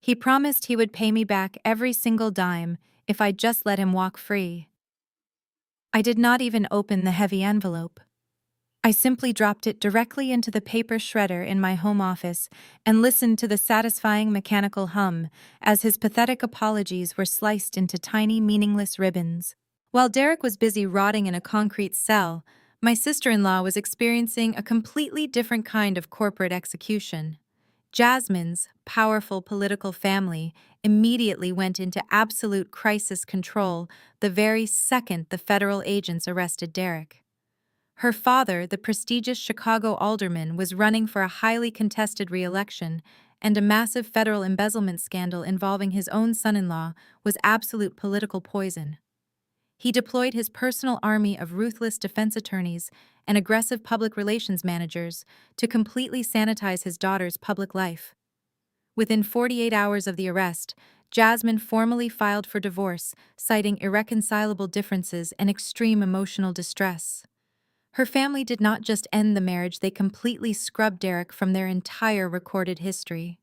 He promised he would pay me back every single dime if I just let him walk free. I did not even open the heavy envelope. I simply dropped it directly into the paper shredder in my home office and listened to the satisfying mechanical hum as his pathetic apologies were sliced into tiny, meaningless ribbons. While Derek was busy rotting in a concrete cell, my sister-in-law was experiencing a completely different kind of corporate execution. Jasmine's powerful political family immediately went into absolute crisis control the very second the federal agents arrested Derek. Her father, the prestigious Chicago alderman, was running for a highly contested re-election, and a massive federal embezzlement scandal involving his own son-in-law was absolute political poison. He deployed his personal army of ruthless defense attorneys and aggressive public relations managers to completely sanitize his daughter's public life. Within 48 hours of the arrest, Jasmine formally filed for divorce, citing irreconcilable differences and extreme emotional distress. Her family did not just end the marriage, they completely scrubbed Derek from their entire recorded history.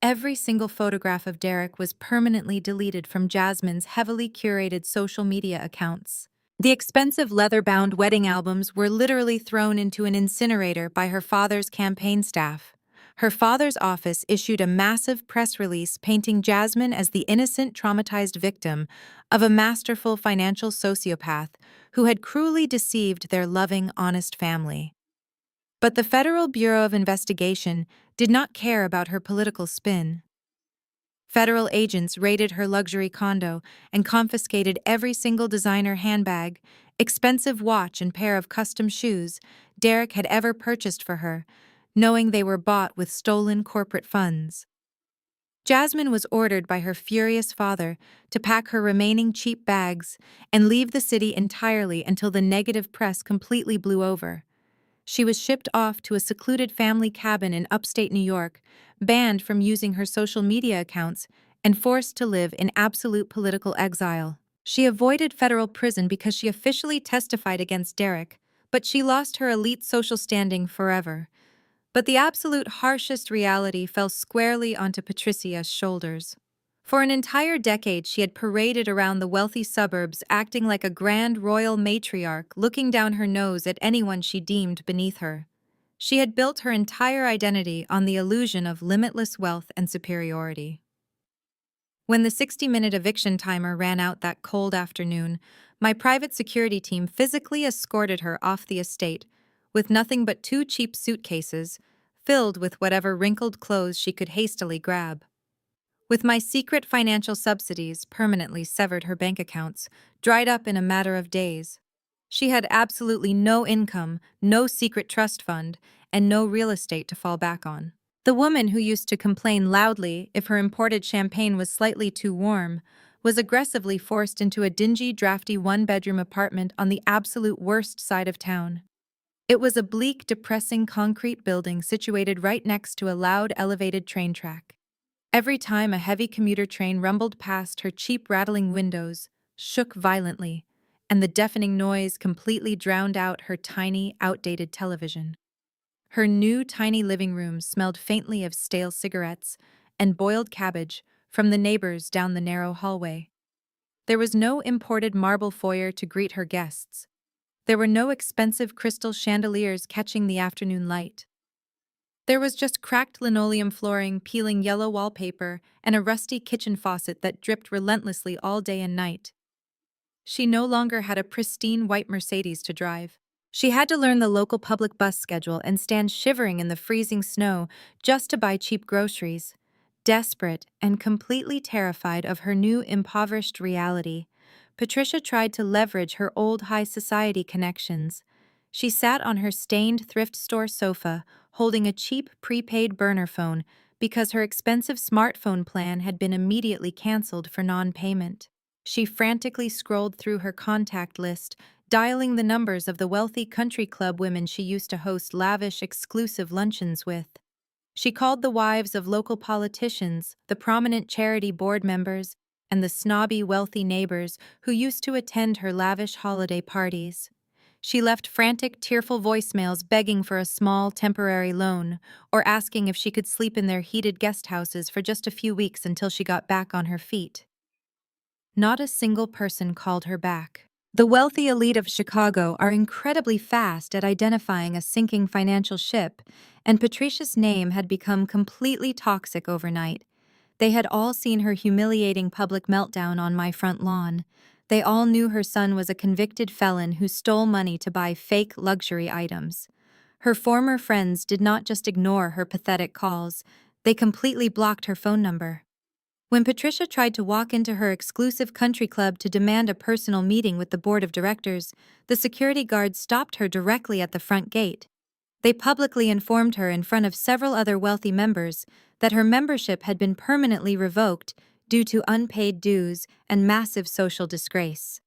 Every single photograph of Derek was permanently deleted from Jasmine's heavily curated social media accounts. The expensive leather-bound wedding albums were literally thrown into an incinerator by her father's campaign staff. Her father's office issued a massive press release painting Jasmine as the innocent, traumatized victim of a masterful financial sociopath who had cruelly deceived their loving, honest family. But the Federal Bureau of Investigation did not care about her political spin. Federal agents raided her luxury condo and confiscated every single designer handbag, expensive watch, and pair of custom shoes Derek had ever purchased for her, knowing they were bought with stolen corporate funds. Jasmine was ordered by her furious father to pack her remaining cheap bags and leave the city entirely until the negative press completely blew over. She was shipped off to a secluded family cabin in upstate New York, banned from using her social media accounts, and forced to live in absolute political exile. She avoided federal prison because she officially testified against Derek, but she lost her elite social standing forever. But the absolute harshest reality fell squarely onto Patricia's shoulders. For an entire decade, she had paraded around the wealthy suburbs, acting like a grand royal matriarch, looking down her nose at anyone she deemed beneath her. She had built her entire identity on the illusion of limitless wealth and superiority. When the 60-minute eviction timer ran out that cold afternoon, my private security team physically escorted her off the estate, with nothing but 2 cheap suitcases, filled with whatever wrinkled clothes she could hastily grab. With my secret financial subsidies permanently severed her bank accounts, dried up in a matter of days. She had absolutely no income, no secret trust fund, and no real estate to fall back on. The woman who used to complain loudly if her imported champagne was slightly too warm was aggressively forced into a dingy, drafty one-bedroom apartment on the absolute worst side of town. It was a bleak, depressing concrete building situated right next to a loud, elevated train track. Every time a heavy commuter train rumbled past, her cheap, rattling windows shook violently, and the deafening noise completely drowned out her tiny, outdated television. Her new, tiny living room smelled faintly of stale cigarettes and boiled cabbage from the neighbors down the narrow hallway. There was no imported marble foyer to greet her guests. There were no expensive crystal chandeliers catching the afternoon light. There was just cracked linoleum flooring, peeling yellow wallpaper, and a rusty kitchen faucet that dripped relentlessly all day and night. She no longer had a pristine white Mercedes to drive. She had to learn the local public bus schedule and stand shivering in the freezing snow just to buy cheap groceries. Desperate and completely terrified of her new impoverished reality, Patricia tried to leverage her old high society connections. She sat on her stained thrift store sofa, holding a cheap prepaid burner phone because her expensive smartphone plan had been immediately canceled for non-payment. She frantically scrolled through her contact list, dialing the numbers of the wealthy country club women she used to host lavish, exclusive luncheons with. She called the wives of local politicians, the prominent charity board members, and the snobby, wealthy neighbors who used to attend her lavish holiday parties. She left frantic, tearful voicemails begging for a small, temporary loan, or asking if she could sleep in their heated guest houses for just a few weeks until she got back on her feet. Not a single person called her back. The wealthy elite of Chicago are incredibly fast at identifying a sinking financial ship, and Patricia's name had become completely toxic overnight. They had all seen her humiliating public meltdown on my front lawn. They all knew her son was a convicted felon who stole money to buy fake luxury items. Her former friends did not just ignore her pathetic calls, they completely blocked her phone number. When Patricia tried to walk into her exclusive country club to demand a personal meeting with the board of directors, the security guards stopped her directly at the front gate. They publicly informed her in front of several other wealthy members that her membership had been permanently revoked due to unpaid dues and massive social disgrace.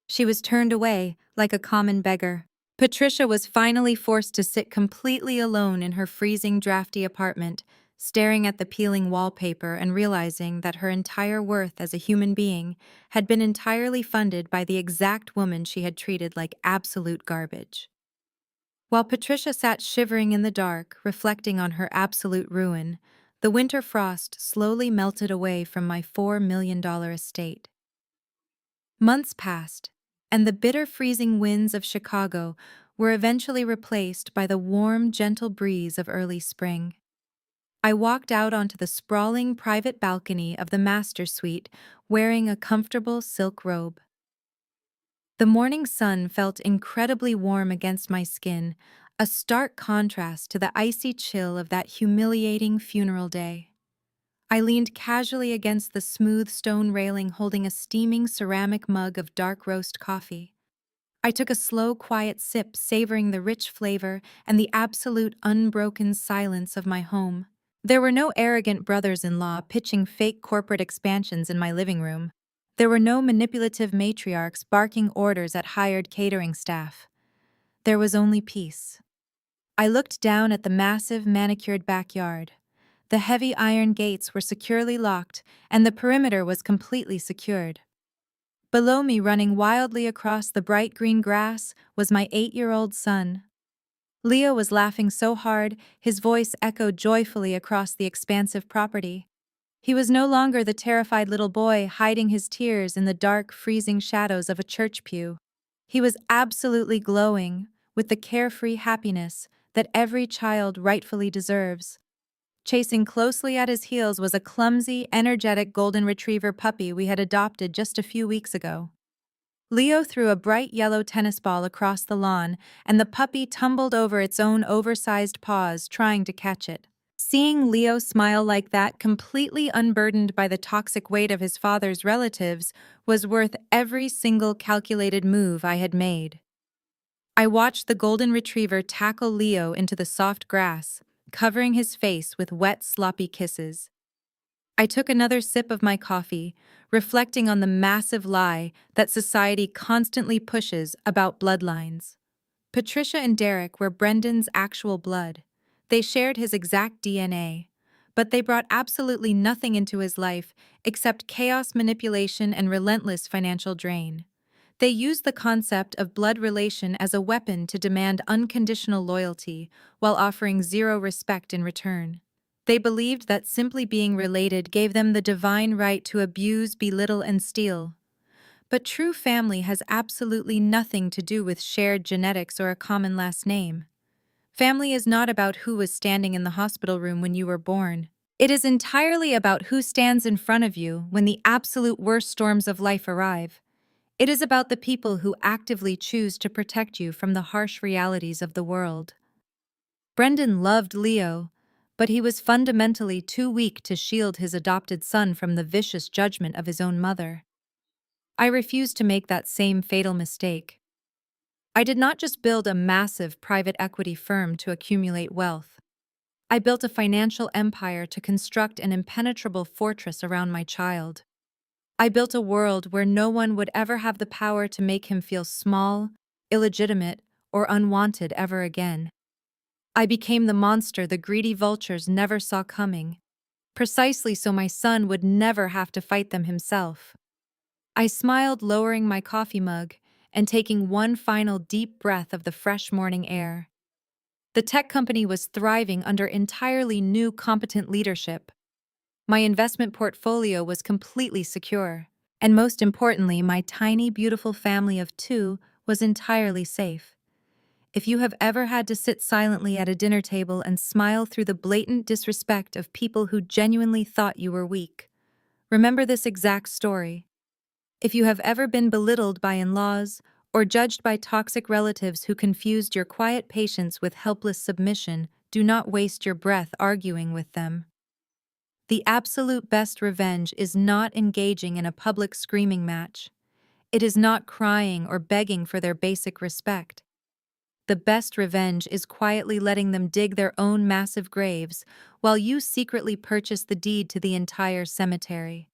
She was turned away like a common beggar. Patricia was finally forced to sit completely alone in her freezing, drafty apartment, staring at the peeling wallpaper and realizing that her entire worth as a human being had been entirely funded by the exact woman she had treated like absolute garbage. While Patricia sat shivering in the dark, reflecting on her absolute ruin, the winter frost slowly melted away from my $4 million estate. Months passed, and the bitter freezing winds of Chicago were eventually replaced by the warm, gentle breeze of early spring. I walked out onto the sprawling private balcony of the master suite wearing a comfortable silk robe. The morning sun felt incredibly warm against my skin, a stark contrast to the icy chill of that humiliating funeral day. I leaned casually against the smooth stone railing holding a steaming ceramic mug of dark roast coffee. I took a slow, quiet sip, savoring the rich flavor and the absolute unbroken silence of my home. There were no arrogant brothers-in-law pitching fake corporate expansions in my living room. There were no manipulative matriarchs barking orders at hired catering staff. There was only peace. I looked down at the massive, manicured backyard. The heavy iron gates were securely locked, and the perimeter was completely secured. Below me, running wildly across the bright green grass, was my 8-year-old son. Leo was laughing so hard, his voice echoed joyfully across the expansive property. He was no longer the terrified little boy hiding his tears in the dark, freezing shadows of a church pew. He was absolutely glowing with the carefree happiness that every child rightfully deserves. Chasing closely at his heels was a clumsy, energetic golden retriever puppy we had adopted just a few weeks ago. Leo threw a bright yellow tennis ball across the lawn, and the puppy tumbled over its own oversized paws trying to catch it. Seeing Leo smile like that, completely unburdened by the toxic weight of his father's relatives, was worth every single calculated move I had made. I watched the golden retriever tackle Leo into the soft grass, covering his face with wet, sloppy kisses. I took another sip of my coffee, reflecting on the massive lie that society constantly pushes about bloodlines. Patricia and Derek were Brendan's actual blood. They shared his exact DNA, but they brought absolutely nothing into his life except chaos, manipulation, and relentless financial drain. They used the concept of blood relation as a weapon to demand unconditional loyalty while offering zero respect in return. They believed that simply being related gave them the divine right to abuse, belittle, and steal. But true family has absolutely nothing to do with shared genetics or a common last name. Family is not about who was standing in the hospital room when you were born. It is entirely about who stands in front of you when the absolute worst storms of life arrive. It is about the people who actively choose to protect you from the harsh realities of the world. Brendan loved Leo, but he was fundamentally too weak to shield his adopted son from the vicious judgment of his own mother. I refused to make that same fatal mistake. I did not just build a massive private equity firm to accumulate wealth. I built a financial empire to construct an impenetrable fortress around my child. I built a world where no one would ever have the power to make him feel small, illegitimate, or unwanted ever again. I became the monster the greedy vultures never saw coming, precisely so my son would never have to fight them himself. I smiled, lowering my coffee mug and taking one final deep breath of the fresh morning air. The tech company was thriving under entirely new, competent leadership. My investment portfolio was completely secure, and most importantly, my tiny, beautiful family of 2 was entirely safe. If you have ever had to sit silently at a dinner table and smile through the blatant disrespect of people who genuinely thought you were weak, remember this exact story. If you have ever been belittled by in-laws or judged by toxic relatives who confused your quiet patience with helpless submission, do not waste your breath arguing with them. The absolute best revenge is not engaging in a public screaming match. It is not crying or begging for their basic respect. The best revenge is quietly letting them dig their own massive graves while you secretly purchase the deed to the entire cemetery.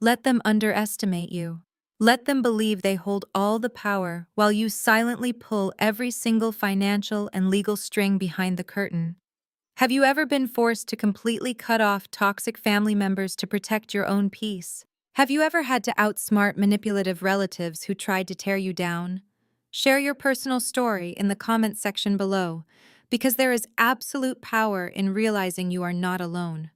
Let them underestimate you. Let them believe they hold all the power while you silently pull every single financial and legal string behind the curtain. Have you ever been forced to completely cut off toxic family members to protect your own peace? Have you ever had to outsmart manipulative relatives who tried to tear you down? Share your personal story in the comments section below, because there is absolute power in realizing you are not alone.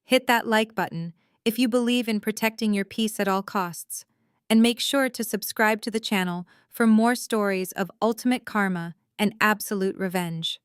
Hit that like button if you believe in protecting your peace at all costs, and make sure to subscribe to the channel for more stories of ultimate karma and absolute revenge.